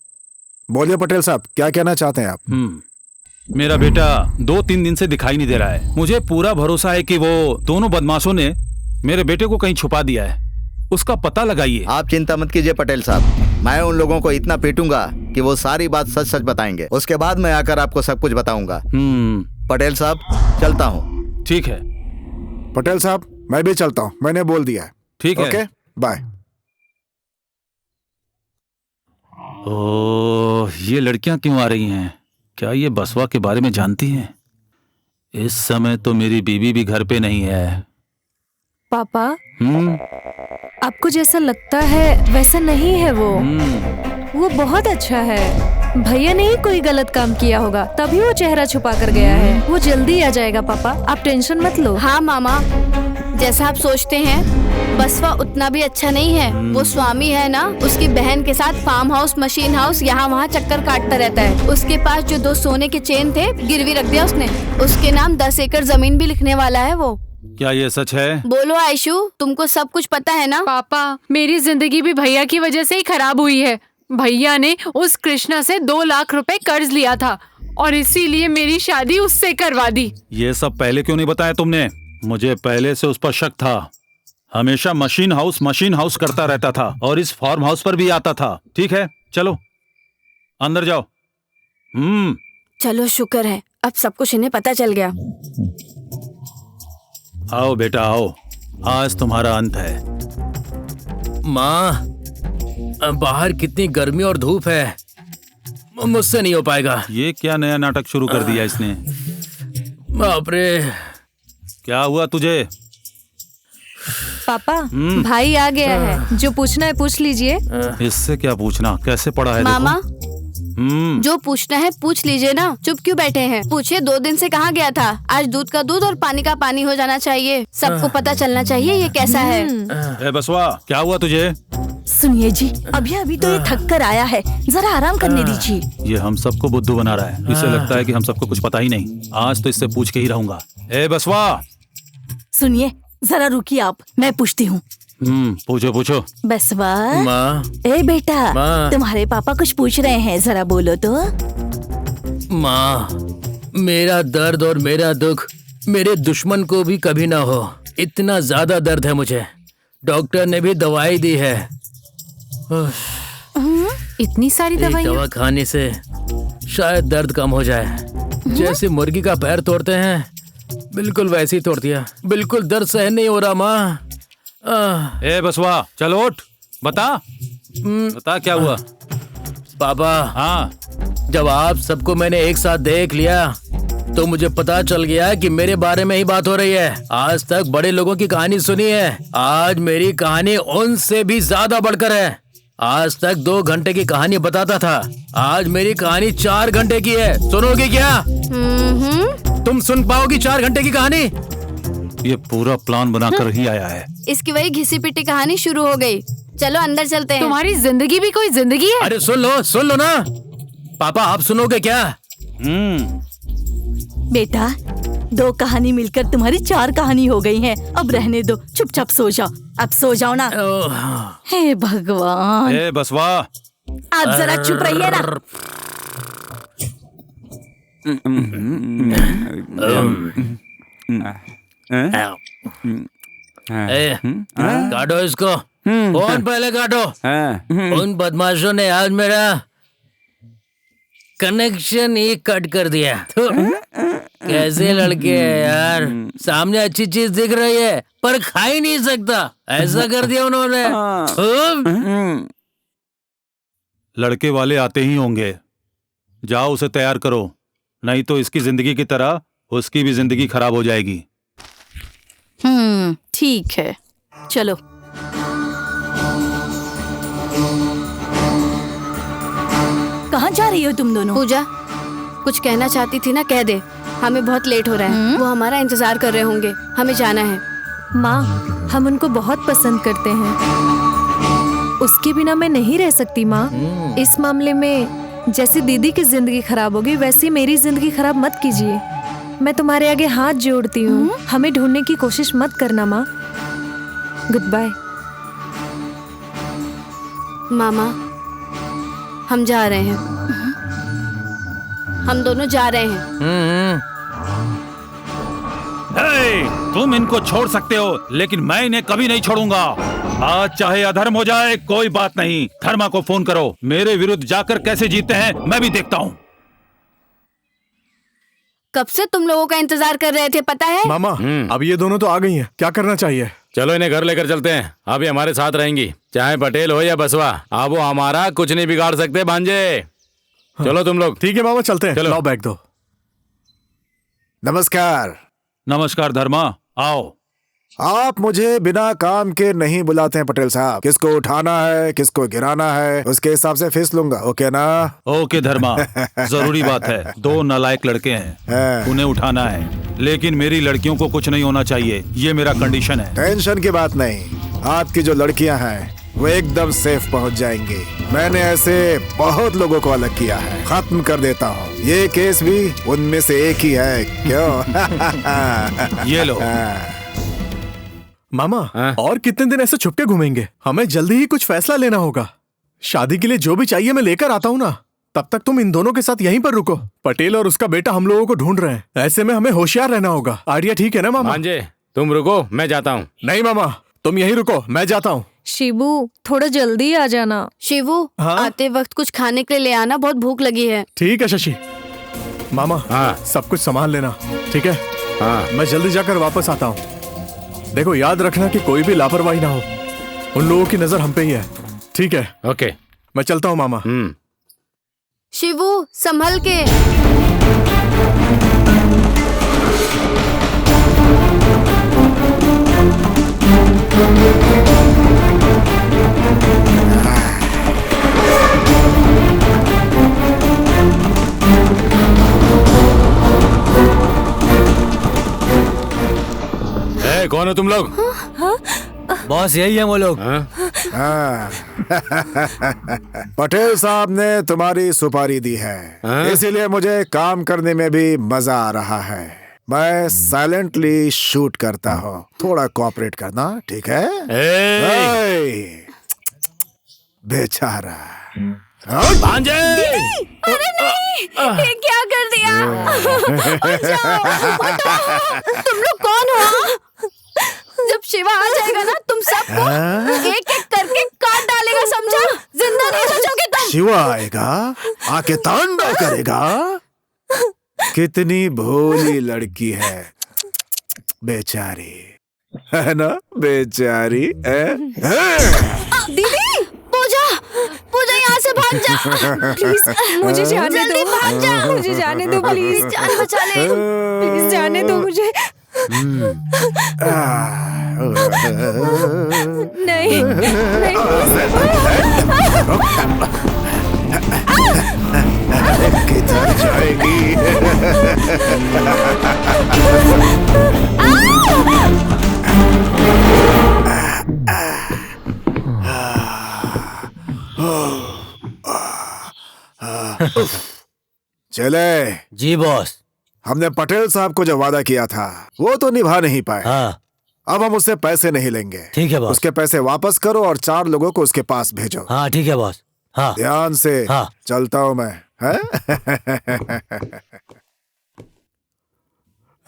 बोलिए पटेल साहब, क्या कहना चाहते हैं आप? मेरा बेटा 2-3 दिन से दिखाई नहीं दे रहा है। मुझे पूरा भरोसा है कि वो दोनों बदमाशों ने मेरे बेटे को कहीं छुपा दिया है। उसका पता लगाइए। आप चिंता मत कीजिए पटेल साहब, मैं उन लोगों को इतना पीटूंगा कि वो सारी बात सच सच बताएंगे। उसके बाद मैं आकर आपको सब कुछ बताऊंगा। पटेल साहब, चलता हूँ। ठीक है पटेल साहब, मैं भी चलता हूँ, मैंने बोल दिया है। ठीक है, ओके, बाय। ओह, ये लड़कियां क्यों आ रही हैं? क्या ये बसवा के बारे में जानती हैं? इस समय तो मेरी बीवी भी घर पे नहीं है। पापा, आपको जैसा लगता है वैसा नहीं है वो बहुत अच्छा है। भैया ने ही कोई गलत काम किया होगा, तभी वो चेहरा छुपा कर गया है। वो जल्दी आ जाएगा पापा, आप टेंशन मत लो। हाँ मामा, जैसा आप सोचते हैं बसवा उतना भी अच्छा नहीं है। वो स्वामी है ना, उसकी बहन के साथ फार्म हाउस, मशीन हाउस, यहाँ वहाँ चक्कर काटता रहता है। उसके पास जो 2 सोने के चेन थे गिरवी रख दिया उसने। उसके नाम 10 एकड़ जमीन भी लिखने वाला है वो। क्या ये सच है? बोलो आयशु, तुमको सब कुछ पता है ना? पापा, मेरी जिंदगी भी भैया की वजह से ही खराब हुई है। भैया ने उस कृष्णा से 2 लाख रुपए कर्ज लिया था और इसीलिए मेरी शादी उससे करवा दी। ये सब पहले क्यों नहीं बताया तुमने? मुझे पहले से उस पर शक था। हमेशा मशीन हाउस करता रहता था और इस फार्म हाउस पर भी आता था। ठीक है, चलो अंदर जाओ। चलो शुक्र है, अब सब कुछ इन्हें पता चल गया। आओ बेटा आओ, आज तुम्हारा अंत है। माँ, बाहर कितनी गर्मी और धूप है, मुझसे नहीं हो पाएगा। ये क्या नया नाटक शुरू कर दिया इसने? बाप रे, क्या हुआ तुझे? पापा, भाई आ गया है, जो पूछना है पूछ लीजिए। इससे क्या पूछना, कैसे पड़ा है? मामा, जो पूछना है पूछ लीजिए ना, चुप क्यों बैठे हैं? पूछिए, 2 दिन से कहाँ गया था? आज दूध का दूध और पानी का पानी हो जाना चाहिए। सबको पता चलना चाहिए ये कैसा है। ए बसवा, क्या हुआ तुझे? सुनिए जी, अभी तो ये थक कर आया है, जरा आराम करने दीजिए। ये हम सबको बुद्धू बना रहा है। इसे लगता है कि हम सबको कुछ पता ही नहीं। आज तो इससे पूछ के ही रहूंगा। ए बसवा, सुनिए, जरा रुकिए आप, मैं पूछती हूँ। पूछो। बसवा, माँ, ए बेटा, माँ। तुम्हारे पापा कुछ पूछ रहे हैं, जरा बोलो तो। माँ, मेरा दर्द और मेरा दुख मेरे दुश्मन को भी कभी ना हो, इतना ज्यादा दर्द है मुझे। डॉक्टर ने भी दवाई दी है। इतनी सारी दवाइयाँ? दवा खाने से शायद दर्द कम हो जाए। जैसे मुर्गी का पैर तोड़ते हैं, बिल्कुल वैसे ही तोड़ दिया। बिल्कुल दर्द सहन नहीं हो रहा माँ। ए बसवा, चलो उठ, बता क्या हुआ? पापा, हाँ, जब आप सबको मैंने एक साथ देख लिया तो मुझे पता चल गया कि मेरे बारे में ही बात हो रही है। आज तक बड़े लोगों की कहानी सुनी है, आज मेरी कहानी उनसे भी ज्यादा बढ़कर है। आज तक 2 घंटे की कहानी बताता था, आज मेरी कहानी 4 घंटे की है। सुनोगे क्या? तुम सुन पाओगी 4 घंटे की कहानी? ये पूरा प्लान बनाकर ही आया है। इसकी वही घिसी पिटी कहानी शुरू हो गई। चलो अंदर चलते हैं। तुम्हारी जिंदगी भी कोई जिंदगी है? अरे सुन लो ना। पापा, आप सुनोगे क्या? बेटा, 2 कहानी मिलकर तुम्हारी 4 कहानी हो गई हैं। अब रहने दो, चुपचाप सो जाओ। अब सो जाओ ना। हे भगवान। ए बसवा, आप जरा चुप रहिए ना। काटो इसको, फोन पहले काटो। उन बदमाशों ने आज मेरा कनेक्शन ही कट कर दिया। कैसे लड़के हैं यार, सामने अच्छी चीज दिख रही है पर खा ही नहीं सकता, ऐसा कर दिया उन्होंने। लड़के वाले आते ही होंगे, जाओ उसे तैयार करो, नहीं तो इसकी जिंदगी की तरह उसकी भी जिंदगी खराब हो जाएगी। ठीक है, चलो। कहाँ जा रही हो तुम दोनों? पूजा, कुछ कहना चाहती थी ना, कह दे। हमें बहुत लेट हो रहा है, वो हमारा इंतजार कर रहे होंगे, हमें जाना है। माँ, हम उनको बहुत पसंद करते हैं, उसके बिना मैं नहीं रह सकती माँ। इस मामले में जैसे दीदी की जिंदगी खराब होगी वैसी मेरी जिंदगी खराब मत कीजिए। मैं तुम्हारे आगे हाथ जोड़ती हूँ, हमें ढूंढने की कोशिश मत करना माँ। Good bye. मामा, हम जा रहे हैं, हम दोनों जा रहे हैं। तुम इनको छोड़ सकते हो, लेकिन मैं इन्हें कभी नहीं छोड़ूंगा। आज चाहे अधर्म हो जाए कोई बात नहीं, धर्मा को फोन करो, मेरे विरुद्ध जाकर कैसे जीतते हैं मैं भी देखता हूँ। कब से तुम लोगों का इंतजार कर रहे थे, पता है? मामा, अब ये दोनों तो आ गई हैं, क्या करना चाहिए? चलो इन्हें घर लेकर चलते हैं, अब ये हमारे साथ रहेंगी, चाहे पटेल हो या बसवा। अब वो हमारा कुछ नहीं बिगाड़ सकते भांजे। चलो तुम लोग। ठीक है मामा, चलते हैं। चलो। लाओ बैग दो। नमस्कार। नमस्कार धर्मा, आओ आप मुझे बिना काम के नहीं बुलाते हैं पटेल साहब। किसको उठाना है, किसको गिराना है, उसके हिसाब से फीस लूंगा। ओके ना? ओके धर्मा, जरूरी बात है। 2 नालायक लड़के हैं, उन्हें उठाना है, लेकिन मेरी लड़कियों को कुछ नहीं होना चाहिए, ये मेरा कंडीशन है। टेंशन की बात नहीं, आपकी जो लड़कियां हैं वो एकदम सेफ पहुंच जाएंगी। मैंने ऐसे बहुत लोगों को अलग किया है, खत्म कर देता हूँ। ये केस भी उनमें से एक ही है। क्यों? ये लो। मामा, और कितने दिन ऐसे छुपके घूमेंगे? हमें जल्दी ही कुछ फैसला लेना होगा। शादी के लिए जो भी चाहिए मैं लेकर आता हूँ ना। तब तक तुम इन दोनों के साथ यहीं पर रुको। पटेल और उसका बेटा हम लोगों को ढूंढ रहे हैं, ऐसे में हमें होशियार रहना होगा। आइडिया ठीक है ना मामा? भांजे, तुम रुको, मैं जाता हूँ। नहीं मामा, तुम यहीं रुको, मैं जाता हूँ। शिबू, थोड़ा जल्दी आ जाना। शिवू, आते वक्त कुछ खाने के लिए ले आना, बहुत भूख लगी है। ठीक है शशि। मामा, सब कुछ संभाल लेना, ठीक है? मैं जल्दी जाकर वापस आता हूँ। देखो, याद रखना कि कोई भी लापरवाही ना हो। उन लोगों की नजर हम पे ही है, ठीक है? ओके, मैं चलता हूँ मामा। शिवू, संभल के। कौन हो तुम लोग? बॉस, यही है वो लोग। पटेल साहब ने तुम्हारी सुपारी दी है, इसीलिए मुझे काम करने में भी मजा आ रहा है। मैं साइलेंटली शूट करता हूँ, थोड़ा कोऑपरेट करना, ठीक है? बेचारा भांजे! अरे नहीं, ये क्या कर दिया? तुम लोग कौन हो? जब शिवा आ जाएगा ना, तुम सबको एक एक करके काट डालेगा, समझा? जिंदा नहीं बचोगे तुम। शिवा आएगा, आके तांडव करेगा। कितनी भोली लड़की है बेचारी, है ना? बेचारी दीदी, पूजा, पूजा यहाँ से भाग जा प्लीज। मुझे जाने दो, भाग जा। मुझे जाने दो प्लीज। जान बचा ले, प्लीज जाने दो मुझे। नहीं, किधर जाएगी? चले। जी बॉस। हमने पटेल साहब को जो वादा किया था वो तो निभा नहीं पाए। अब हम उससे पैसे नहीं लेंगे। ठीक है बॉस। उसके पैसे वापस करो और 4 लोगों को उसके पास भेजो। हाँ ठीक है बॉस। हाँ ध्यान से। चलता हूँ मैं।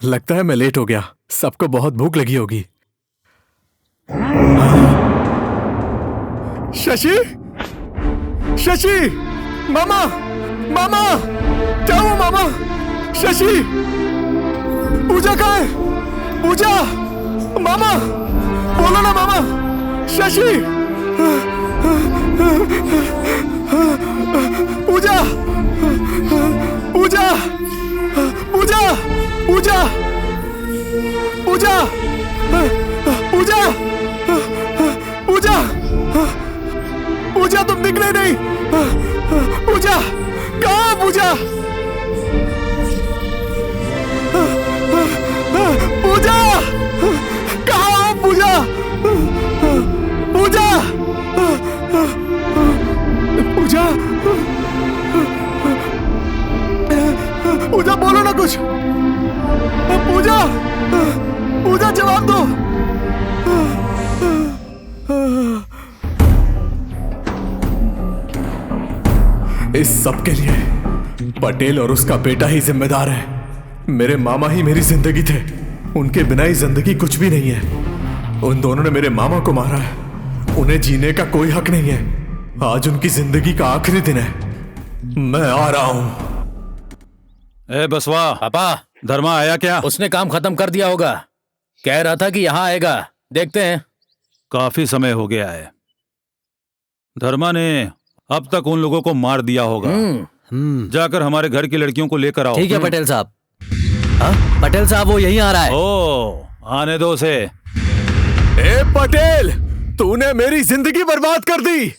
लगता है मैं लेट हो गया, सबको बहुत भूख लगी होगी। शशि, शशि, मामा, मामा, क्या हुआ मामा? शशि, पूजा कहाँ है? पूजा, मामा, बोलो ना मामा। शशि, पूजा, पूजा, पूजा, पूजा, पूजा, पूजा, पूजा, पूजा, तुम निकले नहीं। पूजा, कहाँ पूजा? पूजा, कहाँ हो पूजा? पूजा, पूजा, पूजा, बोलो ना कुछ। पूजा, पूजा, जवाब दो। इस सब के लिए पटेल और उसका बेटा ही जिम्मेदार है। मेरे मामा ही मेरी जिंदगी थे, उनके बिना ही जिंदगी कुछ भी नहीं है। उन दोनों ने मेरे मामा को मारा है, उन्हें जीने का कोई हक नहीं है। आज उनकी जिंदगी का आखिरी दिन है। मैं आ रहा हूं। ए बसवा, पापा, धर्मा आया क्या? उसने काम खत्म कर दिया होगा, कह रहा था कि यहाँ आएगा, देखते हैं। काफी समय हो गया है। धर्मा ने अब तक उन लोगों को मार दिया होगा। जाकर हमारे घर की लड़कियों को लेकर आओ। ठीक है पटेल साहब। हाँ पटेल साहब, वो यहीं आ रहा है। ओ, आने दो उसे। ए पटेल, तूने मेरी जिंदगी बर्बाद कर दी।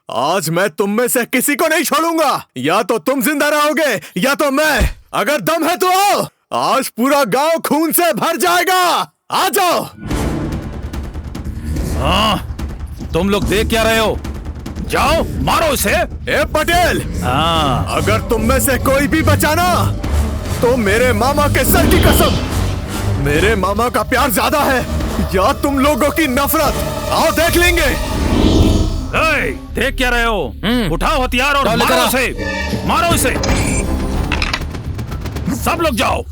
आज मैं तुम में से किसी को नहीं छोड़ूंगा। या तो तुम जिंदा रहोगे या तो मैं। अगर दम है तो आओ, आज पूरा गांव खून से भर जाएगा। आ जाओ। हाँ, तुम लोग देख क्या रहे हो? जाओ मारो इसे। ए पटेल, हाँ, अगर तुम में से कोई भी बचाना तो मेरे मामा के सर की कसम, मेरे मामा का प्यार ज्यादा है या तुम लोगों की नफरत। आओ देख लेंगे। देख क्या रहे हो? उठाओ हथियार और मारो इसे। मारो इसे। सब लोग जाओ।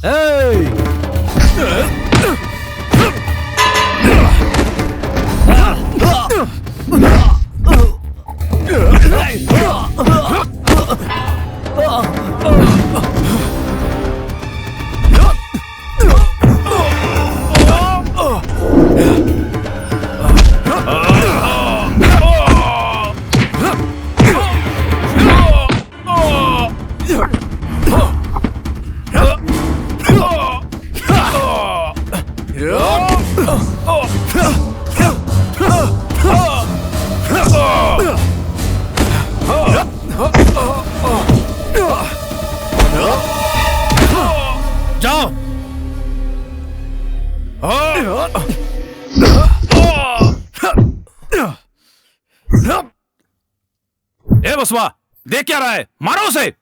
ए बसवा, देख क्या रहा है? मारो उसे।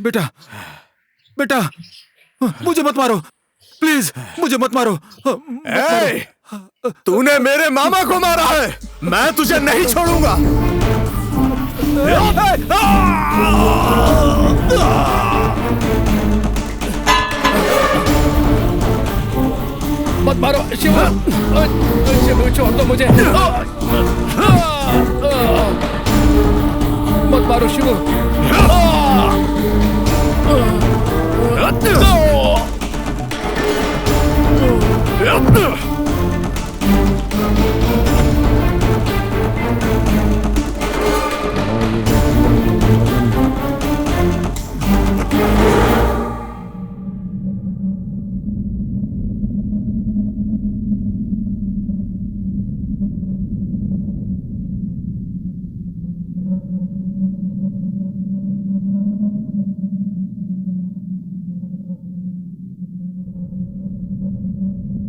बेटा, बेटा, मुझे मत मारो प्लीज, मुझे मत मारो। तूने मेरे मामा को मारा है, मैं तुझे नहीं छोड़ूंगा। मत मारो शिव, शिव छोड़ दो मुझे। मत मारो शिव।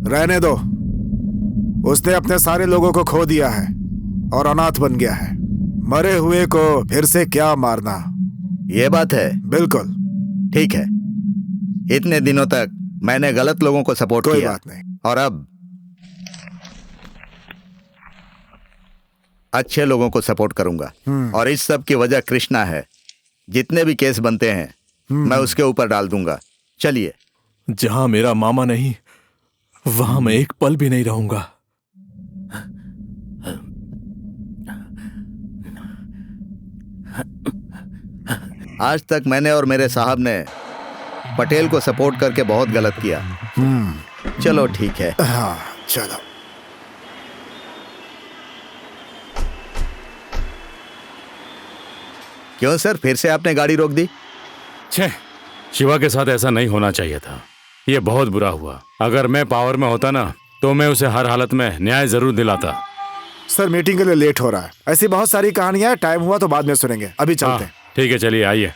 रहने दो, उसने अपने सारे लोगों को खो दिया है और अनाथ बन गया है। मरे हुए को फिर से क्या मारना। ये बात है। बिल्कुल ठीक है। इतने दिनों तक मैंने गलत लोगों को सपोर्ट किया। कोई बात नहीं। और अब अच्छे लोगों को सपोर्ट करूंगा। और इस सब की वजह कृष्णा है। जितने भी केस बनते हैं मैं उसके ऊपर डाल दूंगा। चलिए। जहां मेरा मामा नहीं वहां मैं एक पल भी नहीं रहूंगा। आज तक मैंने और मेरे साहब ने पटेल को सपोर्ट करके बहुत गलत किया। चलो ठीक है। हाँ चलो। क्यों सर, फिर से आपने गाड़ी रोक दी? छे, शिवा के साथ ऐसा नहीं होना चाहिए था। ये बहुत बुरा हुआ। अगर मैं पावर में होता ना तो मैं उसे हर हालत में न्याय जरूर दिलाता। सर मीटिंग के लिए लेट हो रहा है। ऐसी बहुत सारी कहानियां, टाइम हुआ तो बाद में सुनेंगे। अभी चलते हैं। ठीक है, चलिए आइए।